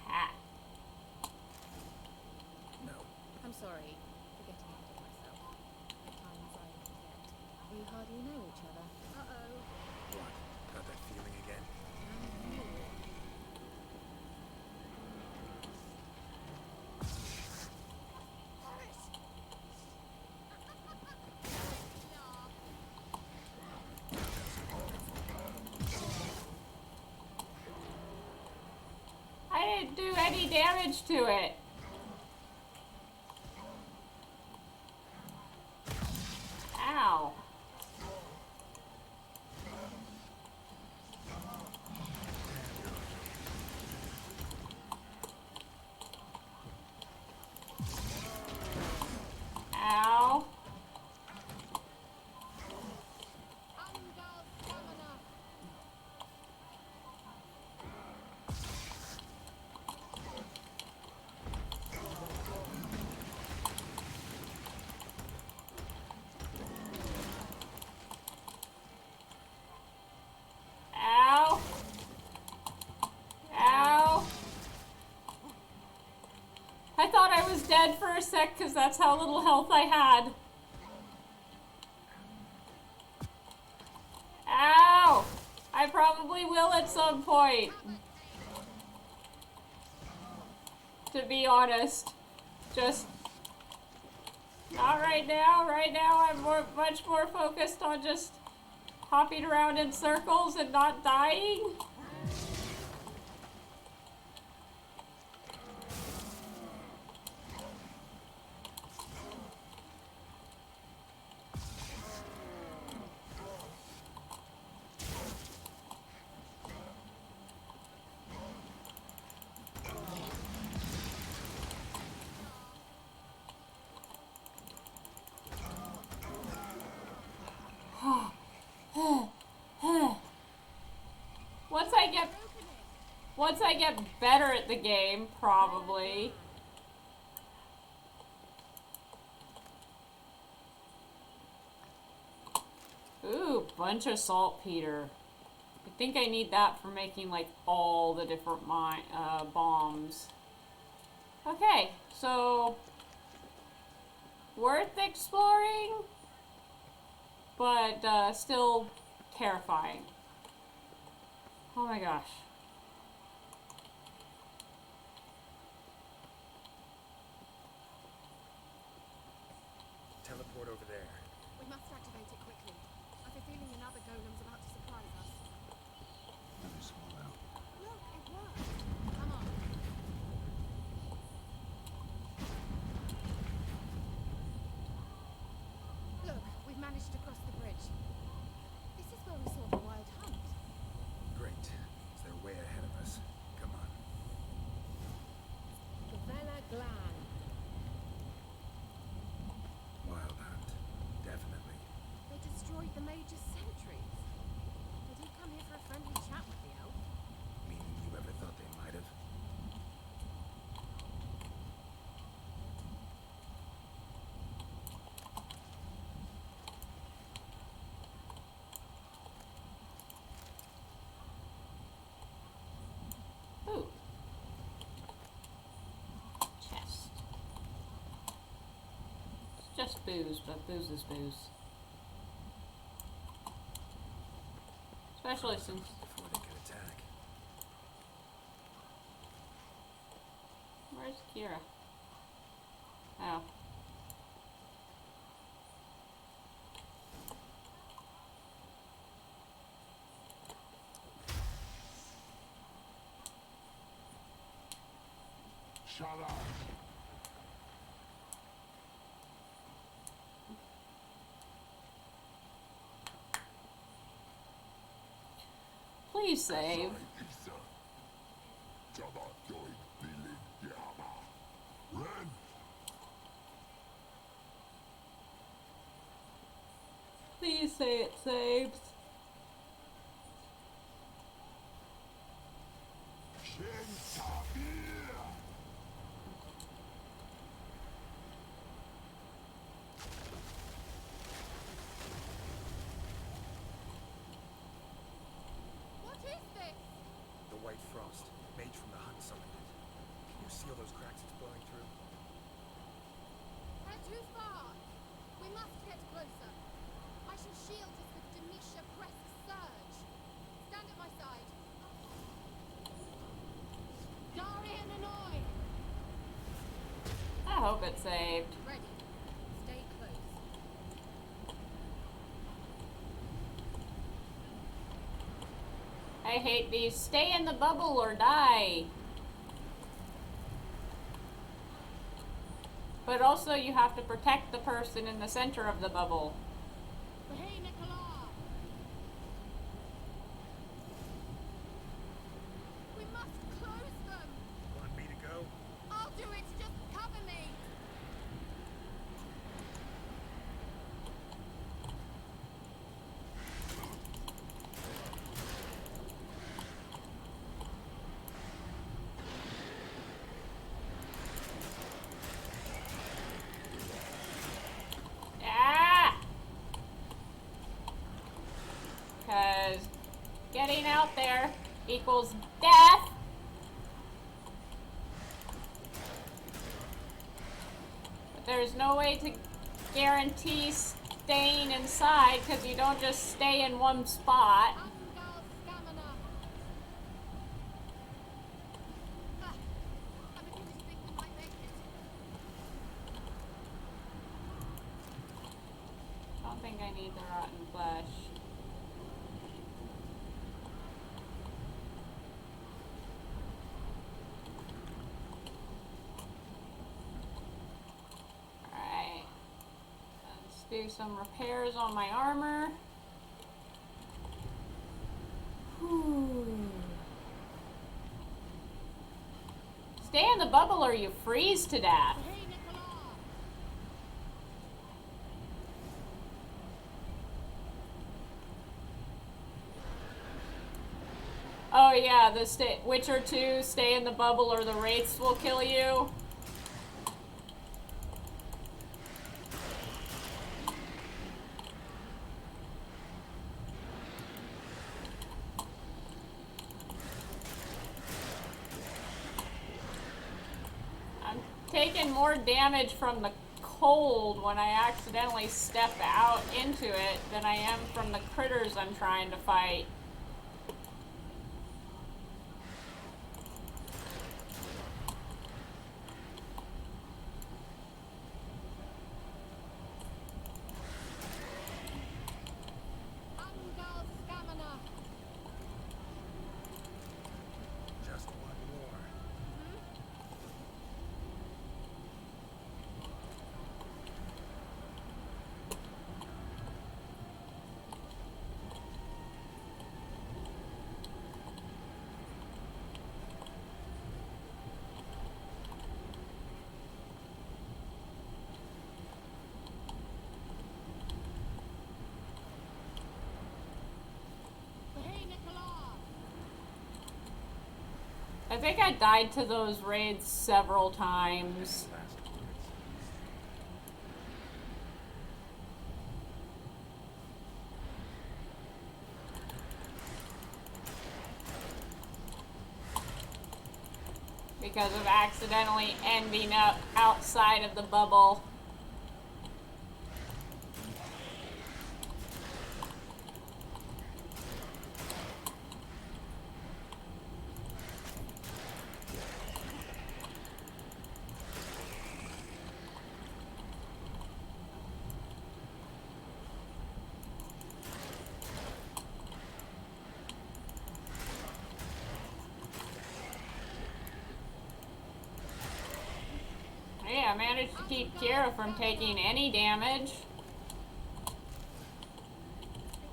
Ha. No. I'm sorry for getting ahead of myself. At times I forget. We hardly know each other. Uh-oh. What? Got that feeling again? I didn't do any damage to it. Ow. Ow. Ow. Ow. I thought I was dead for a sec because that's how little health I had. Ow! I probably will at some point. To be honest. Just not right now. Right now I'm much more focused on just hopping around in circles and not dying. Once I get better at the game, probably. Ooh, bunch of saltpeter. I think I need that for making like all the different bombs. Okay, so worth exploring, but still terrifying. Oh my gosh. Teleport over there. We must activate it quickly. I've a feeling another golem's about to surprise us. Let me small out. Look, it worked. Come on. Look, we've managed to cross the bridge. This is where we saw the wild hunt. Great. Means they're way ahead of us. Come on. Vela Glan. Wild hunt. Definitely. They destroyed the Major's sentries. Did he come here for a friendly chat with the elf? Meaning you ever thought they might have? Ooh. Chest. It's just booze, but booze is booze. Especially since... Before they can attack. Where's Kira? Oh. Shut up. Please save. Ren, Please say it saves. What is this? The white frost. Mage from the hunt summoned it. Can you see all those cracks it's blowing through? We're too far. We must get closer. I shall shield us with Denisha Crest's surge. Stand at my side. Darian and I. I hope it saved. Ready. Stay close. I hate these. Stay in the bubble or die. But also you have to protect the person in the center of the bubble. Hey, Nicola. We must close them. Want me to go? I'll do it. Just cover me. Ah! Because getting out there equals death. But there's no way to guarantee staying inside because you don't just stay in one spot. Ungal stamina. I'm beginning to think we might make it. Don't think I need the rotten flesh. Alright. Let's do some repairs on my armor. Whew. Stay in the bubble or you freeze to death. Hey, Nicola. Oh yeah, the Witcher 2, stay in the bubble or the wraiths will kill you. taking more damage from the cold when I accidentally step out into it than I am from the critters I'm trying to fight. Angal stamina. Just one more. Hey, Nicola. I think I died to those raids several times. Last words. Because of accidentally ending up outside of the bubble. Hey, I managed to keep Kira from taking any damage. It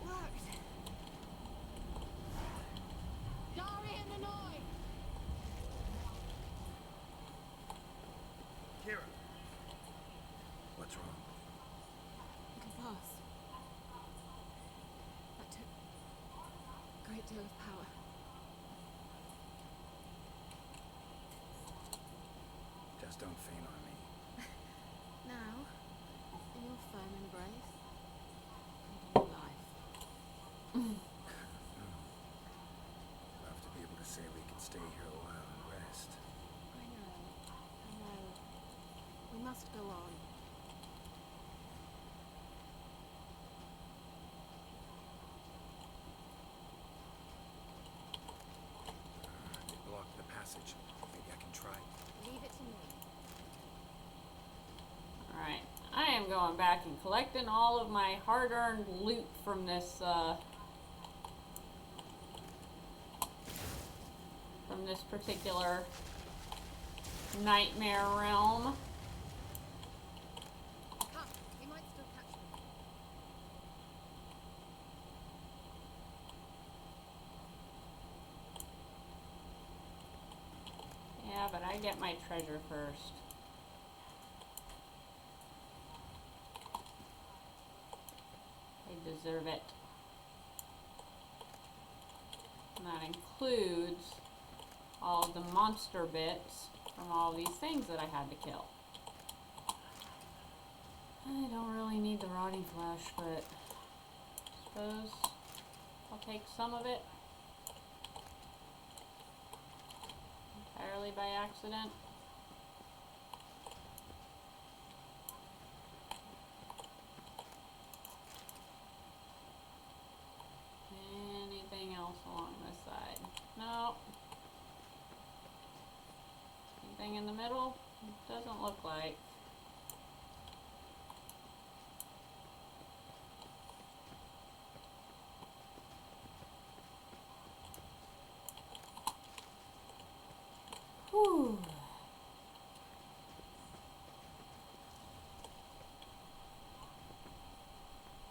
worked. Dari and Hanoi. Kira. What's wrong? I can pass. That took a great deal of power. Just don't faint on me. Now, in your firm embrace, and in life. Love to be able to say we can stay here a while and rest. I know. We must go on. They blocked the passage. Maybe I can try. Leave it to me. Alright, I am going back and collecting all of my hard-earned loot from this particular nightmare realm. Come, you might still catch me. Yeah, but I get my treasure first. I deserve it. And that includes all of the monster bits from all these things that I had to kill. I don't really need the rotting flesh, but I suppose I'll take some of it. Entirely by accident. Anything else along this side? No. Anything in the middle? Doesn't look like. Whew.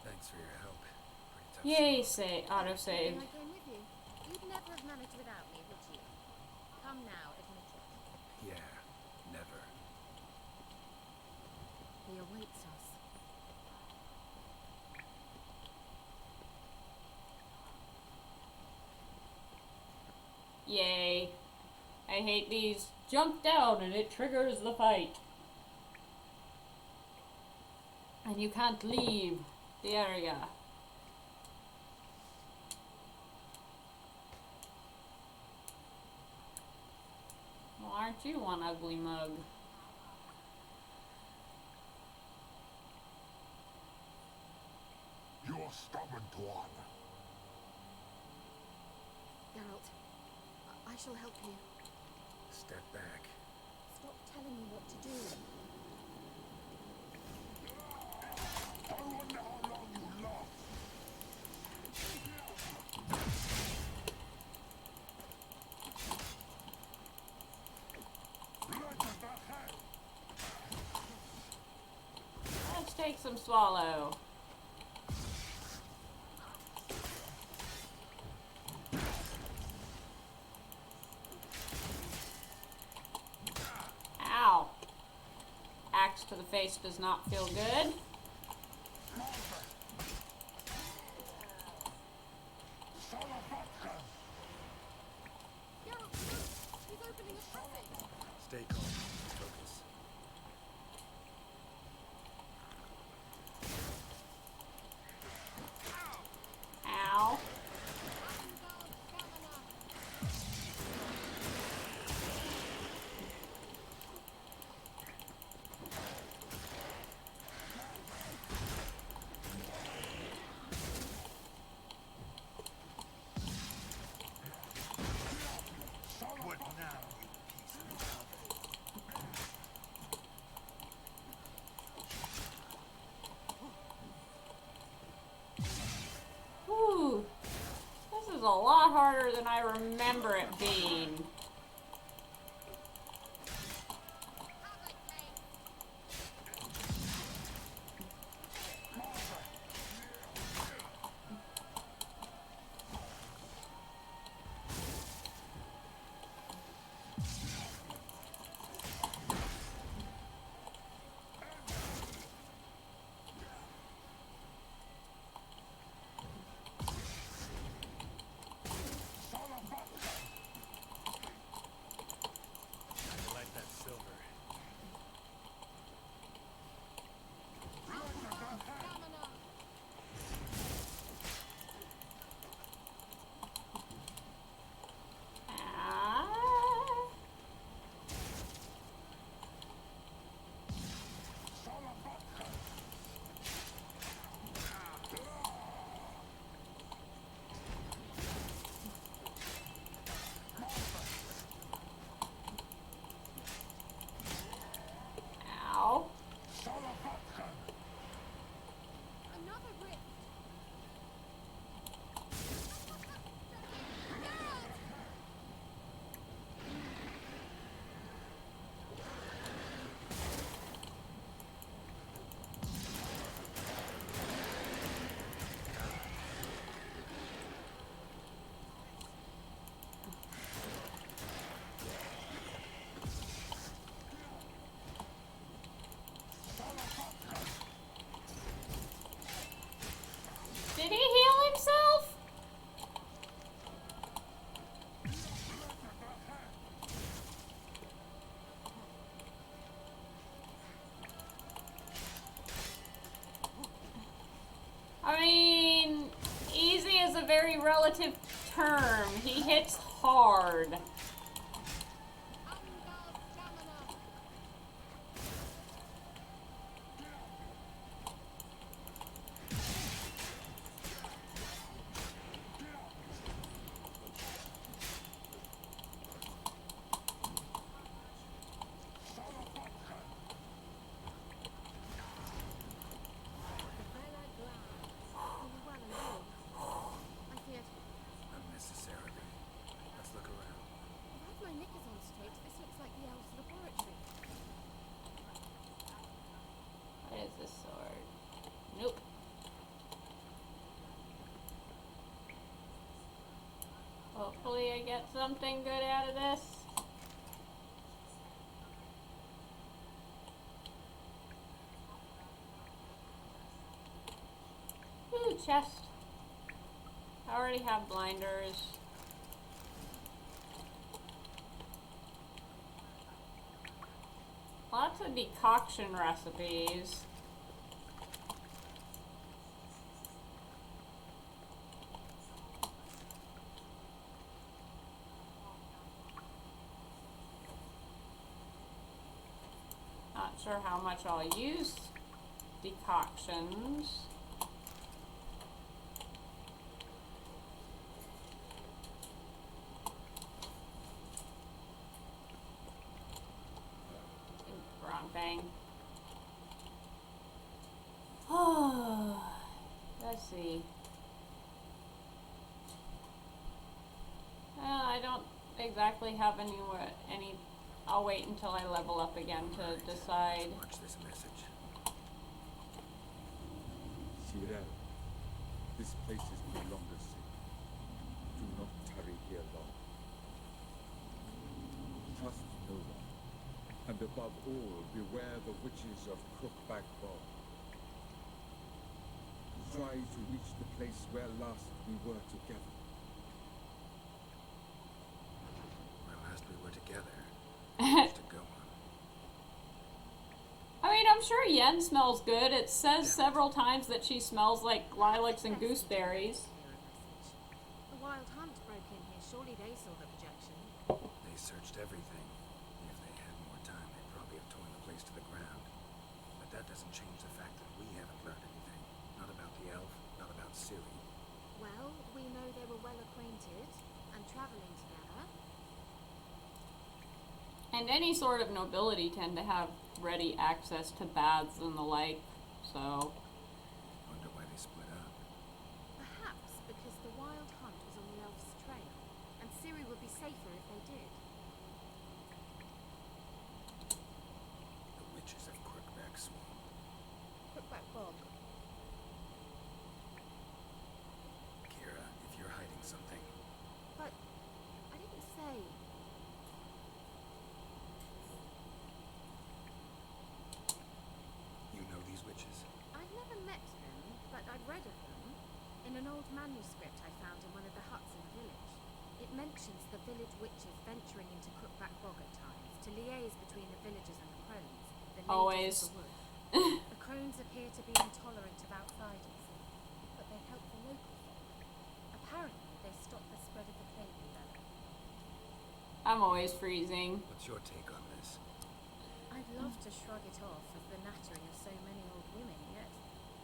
Thanks for your help. Pretty tough. Yay, say autosave. I came with you. You'd never have managed without me, would you? Come now, admit it. Yeah, never. He awaits us. Yay. I hate these. Jump down and it triggers the fight. And you can't leave the area. Well, aren't you one ugly mug? stubborn twat. Geralt, I shall help you. Step back. Stop telling me what to do. I wonder how long you last. Let's take some swallow. Ow. Axe to the face does not feel good. Geralt, look! He's opening a passage! Stay calm. Focus. Ow. What now, you piece of garbage? Whew. This is a lot harder than I remember it being. I like that silver. Ah. Ow. Another rift! Did he heal himself? I mean, easy is a very relative term. He hits hard. I feared. Unnecessarily. Let's look around. If I have my knickers on straight, this looks like the elves' laboratory. What is this sword? Nope. Hopefully I get something good out of this. Ooh, chest. I already have blinders. Lots of decoction recipes. Not sure how much I'll use decoctions. dying. Let's see. I don't exactly have any. I'll wait until I level up again to decide. Watch this message. Cyril, this place is no longer safe. Do not tarry here long. Trust no one. And above all, beware the witches of Crookback Bog. Try to reach the place where last we were together. Where last we were together. To go on. I mean, I'm sure Yen smells good. It says several times that she smells like lilacs and gooseberries. The wild hunt broke in here. Surely they saw the projection. They searched everything. If they had more time, they'd probably have torn the place to the ground. But that doesn't change the fact that we haven't learned anything. Not about the elf, not about Ciri. Well, we know they were well acquainted and travelling together. And any sort of nobility tend to have ready access to baths and the like, so... Wonder why they split up. Perhaps because the wild hunt was on the elf's trail, and Ciri would be safer if they did. The witches of Crookback Swamp. Crookback Bog. Kira, if you're hiding something, But I didn't say. you know these witches? I've never met them, but I've read of them. In an old manuscript I found in one of the huts in the village. It mentions the village witches venturing into Crookback Bog at times to liaise between the villagers and the crones, the natives Always. of the wood. The crones appear to be intolerant of outsiders, but they help the local folk. Apparently they stop the spread of the plague there. I'm always freezing. What's your take on this? I'd love to shrug it off as the nattering of so many old women, yet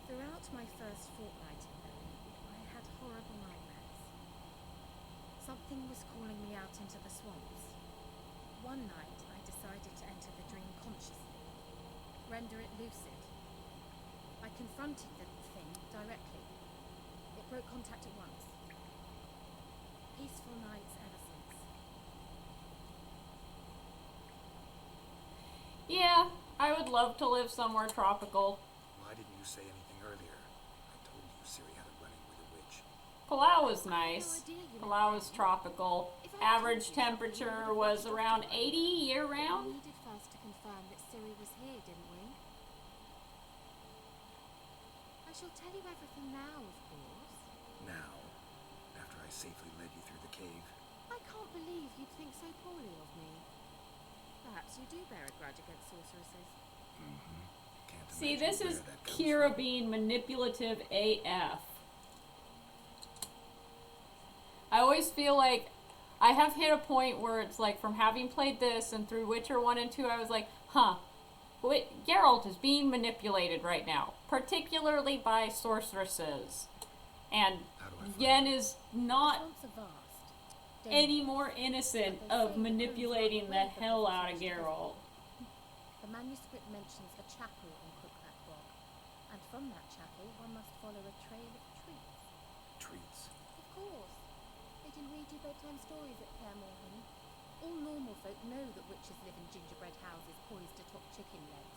throughout my first fortnight in Berlin, I had horrible nightmares. Something was calling me out into the swamps. One night I decided to enter the dream consciously, render it lucid. I confronted the thing directly. It broke contact at once. Peaceful nights ever since. Yeah, I would love to live somewhere tropical. Why didn't you say anything earlier? I told you Ciri had a run-in with a witch. Palau was nice. Palau was tropical. Average temperature was around 80 year-round. We needed first to confirm that Ciri was here, didn't we? I shall tell you everything now, of course. Now, after I safely led you through the cave. I can't believe you'd think so poorly of me. Perhaps you do bear a grudge against sorceresses. Mm-hmm. Can't See, imagine this where is that comes Kira from. being manipulative AF. I always feel like I have hit a point where it's like, from having played this and through Witcher 1 and 2, I was like, Geralt is being manipulated right now, particularly by sorceresses. And Yen is not Swamps are vast. any more innocent of manipulating the hell out of Geralt. The manuscript mentions a chapel in Crookback Bog, and from that chapel one must follow a trail of trees. Treats. Of course. They didn't read you bedtime stories at Clare Morgan. All normal folk know that witches live in gingerbread houses poised atop chicken legs.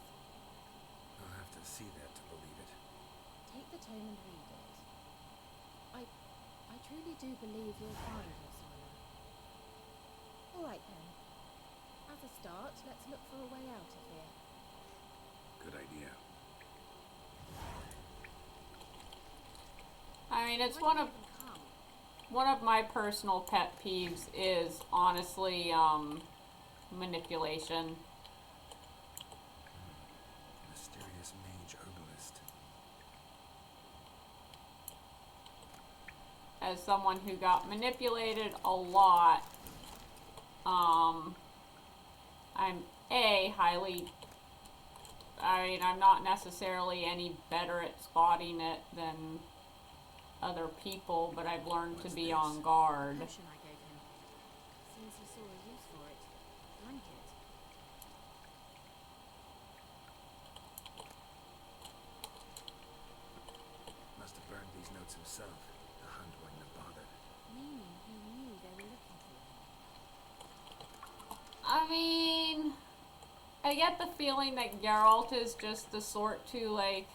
I'll have to see that to believe it. Take the tome and read it. I truly do believe you'll find your sorrow. All right then. As a start, let's look for a way out of here. Good idea. I mean, it's Why one did of you even come? one of my personal pet peeves is honestly manipulation. Mysterious mage herbalist. As someone who got manipulated a lot, I'm I'm not necessarily any better at spotting it than other people, but I've learned to be on guard. Potion I gave him. Seems he saw a use for it. Drank it. I get the feeling that Geralt is just the sort to, like,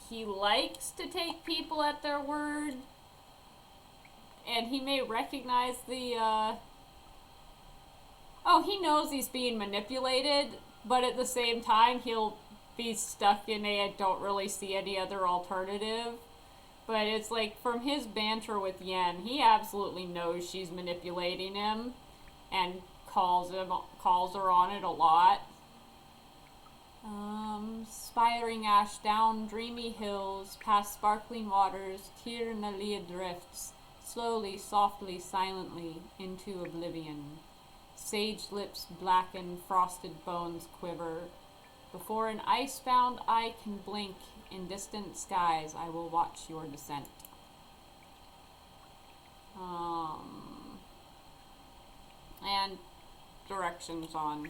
he likes to take people at their word, and he may recognize the, oh, he knows he's being manipulated, but at the same time, he'll be stuck in a I don't really see any other alternative. But it's like, from his banter with Yen, he absolutely knows she's manipulating him, and calls her on it a lot. Spiring ash down dreamy hills, past sparkling waters, Tirnalia drifts, slowly, softly, silently, into oblivion. Sage lips blacken, frosted bones quiver. Before an ice-bound eye can blink, in distant skies I will watch your descent. And directions on,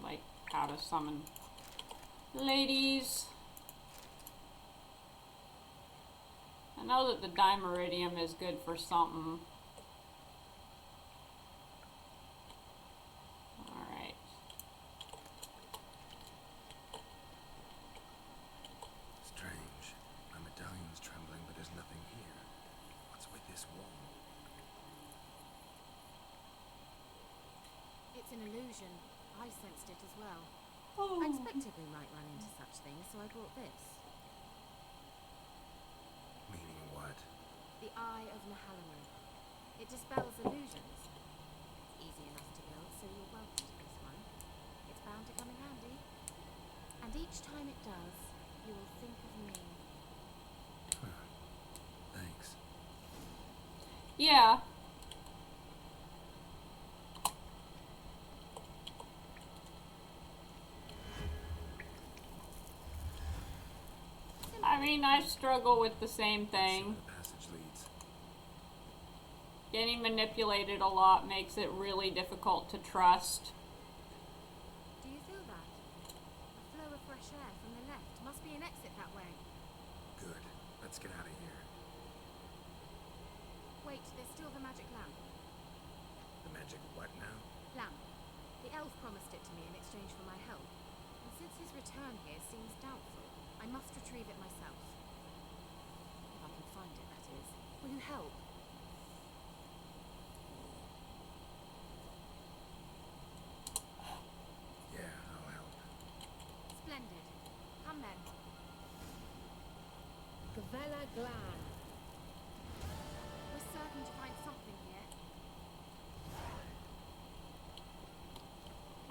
like, how to summon ladies. I know that the Dimeridium is good for something. Alright. Strange. My medallion's trembling, but there's nothing here. What's with this wall? It's an illusion. I sensed it as well. Oh. I expected we might run into such things, so I brought this. Meaning what? The Eye of Nahalamu. It dispels illusions. It's easy enough to build, so you're welcome to this one. It's bound to come in handy. And each time it does, you will think of me. Huh. Thanks. Yeah. I mean, I struggle with the same thing. The passage leads. Getting manipulated a lot makes it really difficult to trust. Do you feel that? A flow of fresh air from the left. Must be an exit that way. Good. Let's get out of here. Wait, there's still the magic lamp. The magic what now? Lamp. The elf promised it to me in exchange for my help. And since his return here seems doubtful, I must retrieve it myself. If I can find it, that is. Will you help? Yeah, I'll help. Splendid. Come then. Gavella Glan. We're certain to find something here.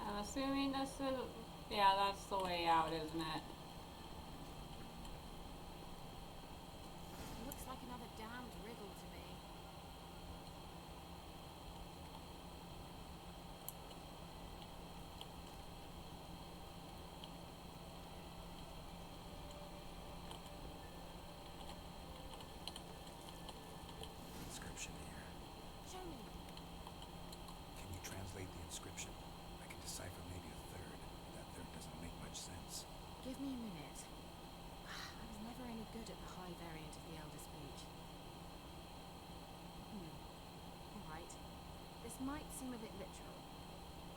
I'm assuming this is... Yeah, that's the way out, isn't it? Looks like another damned riddle to me. Inscription here. Show me. Can you translate the inscription? I can decipher maybe a third. That third doesn't make much sense. Give me a minute. I was never any good at the high variant of the Elder Speech. Alright. This might seem a bit literal.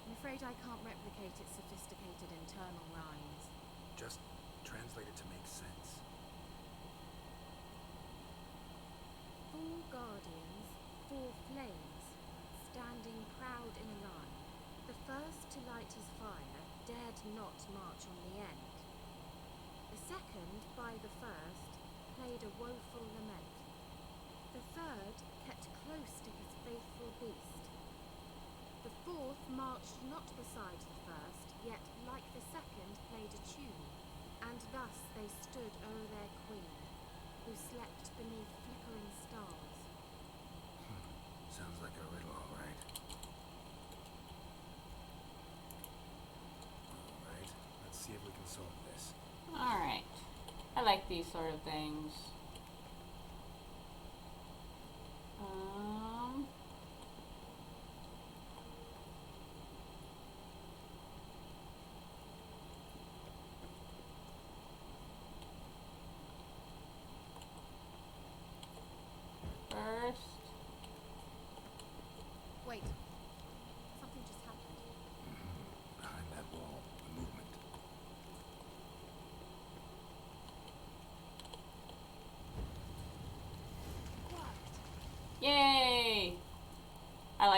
I'm afraid I can't replicate its sophisticated internal rhymes. Just translate it to make sense. Four guardians, four flames, standing proud in a line. The first to light his fire dared not march on the end. The second, by the first, played a woeful lament. The third kept close to his faithful beast. The fourth marched not beside the first, yet, like the second, played a tune, and thus they stood o'er their queen, who slept beneath flickering stars. Sounds like a riddle, all right. All right, let's see if we can solve this. Alright. I like these sort of things. First. Wait. Something just happened.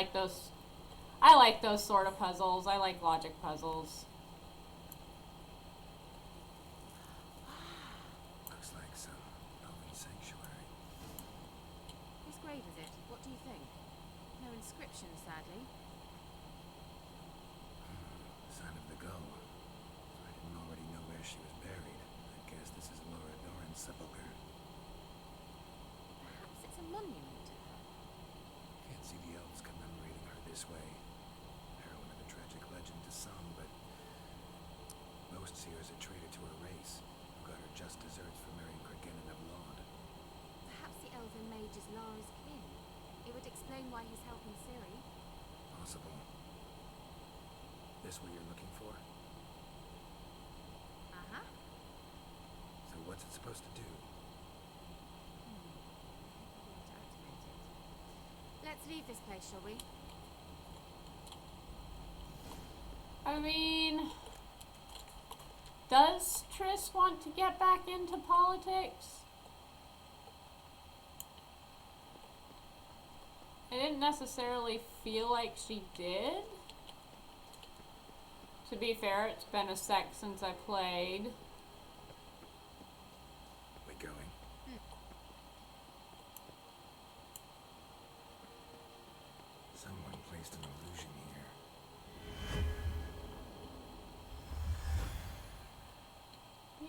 like those. I like those sort of puzzles. I like logic puzzles. Looks like some elven sanctuary. Whose grave is it? What do you think? No inscription, sadly. Sign of the gull. If I didn't already know where she was buried, I guess this is Laura Doran's sepulchre. Perhaps it's a monument to her. Can't see the elves commemorating her this way. Heroine of a tragic legend to some, but most see her as a traitor to her race, who got her just desserts for marrying Cregennan of Laud. Perhaps the elven mage is Lara's kin. It would explain why he's helping Ciri. Possible. This what you're looking for? Uh-huh. So what's it supposed to do? To activate it. Let's leave this place, shall we? I mean, does Triss want to get back into politics? I didn't necessarily feel like she did. To be fair, it's been a sec since I played. We going? Someone placed an illusion here.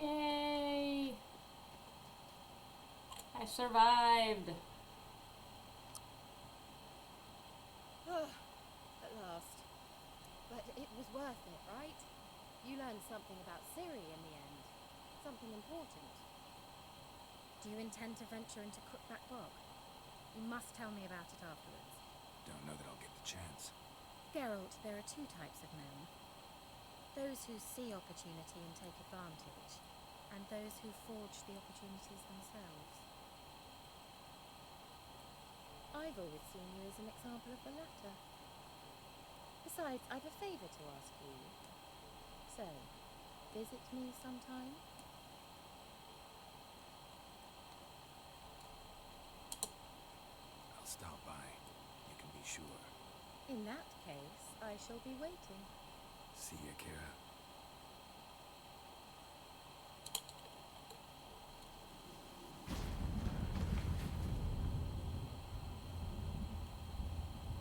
Yay! I survived. At last. But it was worth it, right? You learned something about Ciri in the end. Something important. Do you intend to venture into Crookback Bog? You must tell me about it afterwards. Don't know that I'll get the chance. Geralt, there are two types of men. Those who see opportunity and take advantage, and those who forge the opportunities themselves. I've always seen you as an example of the latter. Besides, I've a favour to ask you. So, visit me sometime? I'll stop by. You can be sure. In that case, I shall be waiting. See ya, Kira.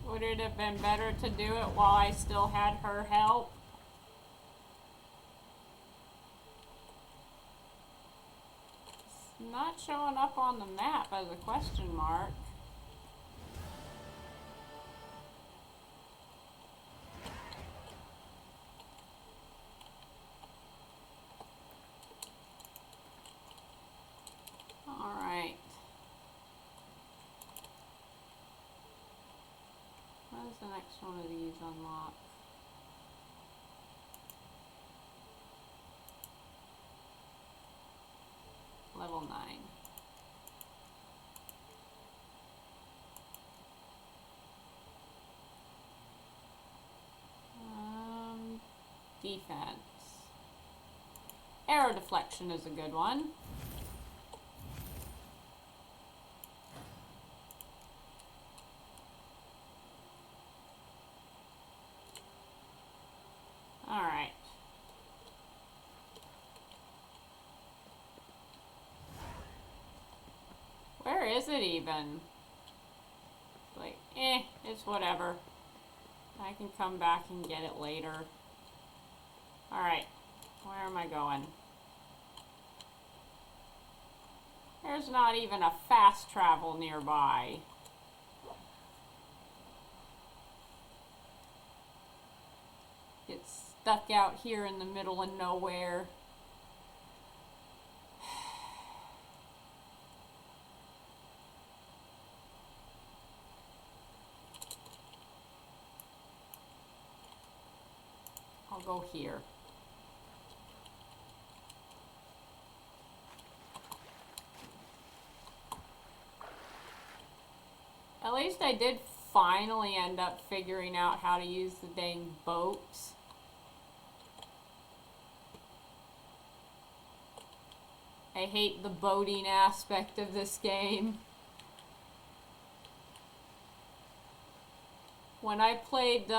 Would it have been better to do it while I still had her help? It's not showing up on the map as a question mark. Alright. When does the next one of these unlock? Level 9. Defense. Arrow deflection is a good one. Alright. Where is it even? Like, it's whatever. I can come back and get it later. Alright. Where am I going? There's not even a fast travel nearby. It's stuck out here in the middle of nowhere. I'll go here. At least I did finally end up figuring out how to use the dang boats. I hate the boating aspect of this game. when I played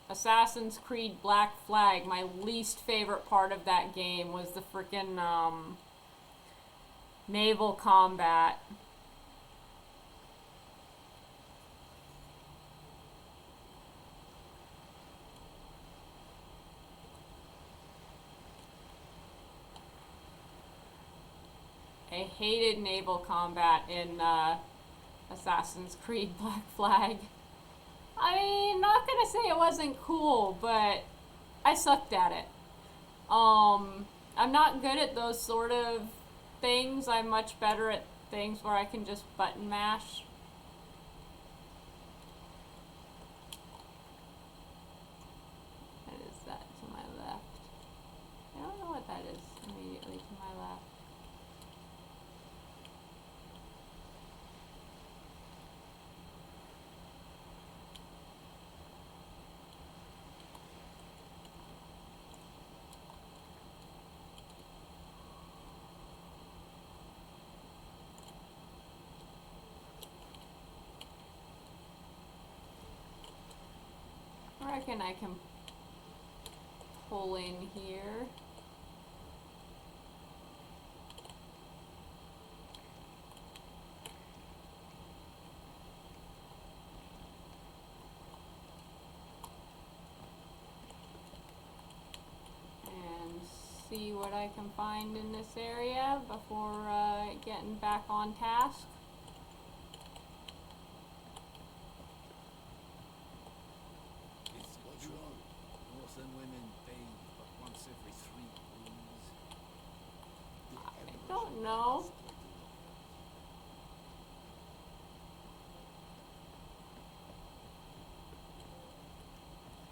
Assassin's Creed Black Flag, my least favorite part of that game was the frickin' naval combat. I hated naval combat in Assassin's Creed Black Flag. I mean, not gonna say it wasn't cool, but I sucked at it. I'm not good at those sort of things. I'm much better at things where I can just button mash. What is that to my left? I don't know what that is immediately to my left. I reckon I can pull in here. And see what I can find in this area before getting back on task. What's wrong? Northern women bathe but once every 3 moons. I don't know.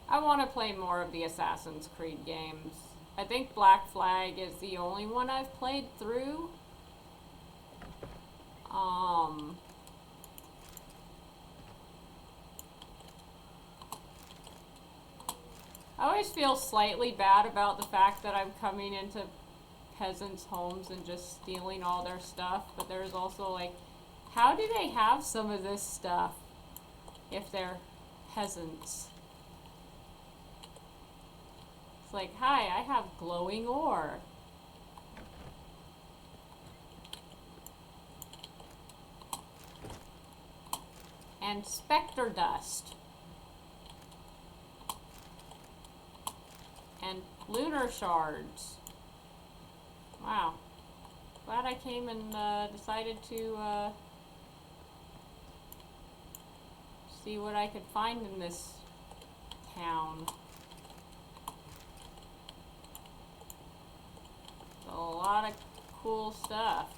I want to play more of the Assassin's Creed games. I think Black Flag is the only one I've played through. I always feel slightly bad about the fact that I'm coming into peasants' homes and just stealing all their stuff, but there's also like, how do they have some of this stuff if they're peasants? It's like, hi, I have glowing ore. And specter dust. And lunar shards. Wow. Glad I came and decided to see what I could find in this town. A lot of cool stuff.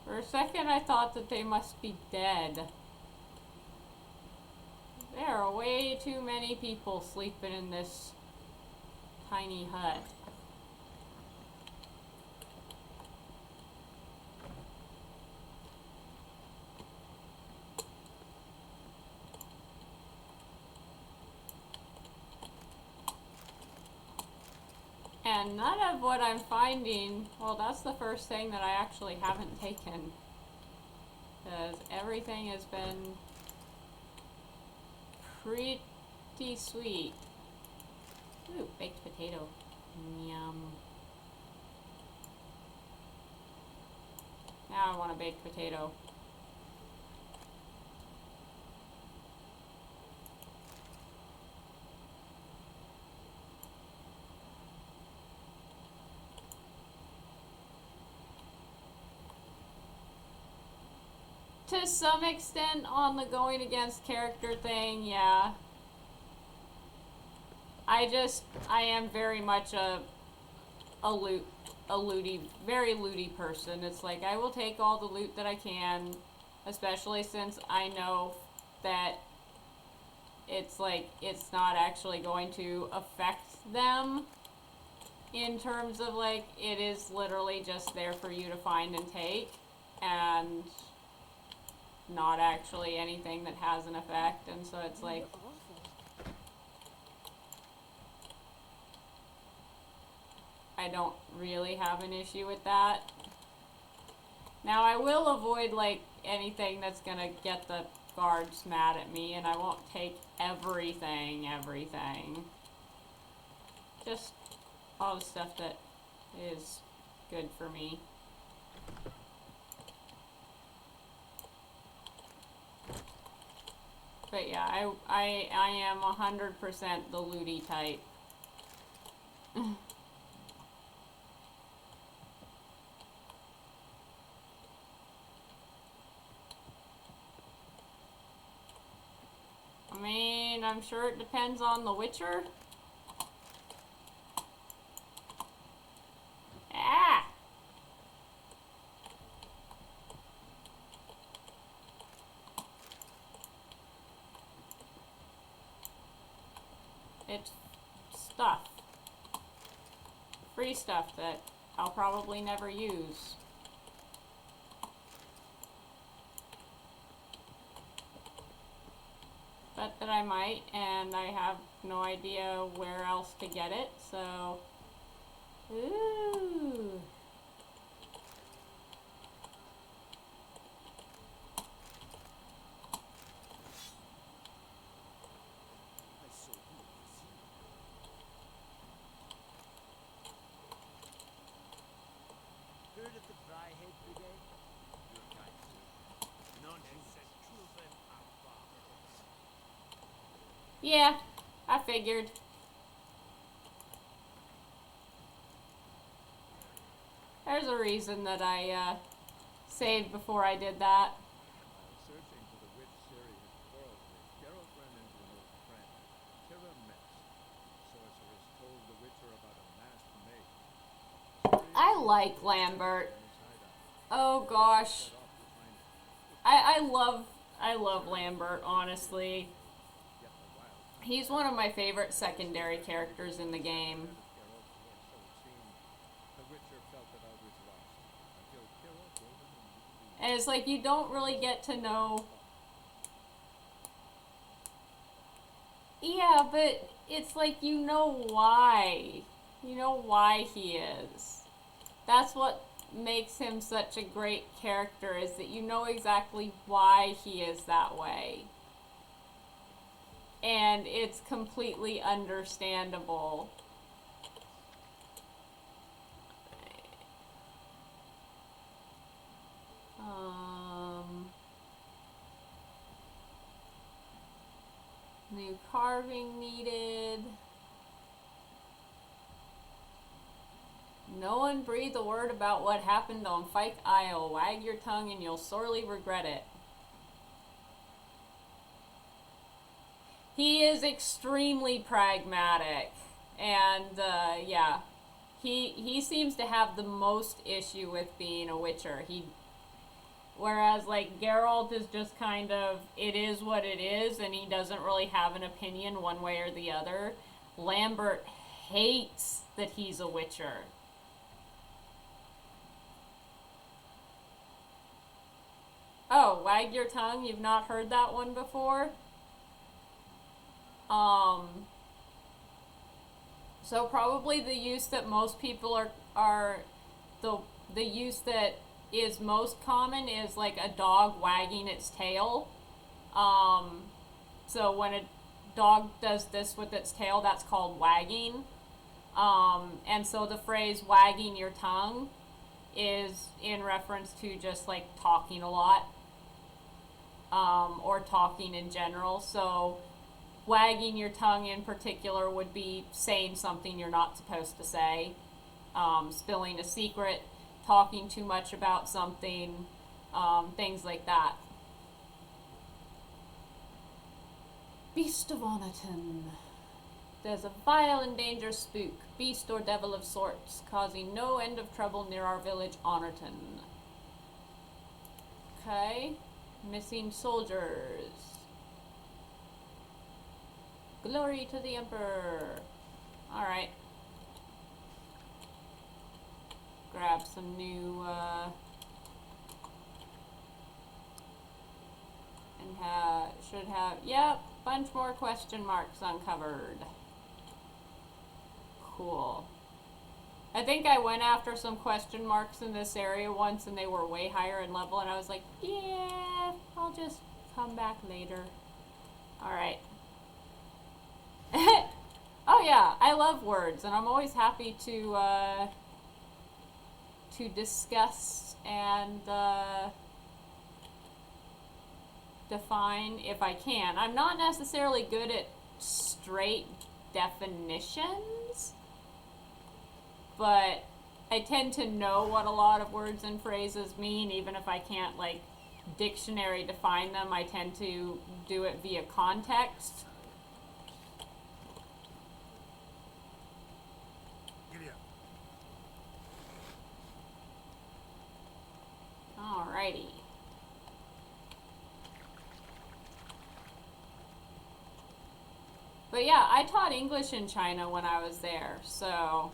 For a second I thought that they must be dead. There are way too many people sleeping in this tiny hut. And none of what I'm finding, well, that's the first thing that I actually haven't taken. Because everything has been pretty sweet. Ooh, baked potato. Yum. Now I want a baked potato. To some extent on the going against character thing, yeah. I am very much a very looty person. It's like I will take all the loot that I can, especially since I know that it's like it's not actually going to affect them in terms of like it is literally just there for you to find and take, and not actually anything that has an effect. And so it's like, I don't really have an issue with that. Now I will avoid like anything that's gonna get the guards mad at me, and I won't take everything. Just all the stuff that is good for me. But yeah, I am 100% the looty type. I mean, I'm sure it depends on the Witcher. Ah! It's stuff. Free stuff that I'll probably never use. But that I might, and I have no idea where else to get it, so... Ooh. Heard of the Dryhead Brigade? Your kind, sir. Non-humans. Children are barbers. Yeah, I figured. There's a reason that I saved before I did that. Searching for the witch Ciri had quarreled with, Geralt ran into an old friend, Tira Metz. Sorceress told the Witcher about a masked maid. I like Lambert. Oh gosh. I love Lambert, honestly. He's one of my favorite secondary characters in the game. And it's like you don't really get to know. Yeah, but it's like you know why. You know why he is. That's what makes him such a great character, is that you know exactly why he is that way. And it's completely understandable. New carving needed. No one breathe a word about what happened on Fyke Isle. Wag your tongue and you'll sorely regret it. He is extremely pragmatic. And, yeah. He seems to have the most issue with being a Witcher. Whereas, like, Geralt is just kind of, it is what it is, and he doesn't really have an opinion one way or the other. Lambert hates that he's a Witcher. Oh, wag your tongue? You've not heard that one before? So probably the use that most people are the use that is most common is like a dog wagging its tail. So when a dog does this with its tail, that's called wagging. And so the phrase wagging your tongue is in reference to just like talking a lot, or talking in general. So wagging your tongue in particular would be saying something you're not supposed to say, spilling a secret, talking too much about something, things like that. Beast of Oniton. There's a vile and dangerous spook, beast or devil of sorts, causing no end of trouble near our village, Oniton. Okay. Missing soldiers. Glory to the Emperor. Alright. Grab some new, and should have, yep, bunch more question marks uncovered. Cool. I think I went after some question marks in this area once and they were way higher in level, and I was like, yeah, I'll just come back later. Alright. Oh yeah, I love words, and I'm always happy to discuss and define if I can. I'm not necessarily good at straight definitions, but I tend to know what a lot of words and phrases mean, even if I can't, like, dictionary define them. I tend to do it via context. Alrighty. But yeah, I taught English in China when I was there, so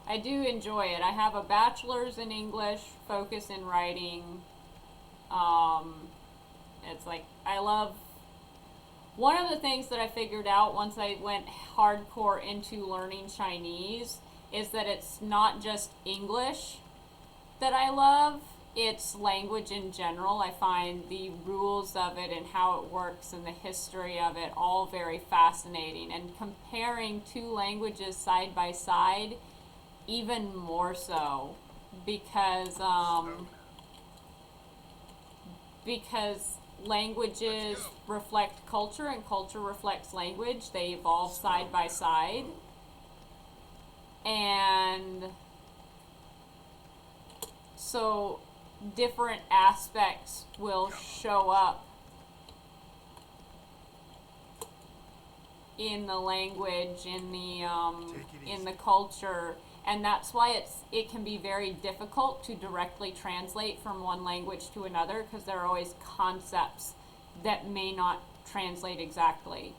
I do enjoy it. I have a bachelor's in English, focus in writing. It's like, I love, one of the things that I figured out once I went hardcore into learning Chinese is that it's not just English that I love, it's language in general. I find the rules of it and how it works and the history of it all very fascinating. And comparing two languages side by side, even more so, because languages reflect culture and culture reflects language. They evolve side by side. And so different aspects will show up in the language, in the culture, and that's why it can be very difficult to directly translate from one language to another, because there are always concepts that may not translate exactly.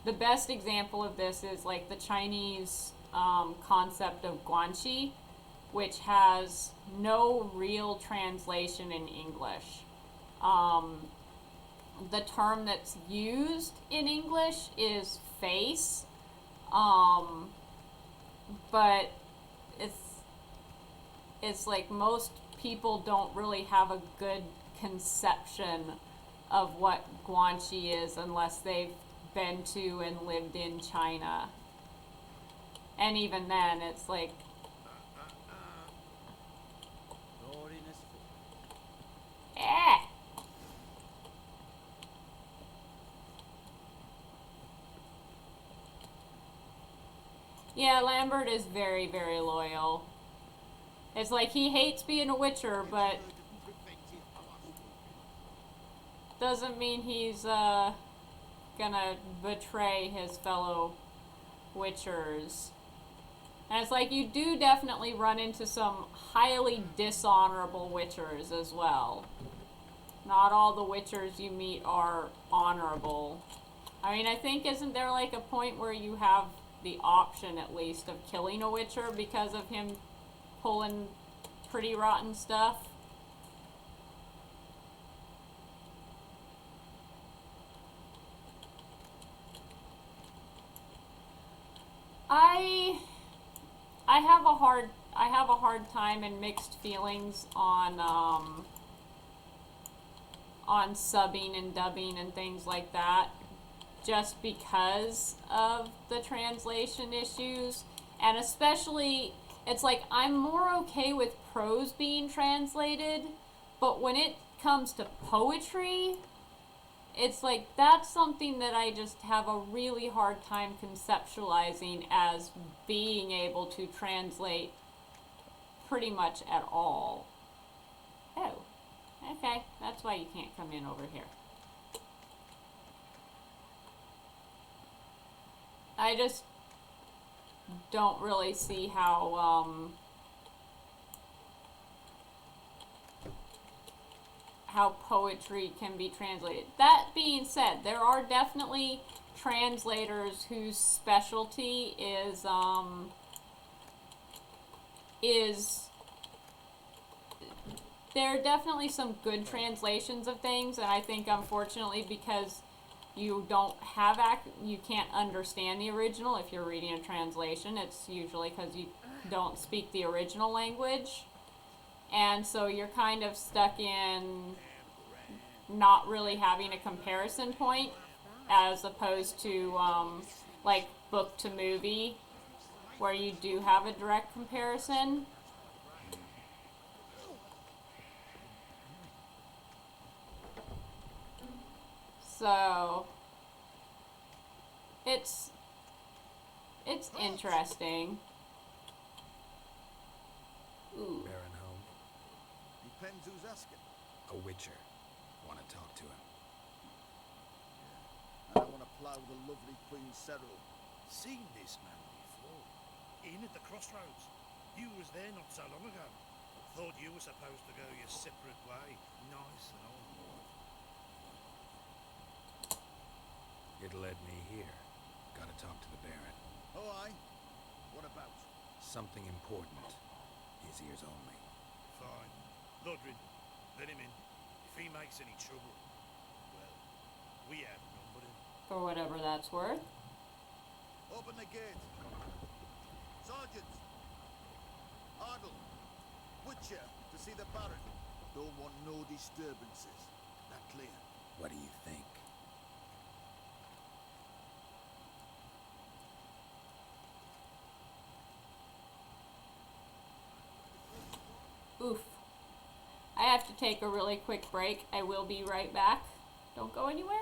The best example of this is like the Chinese concept of guanxi, which has no real translation in English. The term that's used in English is face, but it's like most people don't really have a good conception of what guanxi is unless they've been to and lived in China. And even then, it's like, yeah, Lambert is very, very loyal. It's like he hates being a Witcher, but doesn't mean he's gonna betray his fellow Witchers. And it's like you do definitely run into some highly dishonorable Witchers as well. Not all the Witchers you meet are honorable. I mean, I think, isn't there like a point where you have the option at least of killing a Witcher because of him pulling pretty rotten stuff? I have a hard time and mixed feelings on subbing and dubbing and things like that, just because of the translation issues. And especially, it's like I'm more okay with prose being translated, but when it comes to poetry, it's like that's something that I just have a really hard time conceptualizing as being able to translate pretty much at all. Oh, okay, that's why you can't come in over here. I just don't really see how poetry can be translated. That being said, there are definitely translators whose specialty is there are definitely some good translations of things, and I think unfortunately because you don't have you can't understand the original if you're reading a translation. It's usually because you don't speak the original language. And so you're kind of stuck in not really having a comparison point as opposed to like book to movie where you do have a direct comparison. So it's interesting. Ooh. Baron home? Depends who's asking. A witcher. Want to talk to him. And I want to plough the lovely Queen Cyril. Seen this man before. In at the crossroads. You was there not so long ago. Thought you were supposed to go your separate way. Nice and all. It led me here. Gotta talk to the Baron. Oh, aye? What about? Something important. His ears only. Fine. Lodrin, let him in. If he makes any trouble, well, we outnumber him. For whatever that's worth. Open the gate. Sergeants! Ardle! Witcher, to see the Baron. Don't want no disturbances. That clear? What do you think? Oof. I have to take a really quick break. I will be right back. Don't go anywhere.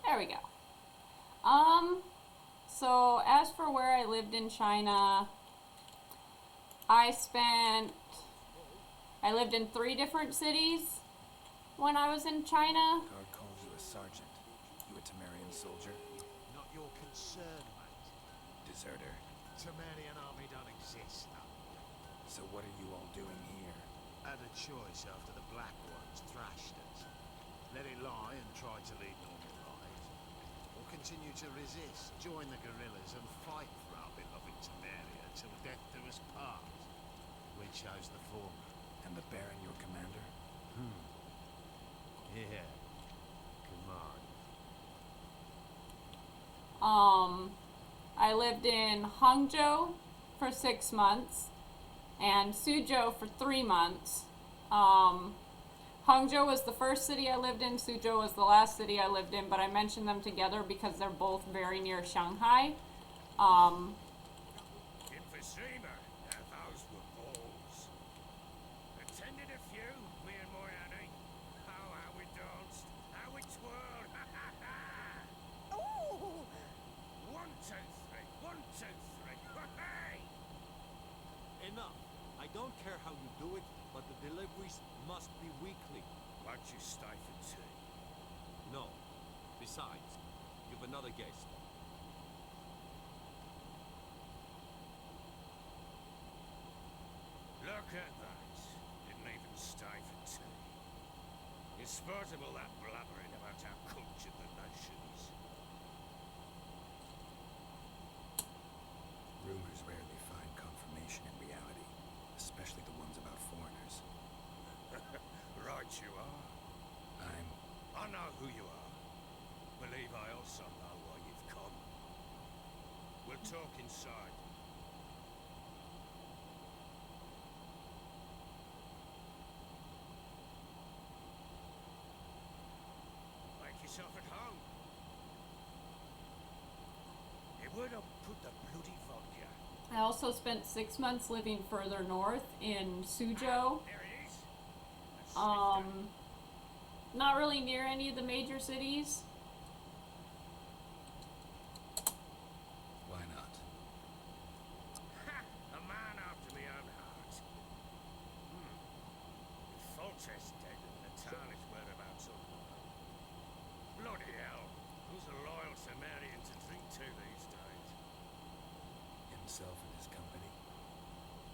There we go. So as for where I lived in China, I lived in 3 different cities when I was in China. Guard calls you a sergeant. You a Temerian soldier? Not your concern, mate. Deserter. Temerian army don't exist, no. So what are you all doing here? Had a choice after the Black Ones thrashed us. Let it lie and try to lead normal lives. Or continue to resist, join the guerrillas and fight for our beloved Temeria till death do us part. We chose the former. And the Baron your commander? Yeah. Come on. I lived in Hangzhou for 6 months and Suzhou for 3 months. Hangzhou was the first city I lived in, Suzhou was the last city I lived in, but I mention them together because they're both very near Shanghai. Emphysema, those were balls. Attended a few, me and my Annie. Oh, how we danced, how we twirled, ha ha ha! Ooh! 1, 2, 3, 1, 2, 3, hey! Enough. I don't care how you do it, but the deliveries must be weekly. Won't you stay for tea? No. Besides, you've another guest. Look at that. Didn't even stay for tea. It's spurtable that blabbering about how cultured the nation is. Rumors rarely find confirmation in reality, especially the ones about foreigners. Right you are. I know who you are. Believe I also know why you've come. We'll talk inside. Where to put the bloody vodka? I also spent 6 months living further north in Suzhou. There it is. Not really near any of the major cities. Why not? Ha! A man after my own heart. If Foltest dead and the town is whereabouts unknown. Bloody hell. Who's a loyal Sumerian to drink to these days? Himself and his company.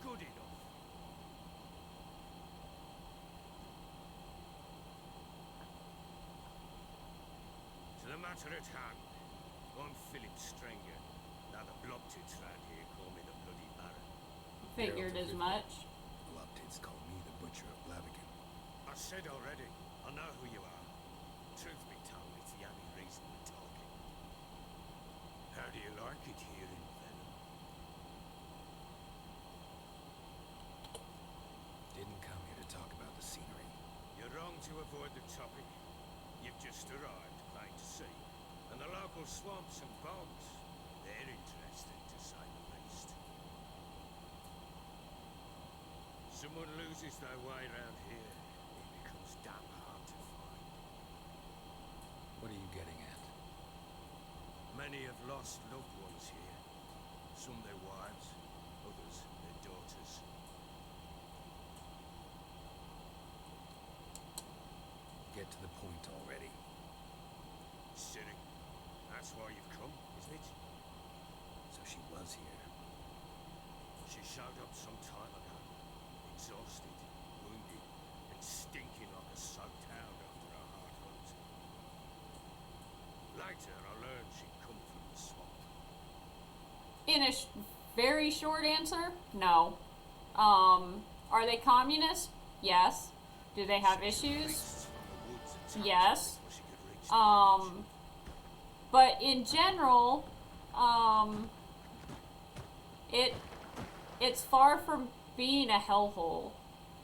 Good enough. To the matter at hand. I'm Philip Strenger. Now the blobtits round here call me the bloody Baron. Figured Geralt as of Rivia. much. Blobtits call me the Butcher of Blaviken. I said already, I know who you are. Truth be told, it's the only reason we're talking. How do you like it here in Venom? Didn't come here to talk about the scenery. You're wrong to avoid the topic. You've just arrived, plain to see. And the local swamps and bogs, they're interesting to say the least. Someone loses their way round here, it becomes damn hard to find. What are you getting at? Many have lost loved ones here. Some their wives, others their daughters. Get to the point already. Silly. That's why you've come, isn't it? So she was here. She showed up some time ago. Exhausted, wounded, and stinking like a soaked hound after a hard hunt. Later, I learned she'd come from the swamp. In a very short answer, no. Are they communist? Yes. Do they have issues? Yes. But in general, it's far from being a hellhole.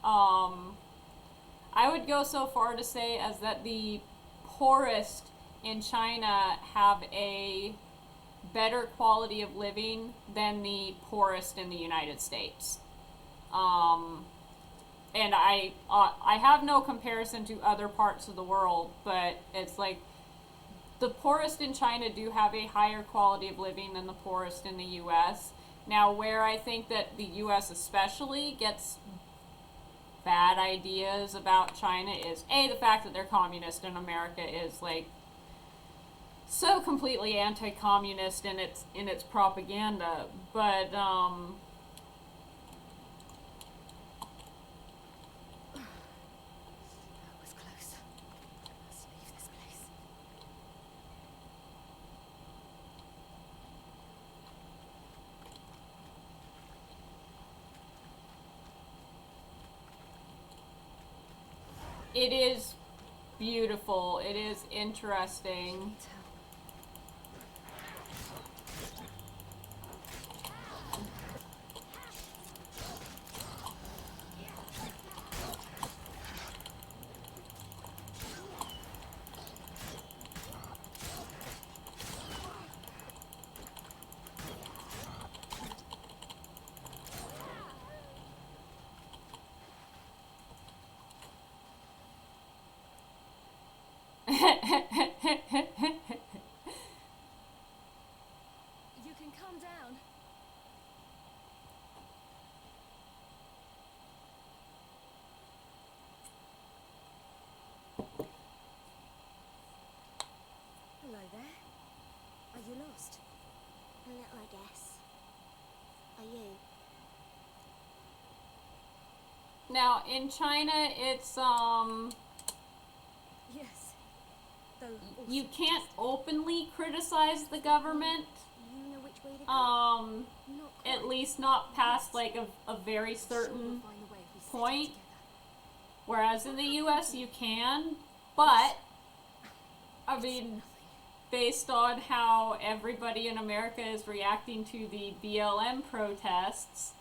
I would go so far to say as that the poorest in China have a better quality of living than the poorest in the United States. And I have no comparison to other parts of the world, but it's like the poorest in China do have a higher quality of living than the poorest in the U.S. Now, where I think that the U.S. especially gets bad ideas about China is the fact that they're communist and America is like so completely anti-communist in its propaganda, but That was close. I must leave this place. it is beautiful. It is interesting. You can calm down. Hello there. Are you lost? A little, I guess. Are you? Now, in China, it's, Yes. Though you can't openly criticize the government. You know which way to go? Not At quite. least not past, like, a very certain Find a way if we sit point. together. Whereas in the US, you can, but, I mean, based on how everybody in America is reacting to the BLM protests,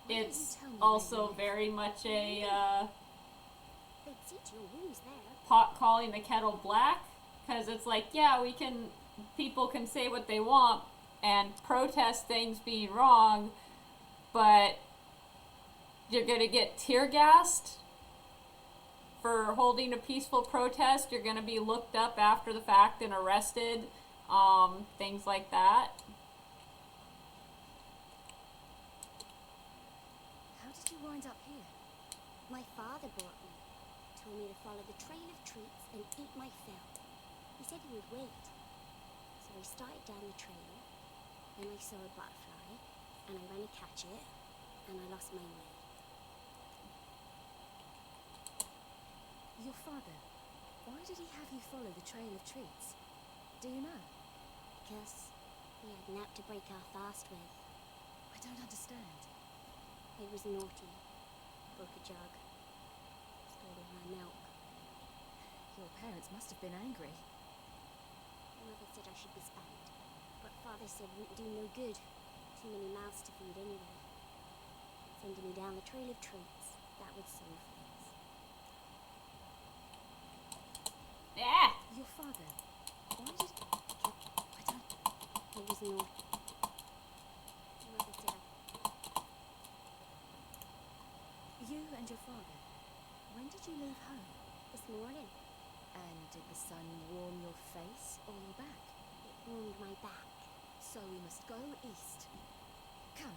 it's also very much a, They'd see to your wounds there. pot calling the kettle black, because it's like, yeah, we people can say what they want and protest things being wrong, but you're gonna get tear gassed for holding a peaceful protest. You're gonna be looked up after the fact and arrested, things like that. How did you wind up here? My father brought me. Told me to follow the trail of treats and eat my fill. He said he would wait. So I started down the trail, then I saw a butterfly, and I ran to catch it, and I lost my way. Your father, why did he have you follow the trail of treats? Do you know? Because we had naught to break our fast with. I don't understand. It was naughty. Broke a jug. Stole all my milk. Your parents must have been angry. Mother said I should be spanked, but father said it wouldn't do no good. Too many mouths to feed anyway. Sending me down the trail of treats, that would solve things. Yeah. Your father, why did... I don't... It was naughty. Mother said You and your father, when did you leave home? This morning. And did the sun warm your face or your back? It warmed my back. So we must go east. Come,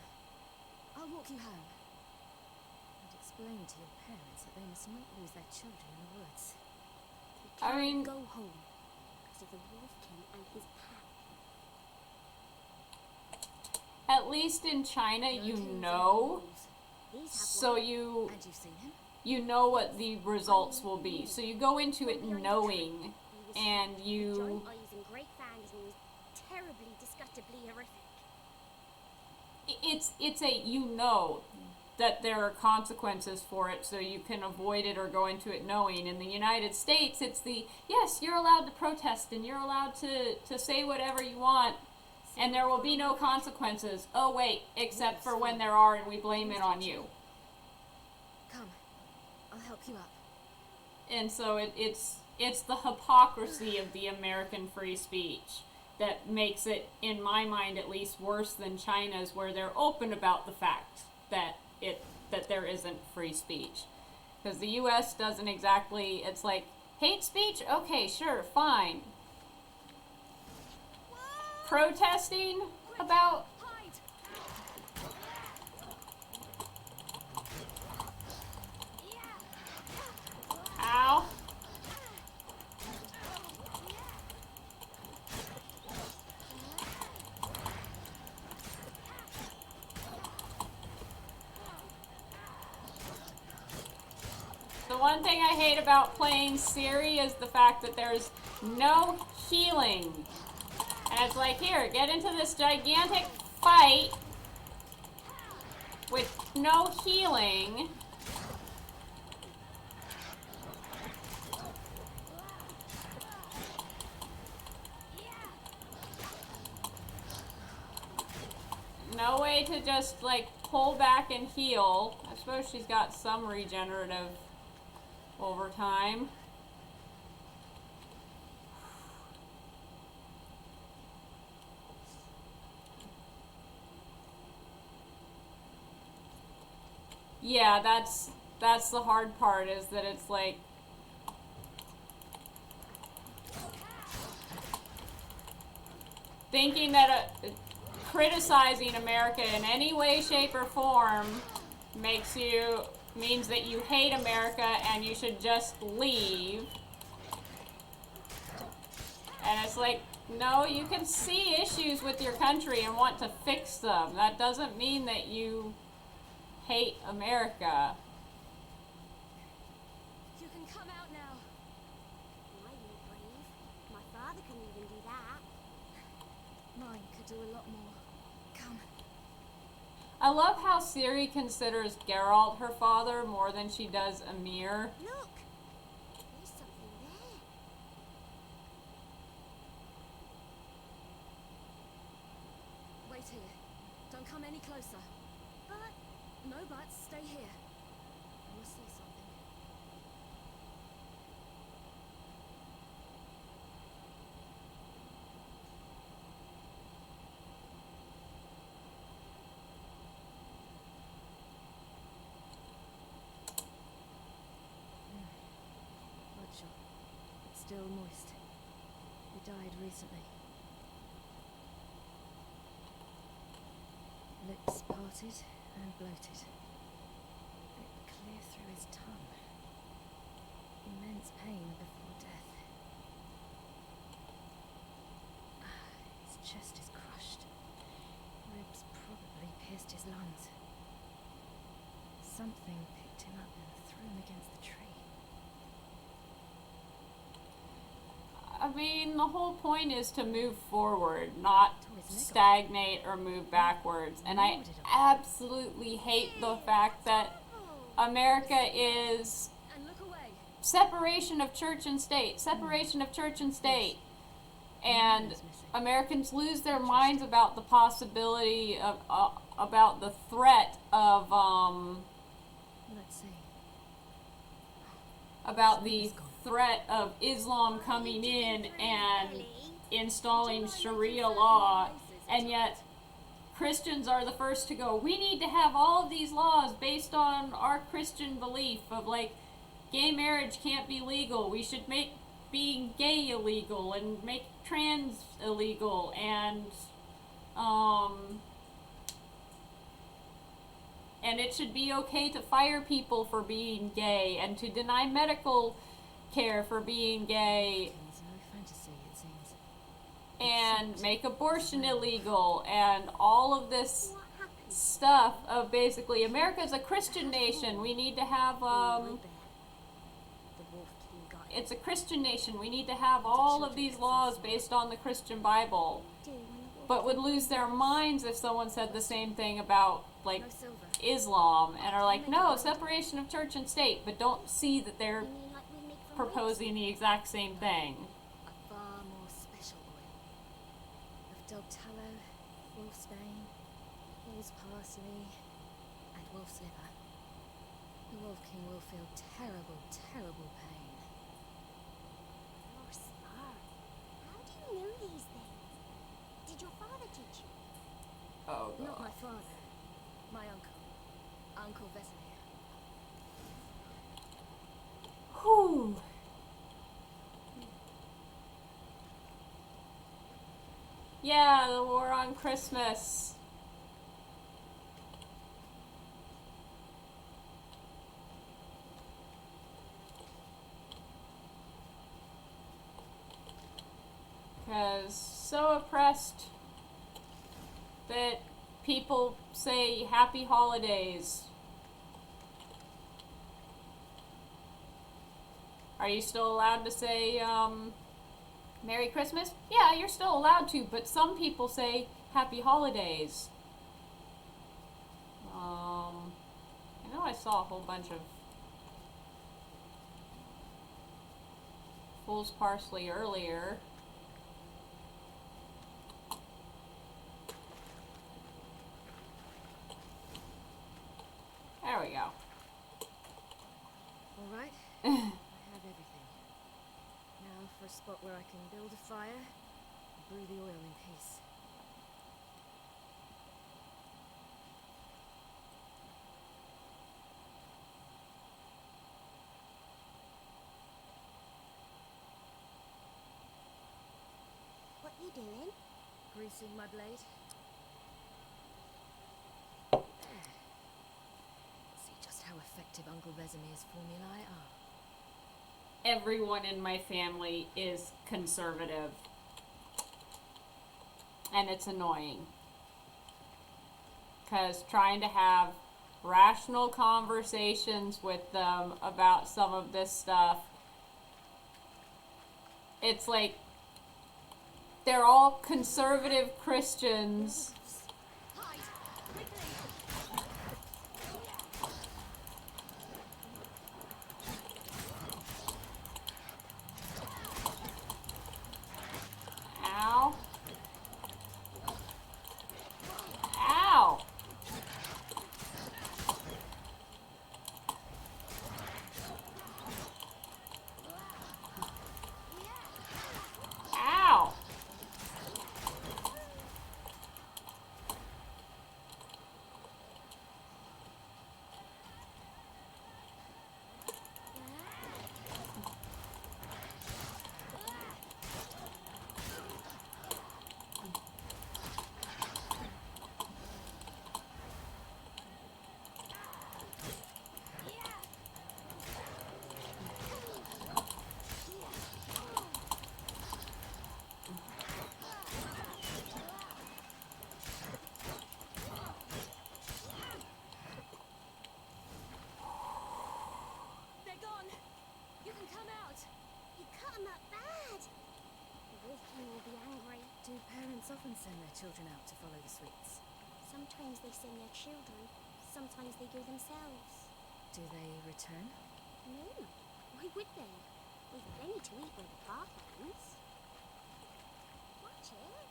I'll walk you home. And explain to your parents that they must not lose their children in the woods. We can't I mean, go home because of the Wolf King and his pack. at least in China, you know, so you And you've seen him? you know what the results will be. So you go into it knowing, and you Giant eyes and great fangs, and he was terribly, disgustingly horrific. it's a, you know that there are consequences for it, so you can avoid it or go into it knowing. In the United States, it's the, yes, you're allowed to protest and you're allowed to say whatever you want, and there will be no consequences. Oh wait, except for when there are, and we blame it on you. Come, I'll help you up. And so it's the hypocrisy of the American free speech that makes it, in my mind at least, worse than China's, where they're open about the fact that there isn't free speech. Because the US doesn't exactly, it's like, hate speech? Okay, sure, fine. Protesting about... Ow. The one thing I hate about playing Siri is the fact that there's no healing. And it's like, here, get into this gigantic fight with no healing. No way to just, like, pull back and heal. I suppose she's got some regenerative over time. Yeah, that's the hard part, is that it's like, thinking that criticizing America in any way, shape, or form means that you hate America and you should just leave. And it's like, no, you can see issues with your country and want to fix them. That doesn't mean that you hate America. You can come out now. I ain't brave. My father couldn't even do that. Mine could do a lot more. Come. I love how Ciri considers Geralt her father more than she does Emir. Look! There's something there. Wait here. Don't come any closer. But... No buts. Stay here. I must see something. still moist. He died recently. Lips parted and bloated. Bit clear through his tongue. Immense pain before death. His chest is crushed. Ribs probably pierced his lungs. Something picked him up and threw him against the tree. I mean, the whole point is to move forward, not stagnate or move backwards. And I absolutely hate the fact that America is separation of church and state, separation of church and state. And Americans lose their minds about the possibility of, about the threat of, Let's see. about the threat of Islam coming in and installing Sharia law, and yet Christians are the first to go, we need to have all of these laws based on our Christian belief of, like, gay marriage can't be legal, we should make being gay illegal and make trans illegal, and it should be okay to fire people for being gay and to deny medical care for being gay and make abortion illegal and all of this stuff of basically America's a Christian nation. We need to have it's a Christian nation. We need to have all of these laws based on the Christian Bible. But would lose their minds if someone said the same thing about, like, Islam and are like, no, separation of church and state, but don't see that they're proposing the exact same thing. A far more special oil. Of dog tallow, wolf's bane, bull's parsley, and wolf's liver. The Wolf King will feel terrible, terrible pain. Oh, smart. How do you know these things? Did your father teach you? Oh, God. Not my father. My uncle. Uncle Vesemir. Whew. Yeah, the war on Christmas. Because so oppressed that people say happy holidays. Are you still allowed to say Merry Christmas? Yeah, you're still allowed to, but some people say happy holidays. I know I saw a whole bunch of fool's parsley earlier. There we go. All right. I have everything. Now for a spot where I can build a fire and brew the oil in peace. What you doing? Greasing my blade. See just how effective Uncle Vesemir's formulae are. Everyone in my family is conservative. And it's annoying. Because trying to have rational conversations with them about some of this stuff, it's like they're all conservative Christians. Ow. Ow. Ow. come out. You cut him up bad. The Wolf King will be angry. Do parents often send their children out to follow the sweets? Sometimes they send their children. Sometimes they go themselves. Do they return? No. Why would they? They've plenty to eat where the path ends. Watch it.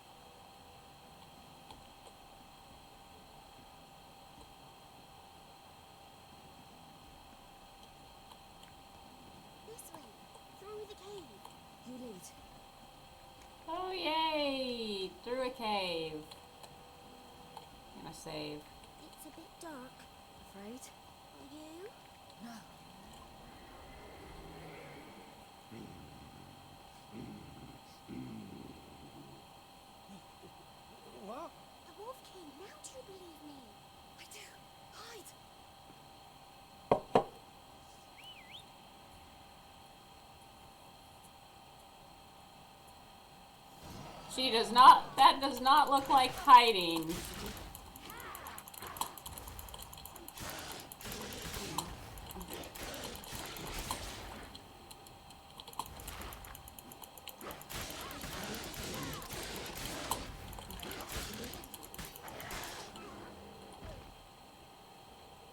This way. Through the cave. You lead. Oh yay! Through a cave. Gonna save. It's a bit dark. Afraid? Are you? No. What? The Wolf King, now do you believe me? I do. Hide. She does not, that does not look like hiding.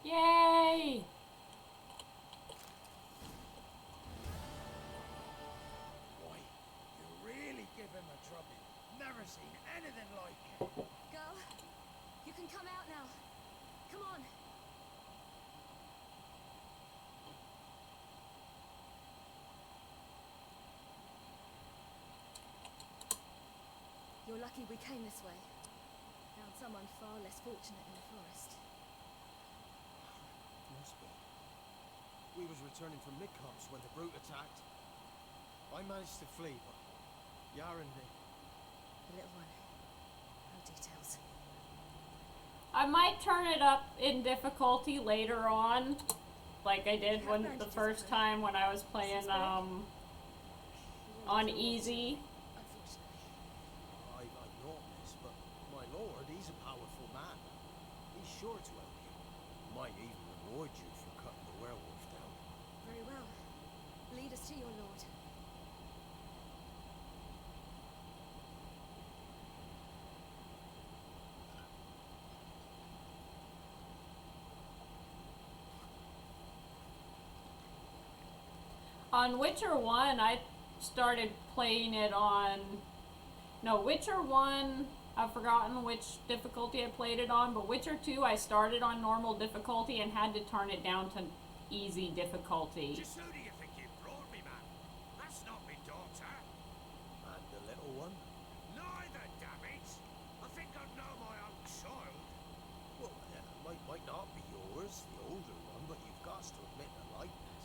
Yay! Why, you really give him a drubbing. Never seen anything like it. Girl, you can come out now. Come on. You're lucky we came this way. Found someone far less fortunate in the forest. Must be. We was returning from Midcops when the brute attacked. I managed to flee, but Yaren did. The little one. No details. I might turn it up in difficulty later on, like I did when the first time when I was playing on easy. I've not, miss, but my lord, he's a powerful man. He's sure to help you. Might even reward you for cutting the werewolf down. Very well. Lead us to your lord. On Witcher 1, I started playing it on... No, Witcher 1, I've forgotten which difficulty I played it on, but Witcher 2, I started on normal difficulty and had to turn it down to easy difficulty. Just who do you think you brought me, man? That's not my daughter. And the little one? Neither, damn it. I think I'd know my own child. Well, might not be yours, the older one, but you've got to admit the likeness.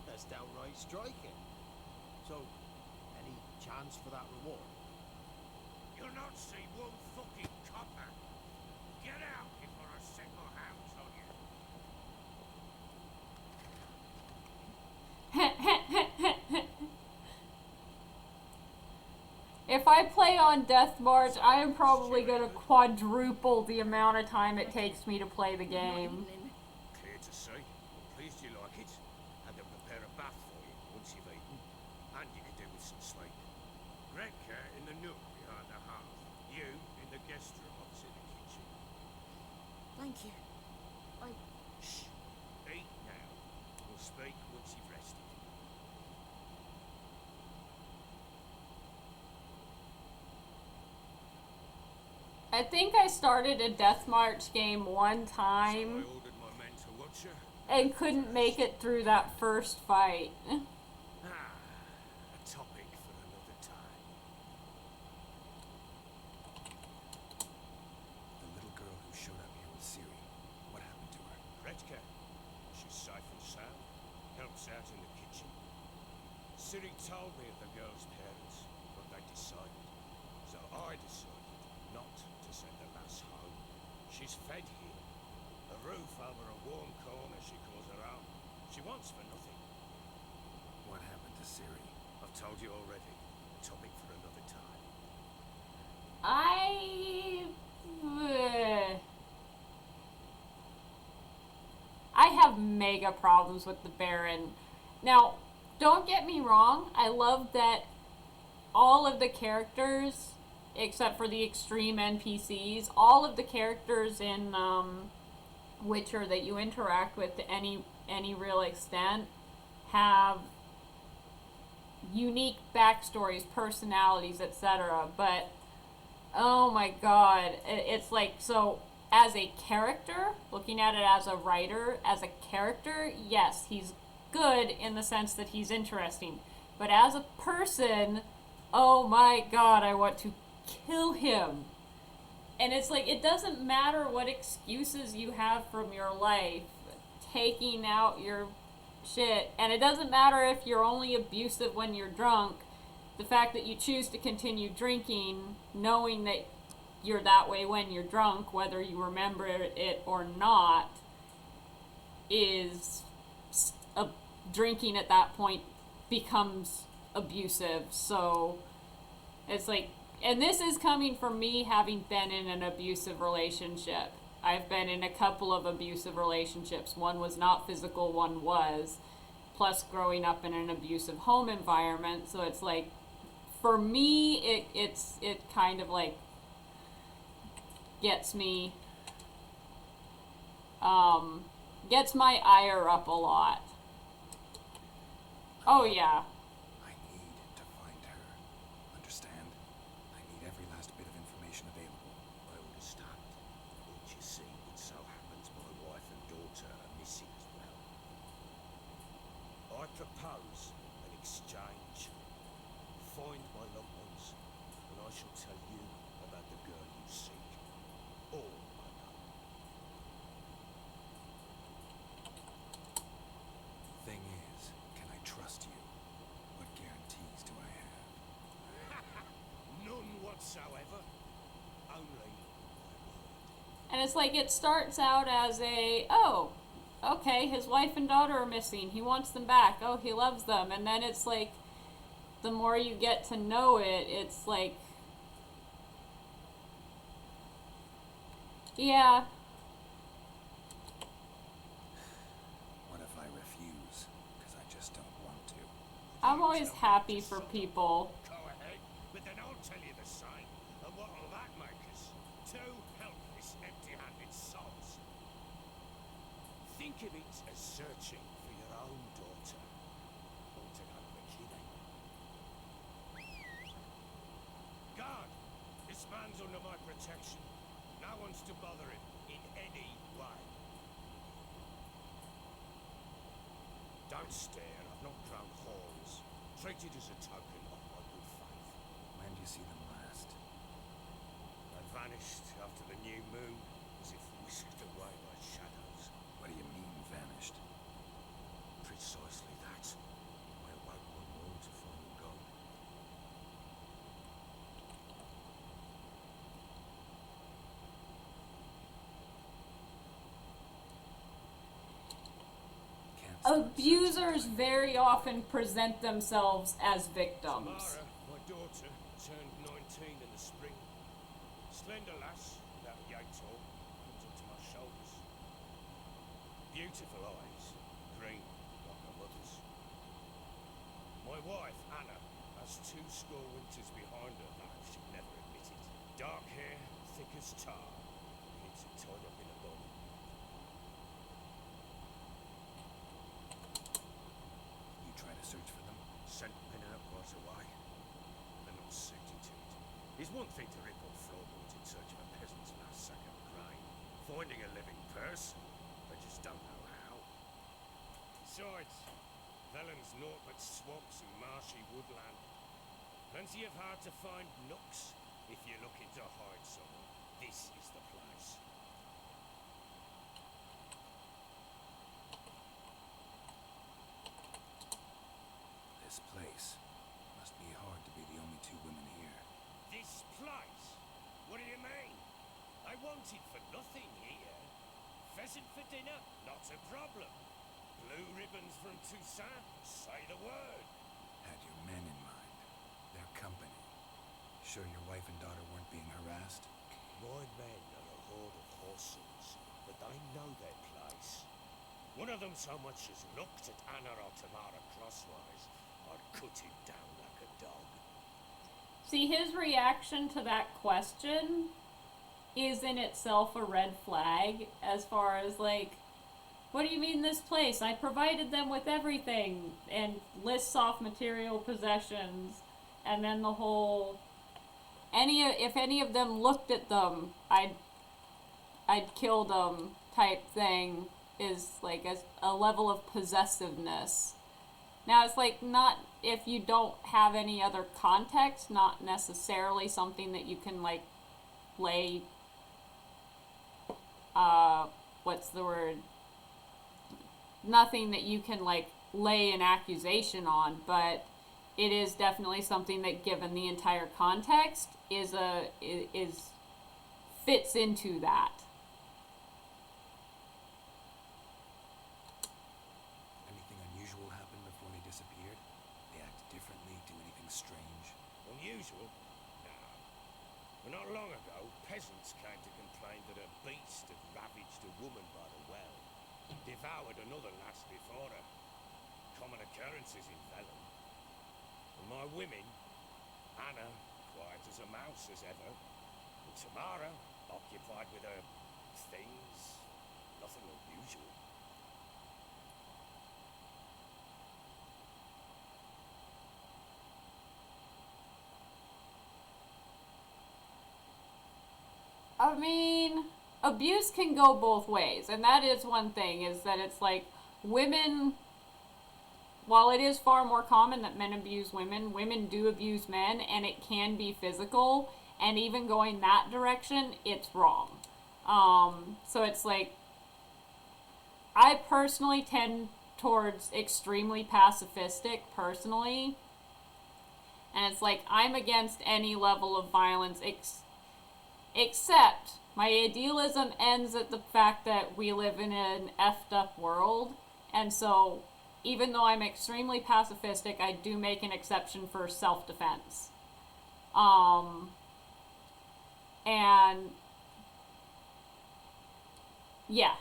That's downright striking. So, any chance for that reward? You'll not see one fucking copper. Get out before I set my hounds on you. If I play on Death March, I am probably going to quadruple the amount of time it takes me to play the game. Clear to see. Pleased you like it. Had them prepare a bath for you once you've eaten. And you could do with some sleep. Gretke in the nook behind the hearth. You in the guest room opposite the kitchen. Thank you. Shh. Eat now. We'll speak once you've rested. I think I started a Death March game one So time I ordered my men to watch her. and couldn't make it through that first fight. A topic for another time. The little girl who showed up here with Ciri, what happened to her? Gretke. She's safe and sound. Helps out in the kitchen. Ciri told me of the girl's parents, but they decided. So I decided not to send the lass home. She's fed here. A roof over a warm corner she calls her own. She wants for nothing. What happened to Ciri? I've told you already. A topic for another time. I have mega problems with the Baron. Now, don't get me wrong, I love that all of the characters, except for the extreme NPCs, all of the characters in Witcher that you interact with to any real extent have unique backstories, personalities, etc. But oh my god, it's like, so as a character, looking at it as a writer, as a character, yes, he's good in the sense that he's interesting. But as a person, oh my god, I want to kill him. And it's like, it doesn't matter what excuses you have from your life, taking out your shit, and it doesn't matter if you're only abusive when you're drunk, the fact that you choose to continue drinking, knowing that you're that way when you're drunk, whether you remember it or not, is drinking at that point becomes abusive. So it's like, and this is coming from me having been in an abusive relationship. I've been in a couple of abusive relationships. One was not physical, one was. Plus growing up in an abusive home environment. So it's like, for me, it kind of like gets me, gets my ire up a lot. Oh yeah. I need to find her. Understand? I need every last bit of information available. I understand. But you see, it so happens my wife and daughter are missing as well. I propose an exchange. Find my loved ones, and I shall tell you about the girl you seek. All I know. Thing is, can I trust you? What guarantees do I have? None whatsoever. Only my word. And it's like, it starts out as a, oh, okay, his wife and daughter are missing. He wants them back. Oh, he loves them. And then it's like, the more you get to know it, it's like, yeah. What if I refuse? Because I just don't want to. I'm always happy for people. Go ahead, but then I'll tell you the same. And what'll that make us? Two helpless, empty-handed souls. Think of it as searching for your own daughter. Or to go to a kidding. Guard! This man's under my protection. No one's to bother him in any way. Don't stare, I've not grown horns. Treat it as a token of my good faith. When do you see them last? They vanished after the new moon, as if whisked away by shadows. What do you mean, vanished? Precisely that. I awoke one morn to find them gone. Abusers very often present themselves as victims. Tamara, my daughter, turned 19 in the spring. Slender lass, without a yato, comes up to my shoulders. Beautiful eyes, green like her mother's. My wife, Anna, has 2 score winters behind her, though she'd never admit it. Dark hair, thick as tar, keeps it tied up in a bun. You try to search for them? Sent men out right away. They're not suited to it. It's one thing to rip off floorboards in search of a peasant's last sack of grain. Finding a living person, they just don't know how. Besides, Vellen's naught but swamps and marshy woodland. Plenty of hard to find nooks if you're looking to hide someone. This is the place. This place. Must be hard to be the only 2 women here. This place? What do you mean? I wanted for nothing here. Pheasant for dinner? Not a problem. Blue ribbons from Toussaint? Say the word. Had your men in mind. Their company. Sure your wife and daughter weren't being harassed? My men are a horde of horsens, but they know their place. One of them so much as looked at Anna or Tamara crosswise, I'd cut him down like a dog. See, his reaction to that question is in itself a red flag, as far as like, what do you mean this place? I provided them with everything, and lists off material possessions, and then the whole, if any of them looked at them, I'd kill them type thing, is like a level of possessiveness. Now it's like, not, if you don't have any other context, not necessarily something that you can like lay, what's the word? Nothing that you can like lay an accusation on, but it is definitely something that, given the entire context, is fits into that. Anything unusual happen before they disappeared? They act differently, do anything strange? Unusual? No. But not long ago, peasants came to complain that a beast had ravaged a woman by the well, devoured another lass before her. Common occurrences in Vellum. And my women, Anna, quiet as a mouse as ever, and Tamara, occupied with her things. Nothing unusual. I mean, abuse can go both ways, and that is one thing, is that it's like, women, while it is far more common that men abuse women, women do abuse men, and it can be physical, and even going that direction, it's wrong. So it's like, I personally tend towards extremely pacifistic, personally, and it's like, I'm against any level of violence, except my idealism ends at the fact that we live in an effed up world, and so even though I'm extremely pacifistic, I do make an exception for self-defense. And yeah.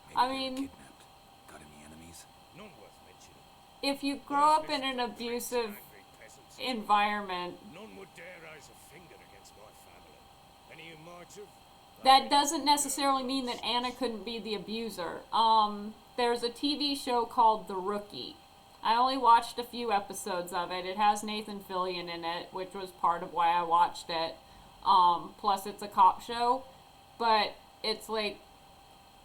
Maybe I they were mean, kidnapped. Got any enemies? None worth mentioning. if you grow up in an abusive environment, None would dare raise a finger against my family. Any who might have, that doesn't necessarily mean that Anna couldn't be the abuser. There's a TV show called The Rookie. I only watched a few episodes of it. It has Nathan Fillion in it, which was part of why I watched it. Plus it's a cop show. But it's like,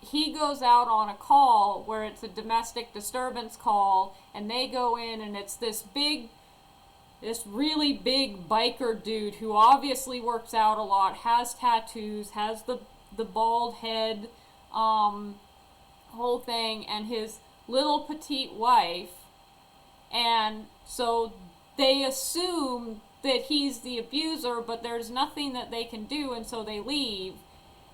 he goes out on a call where it's a domestic disturbance call, and they go in, and it's this really big biker dude who obviously works out a lot, has tattoos, has the bald head, whole thing, and his little petite wife. And so they assume that he's the abuser, but there's nothing that they can do, and so they leave.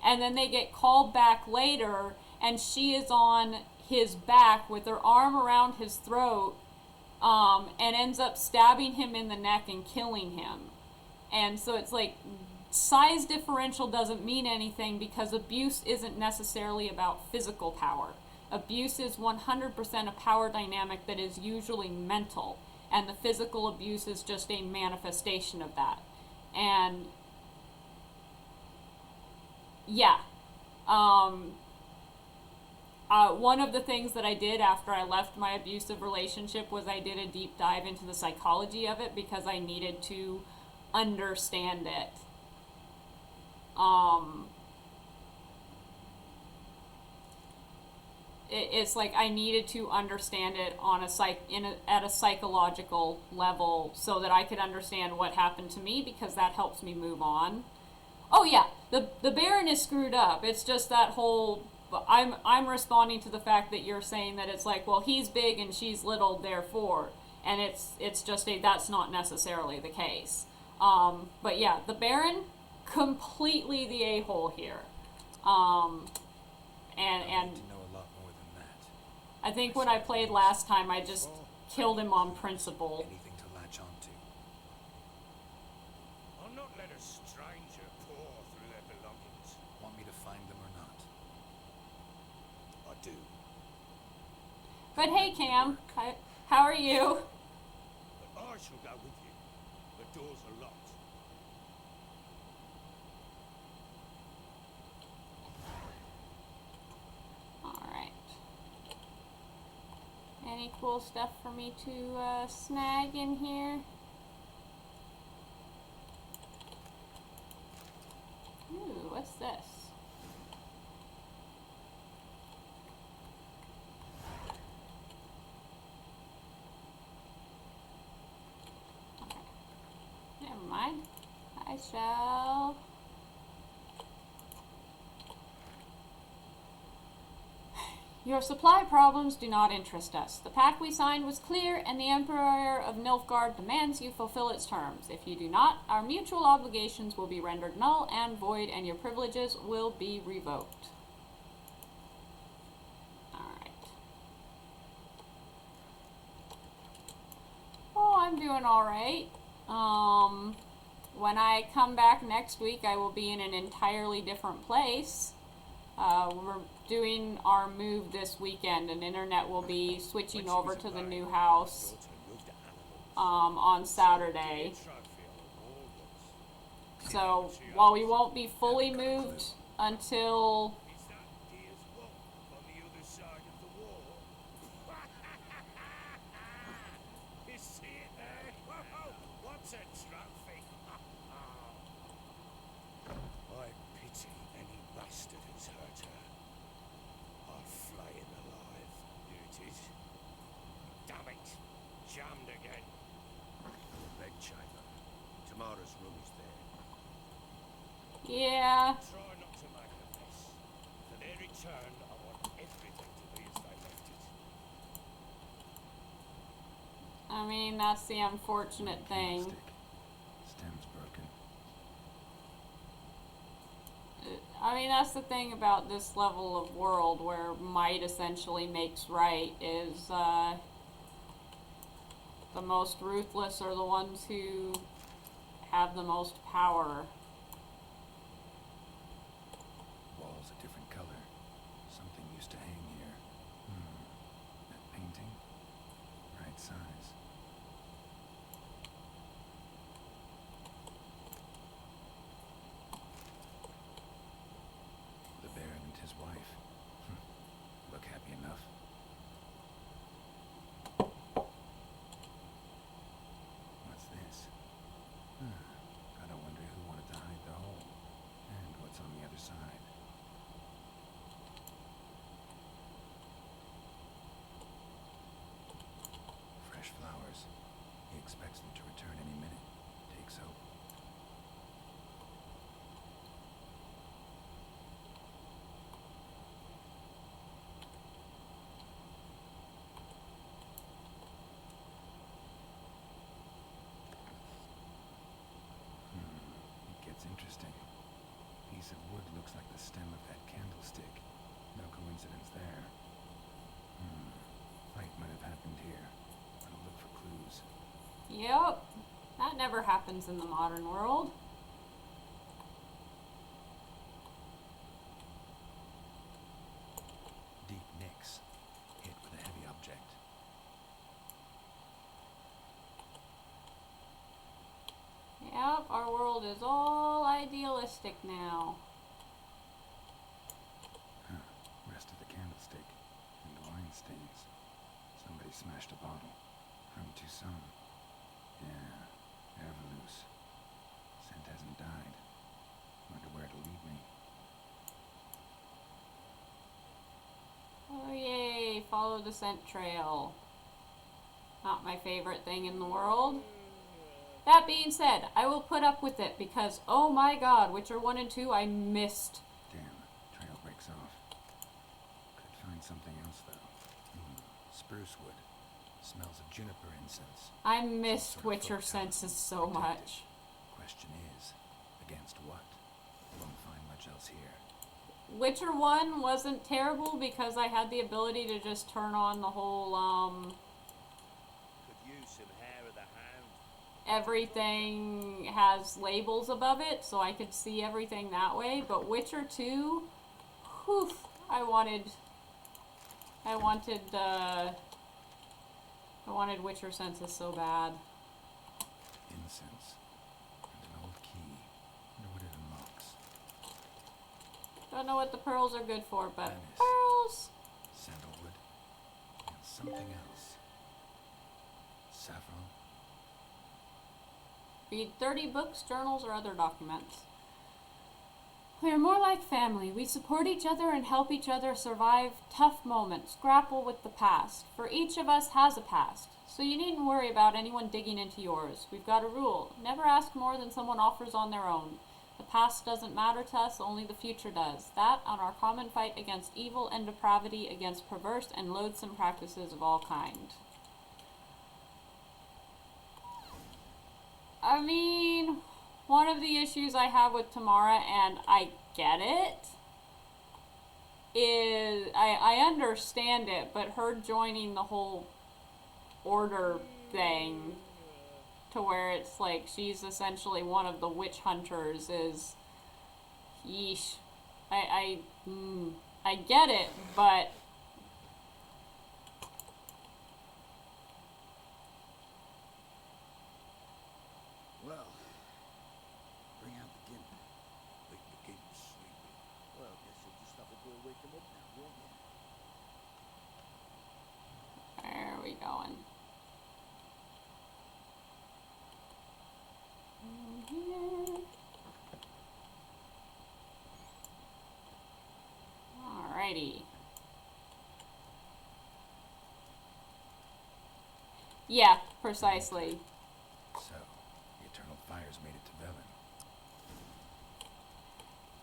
And then they get called back later, and she is on his back with her arm around his throat, and ends up stabbing him in the neck and killing him. And so it's like, size differential doesn't mean anything, because abuse isn't necessarily about physical power. Abuse is 100% a power dynamic that is usually mental, and the physical abuse is just a manifestation of that. And yeah, one of the things that I did after I left my abusive relationship was I did a deep dive into the psychology of it, because I needed to understand it. It's like I needed to understand it on at a psychological level, so that I could understand what happened to me, because that helps me move on. Oh yeah, the Baron is screwed up. It's just that whole, I'm responding to the fact that you're saying that it's like, well, he's big and she's little, therefore, and it's just that's not necessarily the case. But yeah, the Baron, completely the a-hole here. And To know a lot more than that. I think when I played last time, I just killed him on principle. Anything to latch onto. I'll not let a stranger pour through their belongings. Want me to find them or not? But hey, Cam, how are you? But I shall go with you. The doors are locked. Alright. Any cool stuff for me to snag in here? Ooh, what's this? Never mind. I shall... Your supply problems do not interest us. The pact we signed was clear, and the Emperor of Nilfgaard demands you fulfill its terms. If you do not, our mutual obligations will be rendered null and void, and your privileges will be revoked. Alright. Oh, I'm doing alright. When I come back next week, I will be in an entirely different place. We're doing our move this weekend, and internet will be switching over to the new house on Saturday. So while we won't be fully moved until What's a trophy? I pity any bastard who's hurt her. I'll flay him alive. Here it is. Damn it! Jammed again. Bedchamber. Tamara's room is there. yeah. Try not to make a mess. For their return, I want everything to be as they left it. I mean, that's the unfortunate thing. Stem's broken. I mean, that's the thing about this level of world where might essentially makes right is the most ruthless are the ones who have the most power. Walls a different color. Something used to hang here. That painting? Right size. The Baron and his wife. Look happy enough. What's this? Gotta wonder who wanted to hide the hole. And what's on the other side. Fresh flowers. He expects them to return any minute. Takes hope. It gets interesting. Piece of wood looks like the stem of that candlestick. No coincidence there. Fight might have happened here. I'll look for clues. Yep. That never happens in the modern world. Deep nicks. Hit with a heavy object. Yep, our world is all idealistic now. Rest of the candlestick. And wine stains. Somebody smashed a bottle. From Tucson. Yeah, Everloose. Scent hasn't died. Wonder where it'll lead me. Oh yay, follow the scent trail. Not my favorite thing in the world. That being said, I will put up with it because, oh my god, Witcher 1 and 2 I missed. Damn, trail breaks off. Could find something else though. Spruce wood. Smells of juniper incense. I missed Sort of Witcher folk tale. senses so Protected. much. Question is, against what? Won't find much else here. Witcher 1 wasn't terrible because I had the ability to just turn on the whole, Could use some hair of the hound. everything has labels above it, so I could see everything that way. But Witcher 2, whew, I wanted I wanted Witcher senses so bad. Incense. And an old key. Wonder what it unlocks. Don't know what the pearls are good for, but Anise. pearls! Sandalwood. And something else. Saffron. Read 30 books, journals, or other documents. We are more like family. We support each other and help each other survive tough moments, grapple with the past. For each of us has a past, so you needn't worry about anyone digging into yours. We've got a rule. Never ask more than someone offers on their own. The past doesn't matter to us, only the future does. That on our common fight against evil and depravity, against perverse and loathsome practices of all kind. I mean, one of the issues I have with Tamara, and I get it, is I understand it, but her joining the whole order thing to where it's like she's essentially one of the witch hunters is, yeesh. I get it, but Well, bring out the gimp. Wake the gimp sleeping. Well, guess you'll just have to go wake him up now, won't you? where are we going? Here. Alrighty. Yeah, precisely. So, the Eternal Fires made it to Velen.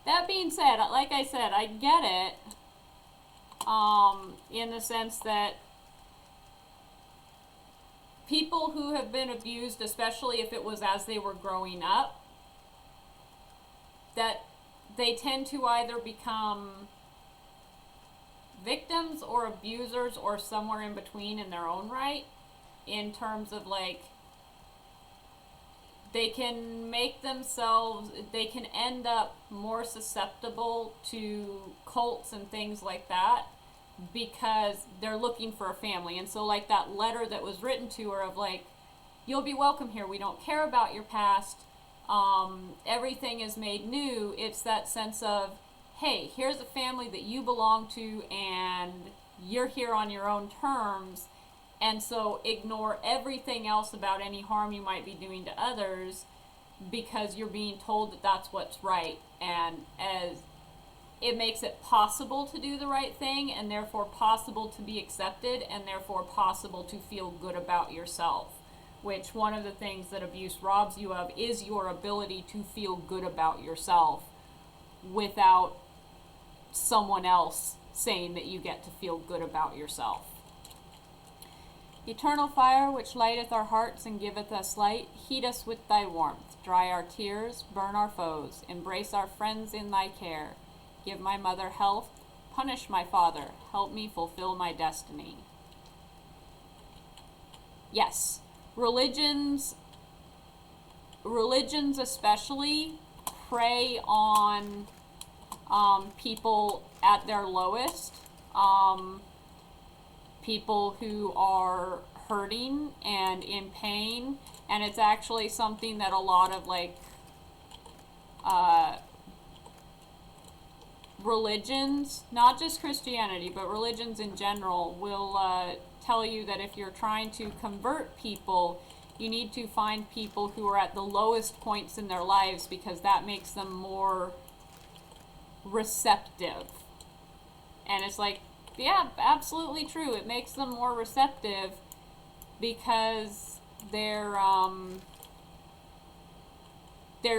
That being said, like I said, I get it. In the sense that people who have been abused, especially if it was as they were growing up, that they tend to either become victims or abusers or somewhere in between in their own right, in terms of like they can make themselves, they can end up more susceptible to cults and things like that because they're looking for a family. And so like that letter that was written to her of like, you'll be welcome here, we don't care about your past, everything is made new. It's that sense of, hey, here's a family that you belong to and you're here on your own terms, and so ignore everything else about any harm you might be doing to others because you're being told that that's what's right. And as it makes it possible to do the right thing, and therefore possible to be accepted, and therefore possible to feel good about yourself. Which one of the things that abuse robs you of is your ability to feel good about yourself without someone else saying that you get to feel good about yourself. Eternal fire, which lighteth our hearts and giveth us light, heat us with thy warmth, dry our tears, burn our foes, embrace our friends in thy care. Give my mother health, punish my father, help me fulfill my destiny. Yes, religions especially prey on people at their lowest, people who are hurting and in pain, and it's actually something that a lot of like religions, not just Christianity, but religions in general, will tell you that if you're trying to convert people, you need to find people who are at the lowest points in their lives because that makes them more receptive. And it's like, yeah, absolutely true. It makes them more receptive because they're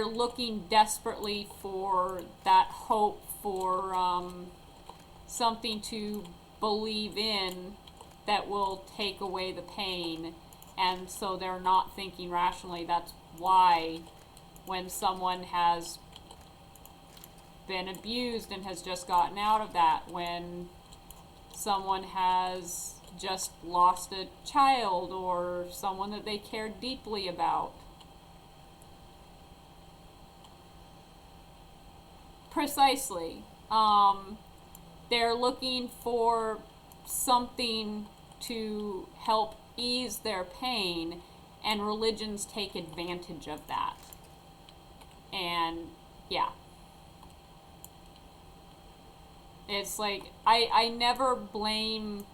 looking desperately for that hope, for something to believe in that will take away the pain. And so they're not thinking rationally. That's why when someone has been abused and has just gotten out of that, when someone has just lost a child or someone that they cared deeply about, precisely, they're looking for something to help ease their pain, and religions take advantage of that. And yeah. It's like, I never blame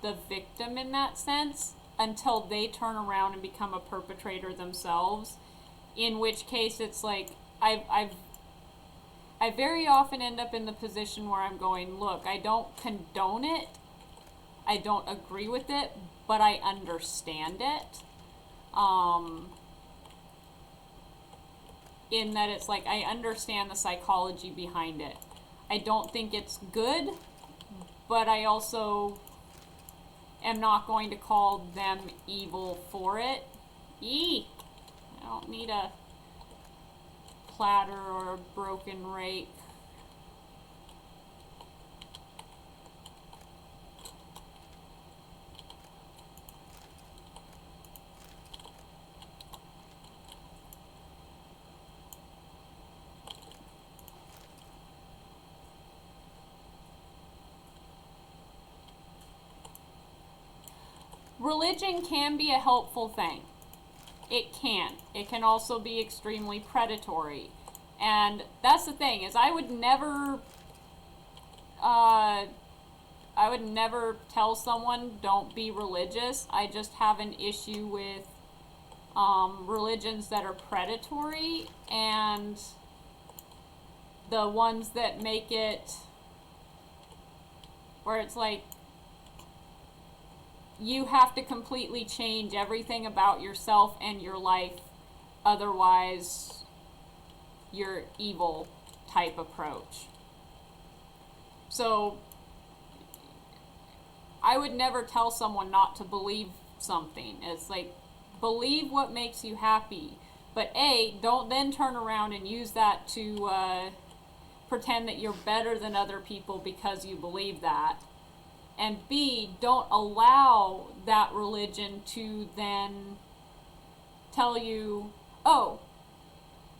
the victim in that sense until they turn around and become a perpetrator themselves. In which case it's like, I very often end up in the position where I'm going, look, I don't condone it, I don't agree with it, but I understand it. In that it's like, I understand the psychology behind it. I don't think it's good, but I also am not going to call them evil for it. I don't need a platter or a broken rake. Religion can be a helpful thing. It can. It can also be extremely predatory. And that's the thing, is I would never tell someone don't be religious. I just have an issue with religions that are predatory, and the ones that make it where it's like, you have to completely change everything about yourself and your life, otherwise you're evil type approach. So I would never tell someone not to believe something. It's like, believe what makes you happy, but A, don't then turn around and use that to pretend that you're better than other people because you believe that. And B, don't allow that religion to then tell you, oh,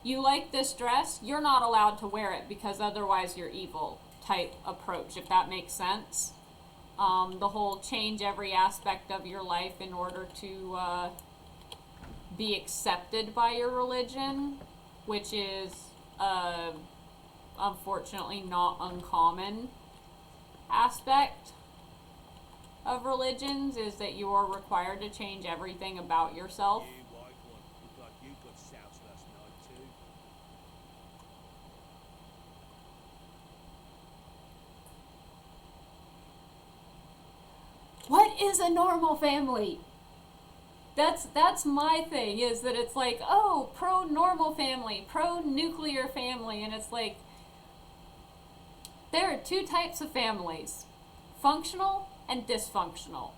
you like this dress, you're not allowed to wear it because otherwise you're evil type approach, if that makes sense. The whole change every aspect of your life in order to be accepted by your religion, which is unfortunately not uncommon aspect of religions, is that you are required to change everything about yourself. You white one, look like you got soused last night too. What is a normal family? That's my thing, is that it's like, oh, pro-normal family, pro-nuclear family, and it's like, there are two types of families, functional and dysfunctional.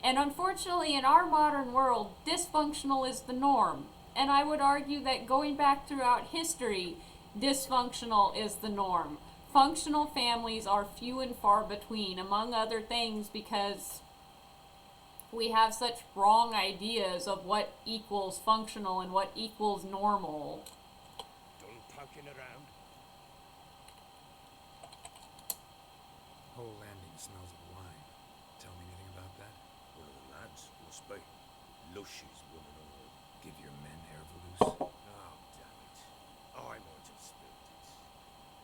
And unfortunately, in our modern world, dysfunctional is the norm. And I would argue that going back throughout history, dysfunctional is the norm. Functional families are few and far between, among other things because we have such wrong ideas of what equals functional and what equals normal. Done poking around? Whole landing smells of wine. Tell me anything about that? One of the lads must be. Lushes, woman and all. Give your men air loose. Oh, damn it. I might have spilled it.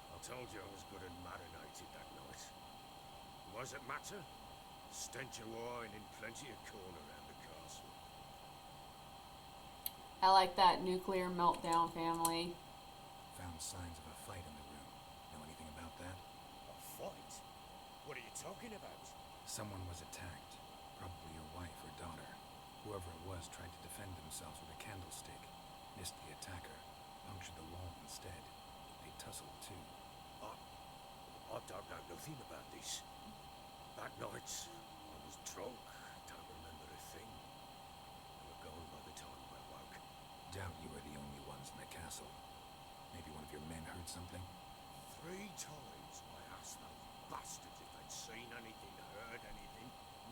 I told you I was good and marinated that night. What does it matter? Stench of wine and plenty of corn around the castle. I like that nuclear meltdown family. Found signs of a fight in the room. Know anything about that? A fight? What are you talking about? Someone was attacked. Probably your wife or daughter. Whoever it was tried to defend themselves with a candlestick. Missed the attacker. Punctured the wall instead. They tussled too. I don't know nothing about this. That night, I was drunk, don't remember a thing. They were gone by the time I woke. Doubt you were the only ones in the castle. Maybe one of your men heard something? 3 times I asked those bastards if they'd seen anything, heard anything.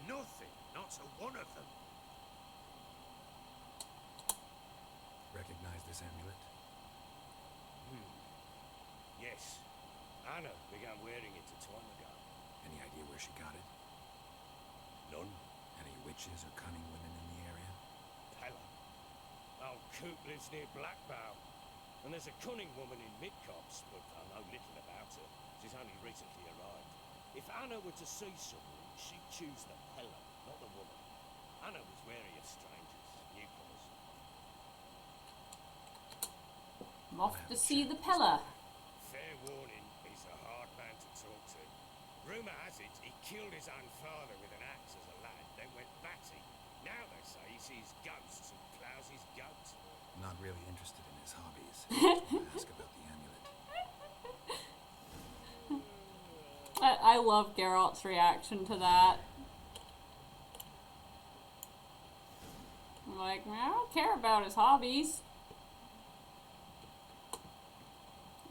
Nothing, not a one of them. Recognize this amulet? Yes, Anna began wearing it a time ago. Any idea where she got it? None. Any witch witches or cunning women in the area? Pella. Old Coop lives near Blackbow. And there's a cunning woman in Midcopse, but I know little about her. She's only recently arrived. If Anna were to see someone, she'd choose the Pella, not the woman. Anna was wary of strangers, newcomers. I'm off to see the Pella. Fair warning, he's a hard man to talk to. Rumour has it he killed his own father with an axe as a lad, then went batty. Now they say he sees ghosts and ploughs his goat. Not really interested in his hobbies. Ask about the amulet. I love Geralt's reaction to that. I'm like, man, I don't care about his hobbies.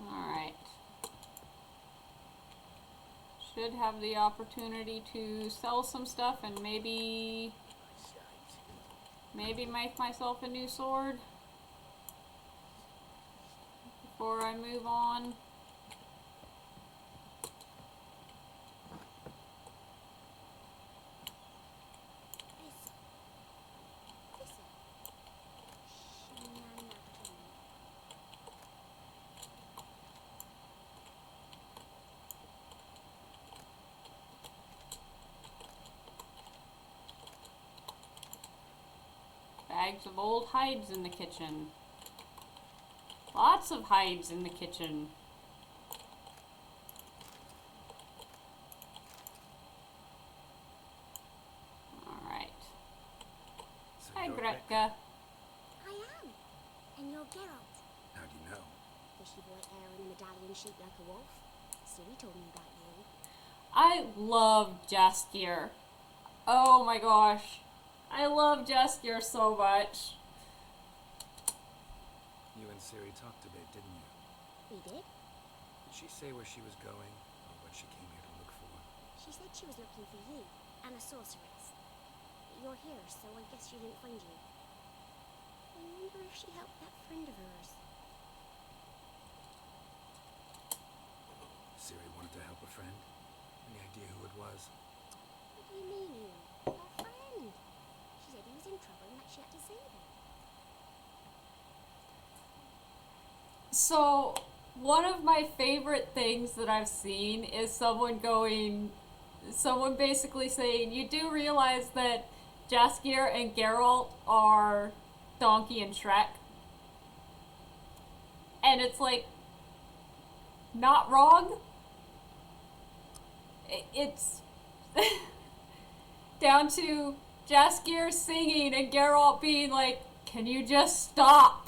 Alright. Should have the opportunity to sell some stuff and maybe make myself a new sword before I move on. Bags of old hides in the kitchen. Lots of hides in the kitchen. Alright. So Hi, you're Gretka. I am. And you're Geralt. How do you know? Fishy white hair and a medallion shaped like a wolf. Siri told me about you. I love Jaskier. Oh my gosh. I love Jaskier so much. You and Ciri talked a bit, didn't you? We did? Did she say where she was going, or what she came here to look for? She said she was looking for you and a sorceress. But you're here, so I guess she didn't find you. I wonder if she helped that friend of hers. Ciri wanted to help a friend? Any idea who it was? What do you mean? Her friend. She said he was in trouble and that she had to save him. So, one of my favorite things that I've seen is someone basically saying, you do realize that Jaskier and Geralt are Donkey and Shrek? And it's like, not wrong. It's down to Jaskier singing and Geralt being like, can you just stop?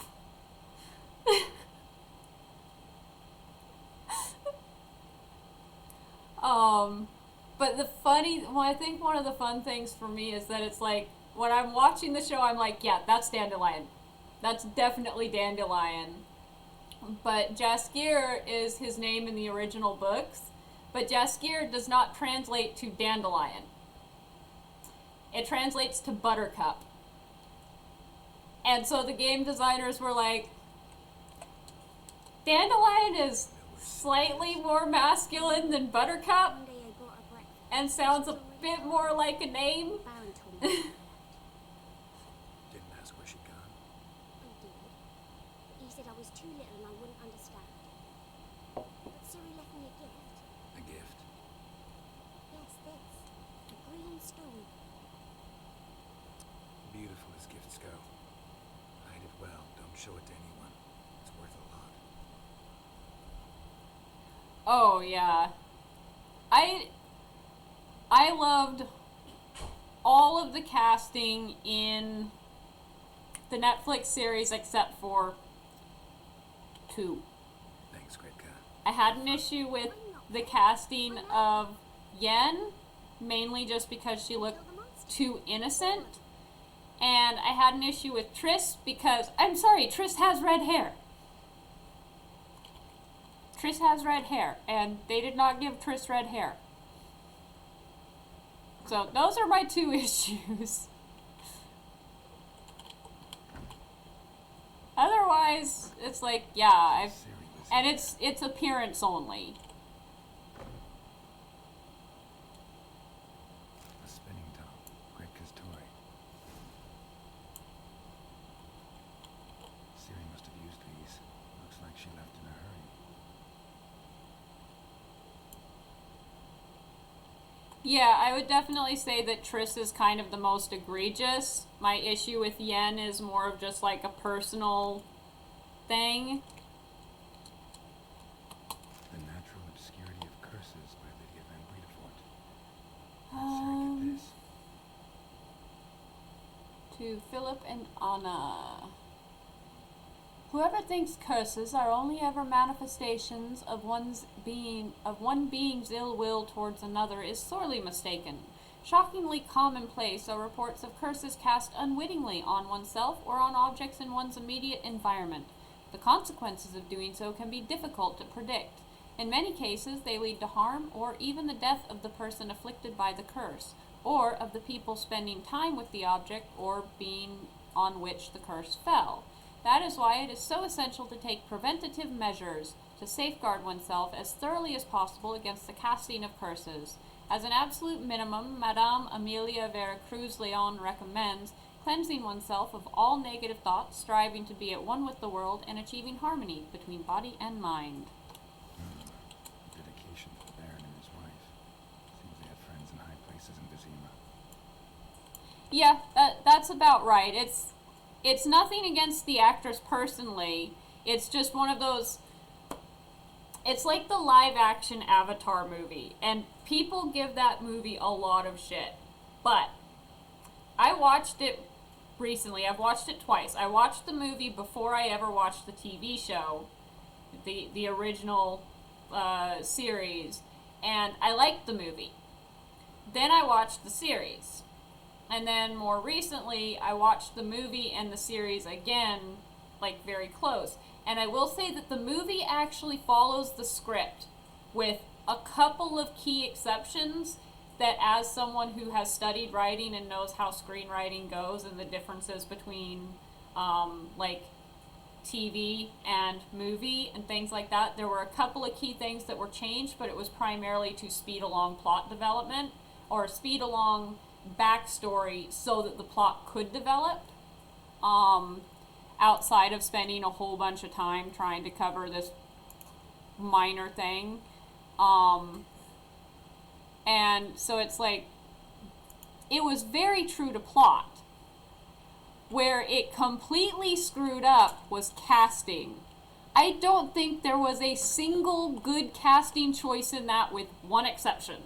But I think one of the fun things for me is that it's like, when I'm watching the show, I'm like, yeah, that's Dandelion. That's definitely Dandelion. But Jaskier is his name in the original books, but Jaskier does not translate to Dandelion. It translates to Buttercup. And so the game designers were like, Dandelion is slightly more masculine than Buttercup One day I brought her breakfast. and sounds a bit more like a name. Baron told me about that. Didn't ask where she'd gone. I did. But he said I was too little and I wouldn't understand. But Ciri left me a gift. A gift? Yes, this. A green stone. Beautiful as gifts go. Hide it well. Don't show it to anyone. It's worth a lot. Oh yeah. I loved all of the casting in the Netflix series except for 2. Thanks, Gretka. I had an issue with the casting of Yen, mainly just because she looked too innocent. And I had an issue with Triss because, I'm sorry, Triss has red hair. Triss has red hair, and they did not give Triss red hair. So those are my 2 issues. Otherwise, it's like, yeah, and it's appearance only. A spinning top. Gretka's toy. Yeah, I would definitely say that Triss is kind of the most egregious. My issue with Yen is more of just like a personal thing. The Natural Obscurity of Curses by Lydia Van Bredevoort. Let's get this. To Philip and Anna. Whoever thinks curses are only ever manifestations of one being's ill will towards another is sorely mistaken. Shockingly commonplace are reports of curses cast unwittingly on oneself or on objects in one's immediate environment. The consequences of doing so can be difficult to predict. In many cases, they lead to harm or even the death of the person afflicted by the curse, or of the people spending time with the object or being on which the curse fell. That is why it is so essential to take preventative measures to safeguard oneself as thoroughly as possible against the casting of curses. As an absolute minimum, Madame Amelia Veracruz Leon recommends cleansing oneself of all negative thoughts, striving to be at one with the world, and achieving harmony between body and mind. Dedication to the Baron and his wife. Seems they had friends in high places in Vizima. Yeah, that's about right. It's nothing against the actress personally. It's just one of those. It's like the live action Avatar movie, and people give that movie a lot of shit. But I watched it recently. I've watched it twice. I watched the movie before I ever watched the TV show, the original series, and I liked the movie. Then I watched the series. And then more recently, I watched the movie and the series again, like very close. And I will say that the movie actually follows the script with a couple of key exceptions that, as someone who has studied writing and knows how screenwriting goes and the differences between like TV and movie and things like that, there were a couple of key things that were changed, but it was primarily to speed along plot development or speed along backstory so that the plot could develop, outside of spending a whole bunch of time trying to cover this minor thing. And so it's like, it was very true to plot. Where it completely screwed up was casting. I don't think there was a single good casting choice in that, with one exception.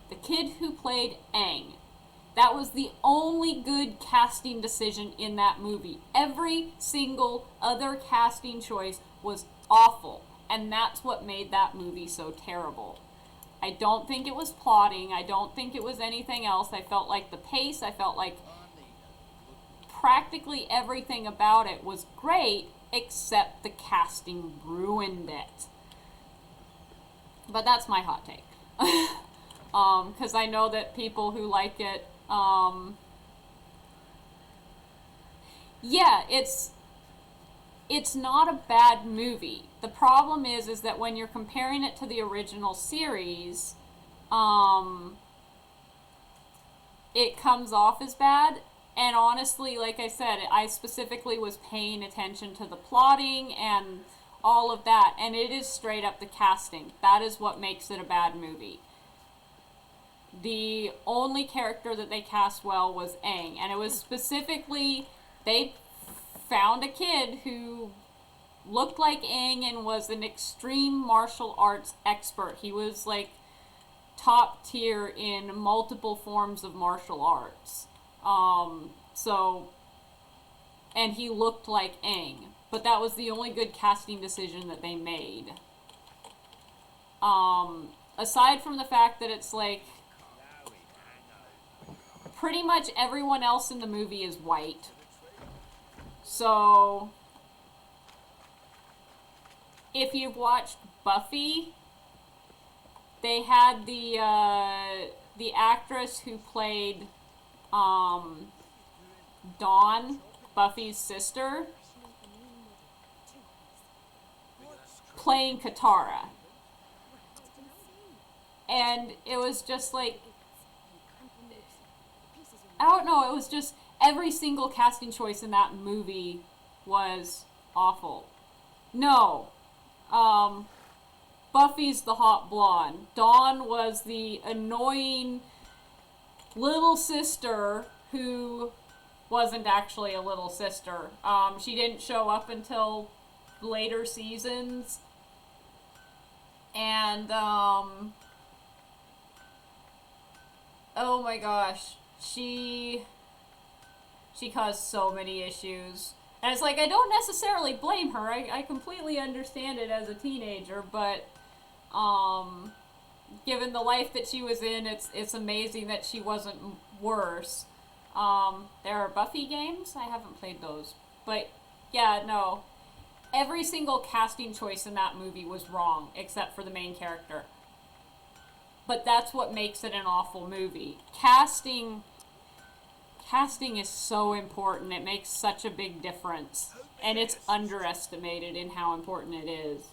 The kid who played Aang. That was the only good casting decision in that movie. Every single other casting choice was awful, and that's what made that movie so terrible. I don't think it was plotting. I don't think it was anything else. I felt like the pace, I felt like practically everything about it was great, except the casting ruined it. But that's my hot take. Because I know that people who like it, yeah, it's not a bad movie. The problem is that when you're comparing it to the original series, it comes off as bad. And honestly, like I said, I specifically was paying attention to the plotting and all of that, and it is straight up the casting. That is what makes it a bad movie. The only character that they cast well was Aang, and it was specifically, they found a kid who looked like Aang and was an extreme martial arts expert. He was like top tier in multiple forms of martial arts. And he looked like Aang, but that was the only good casting decision that they made. Aside from the fact that it's like, pretty much everyone else in the movie is white. So, if you've watched Buffy, they had the actress who played Dawn, Buffy's sister, playing Katara. And it was just like, I don't know, it was just, every single casting choice in that movie was awful. No. Buffy's the hot blonde. Dawn was the annoying little sister who wasn't actually a little sister. She didn't show up until later seasons. And, oh my gosh, she caused so many issues. And it's like, I don't necessarily blame her. I completely understand it as a teenager, but, given the life that she was in, it's amazing that she wasn't worse. There are Buffy games. I haven't played those. But, yeah, no. Every single casting choice in that movie was wrong, except for the main character. But that's what makes it an awful movie. Casting is so important. It makes such a big difference. And it's underestimated in how important it is.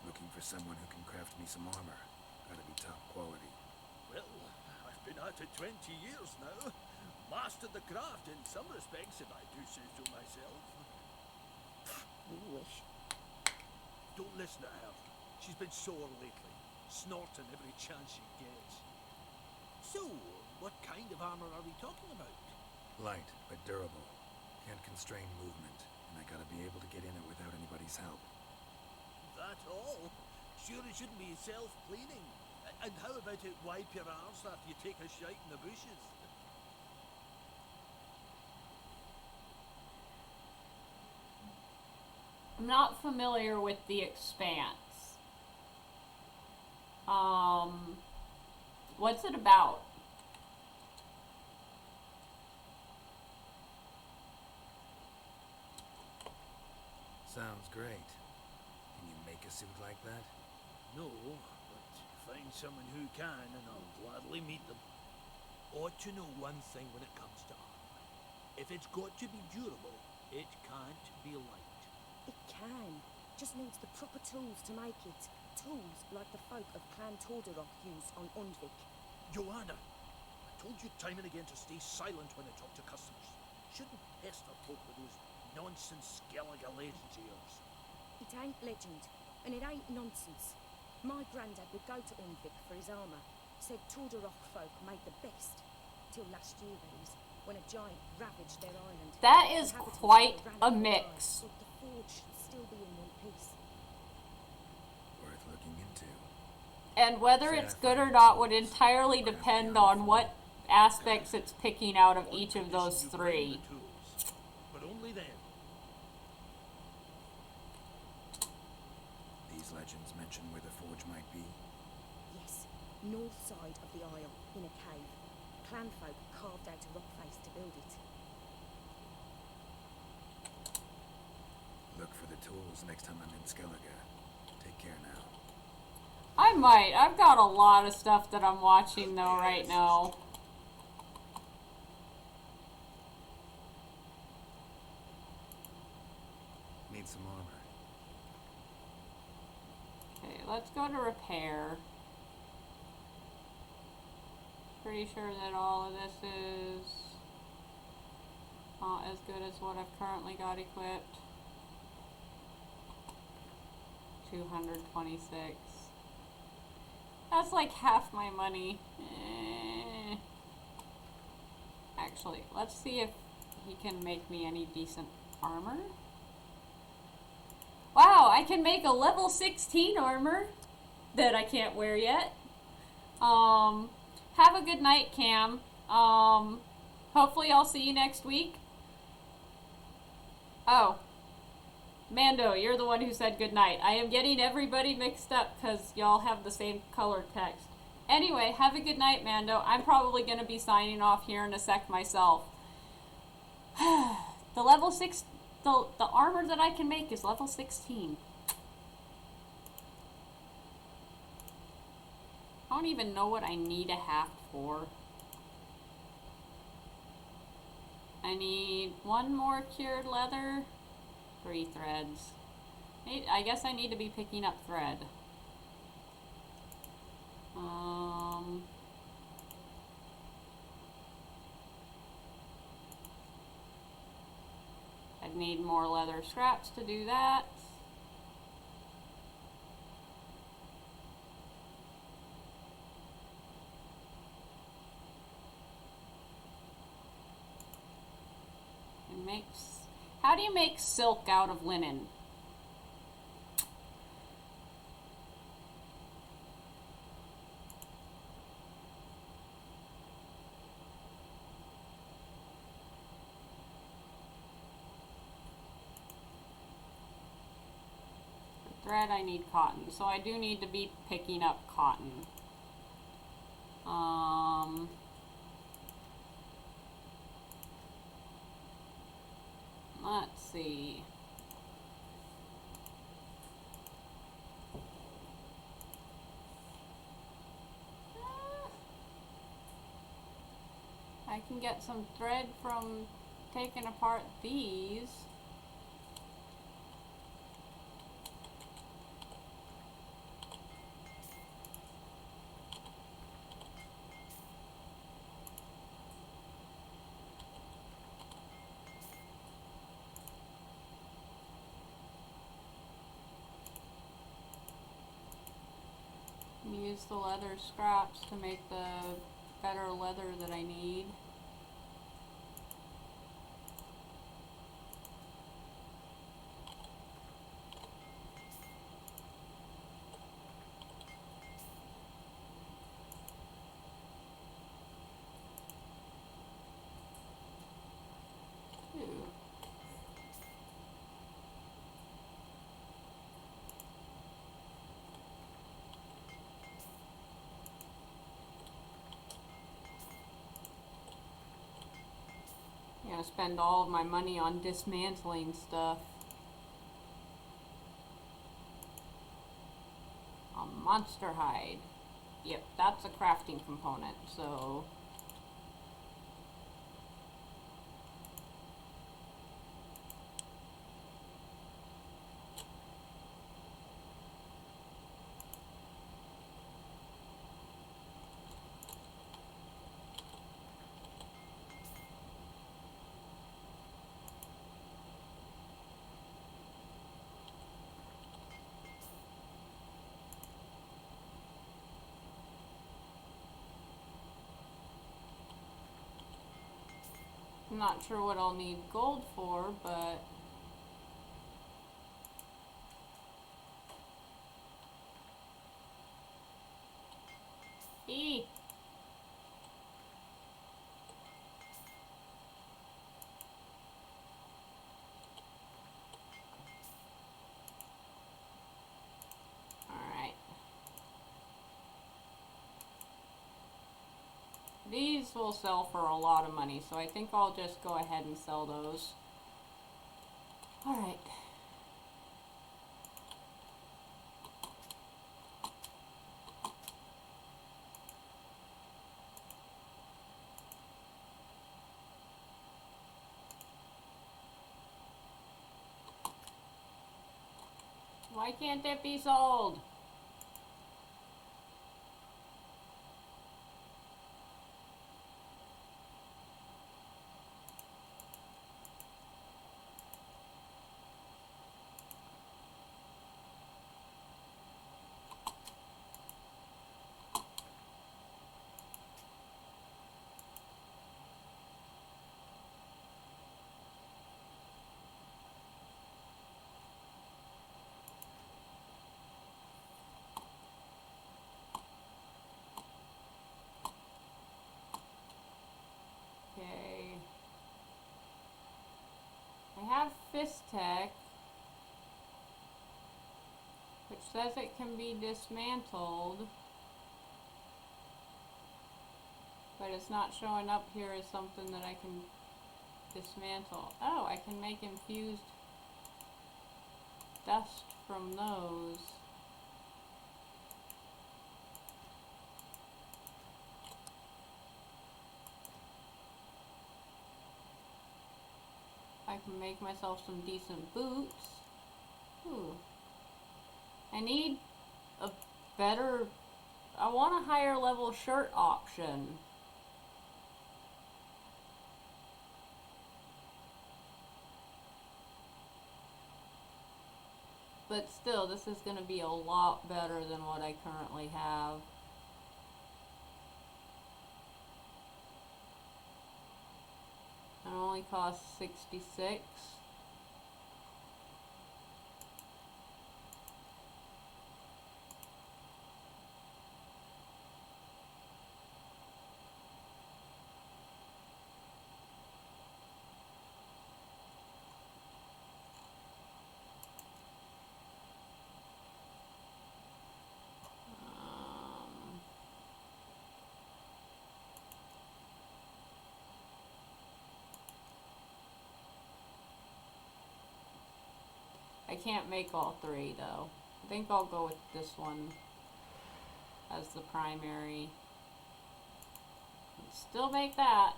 Looking for someone who can craft me some armor. Gotta be top quality. Well, I've been at it 20 years now. Mastered the craft in some respects, if I do say so myself. You wish. Don't listen to her. She's been sore lately, snorting every chance she gets. So, what kind of armor are we talking about? Light, but durable. Can't constrain movement, and I gotta be able to get in it without anybody's help. That all? Sure it shouldn't be self-cleaning. And how about it wipe your arse after you take a shite in the bushes? I'm not familiar with The Expanse. What's it about? Sounds great. Can you make a suit like that? No, but find someone who can and I'll gladly meet them. Ought to know one thing when it comes to armor. If it's got to be durable, it can't be light. It can. Just needs the proper tools to make it. Tools like the folk of Clan Tordarok used on Undvik. Joanna, I told you time and again to stay silent when I talk to customers. Shouldn't pester folk with those nonsense Skellige legends of yours. It ain't legend, and it ain't nonsense. My granddad would go to Undvik for his armour. Said Tordarok folk made the best. Till last year, that is, when a giant ravaged their island. That is quite a mix. But the forge should still be in one piece. Worth looking into. And whether it's good or not would entirely depend on what aspects it's picking out of each of those three. But only then. These legends mention where the forge might be. Yes, north side of the isle, in a cave. Clanfolk carved out a rock face to build it. Look for the tools next time I'm in Skellige. Take care now. I might. I've got a lot of stuff that I'm watching though right now. Need some armor. Okay, let's go to repair. Pretty sure that all of this is not as good as what I've currently got equipped. 226. That's like half my money. Actually, let's see if he can make me any decent armor. Wow, I can make a level 16 armor that I can't wear yet. Have a good night, Cam. Hopefully I'll see you next week. Oh. Mando, you're the one who said good night. I am getting everybody mixed up because y'all have the same color text. Anyway, have a good night, Mando. I'm probably going to be signing off here in a sec myself. The level 6... The armor that I can make is level 16. I don't even know what I need a haft for. I need one more cured leather, 3 threads. I guess I need to be picking up thread. need more leather scraps to do that. And makes... How do you make silk out of linen? Thread, I need cotton, so I do need to be picking up cotton. Let's see. I can get some thread from taking apart these. Use the leather scraps to make the better leather that I need. Ooh. I'm gonna spend all of my money on dismantling stuff. A monster hide. Yep, that's a crafting component, so... I'm not sure what I'll need gold for, but... E. Alright. These will sell for a lot of money, so I think I'll just go ahead and sell those. Alright. Why can't it be sold? Okay. I have Fist Tech, which says it can be dismantled, but it's not showing up here as something that I can dismantle. Oh, I can make infused dust from those. I can make myself some decent boots. Ooh. I need a better... I want a higher level shirt option. But still, this is going to be a lot better than what I currently have. It only costs 66. I can't make all three though. I think I'll go with this one as the primary. Still make that.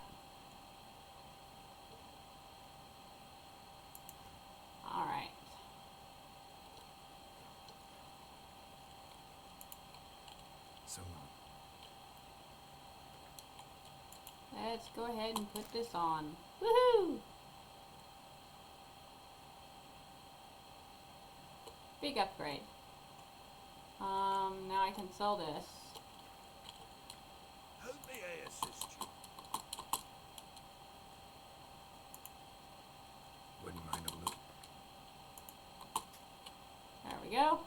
Alright. So Let's go ahead and put this on. Woohoo! Big upgrade. Now I can sell this. How may I assist you? wouldn't mind a loop. There we go.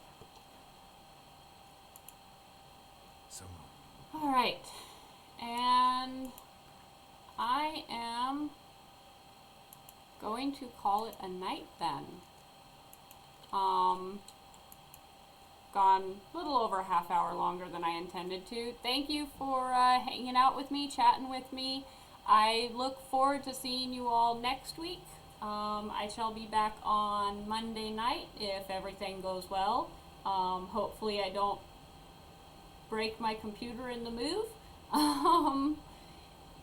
So Alright. And I am going to call it a night then. Gone a little over a half hour longer than I intended to. Thank you for hanging out with me, chatting with me. I look forward to seeing you all next week. I shall be back on Monday night if everything goes well. Hopefully I don't break my computer in the move.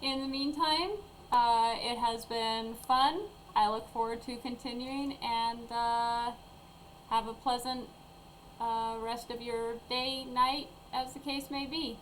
In the meantime, it has been fun. I look forward to continuing, and have a pleasant rest of your day, night, as the case may be.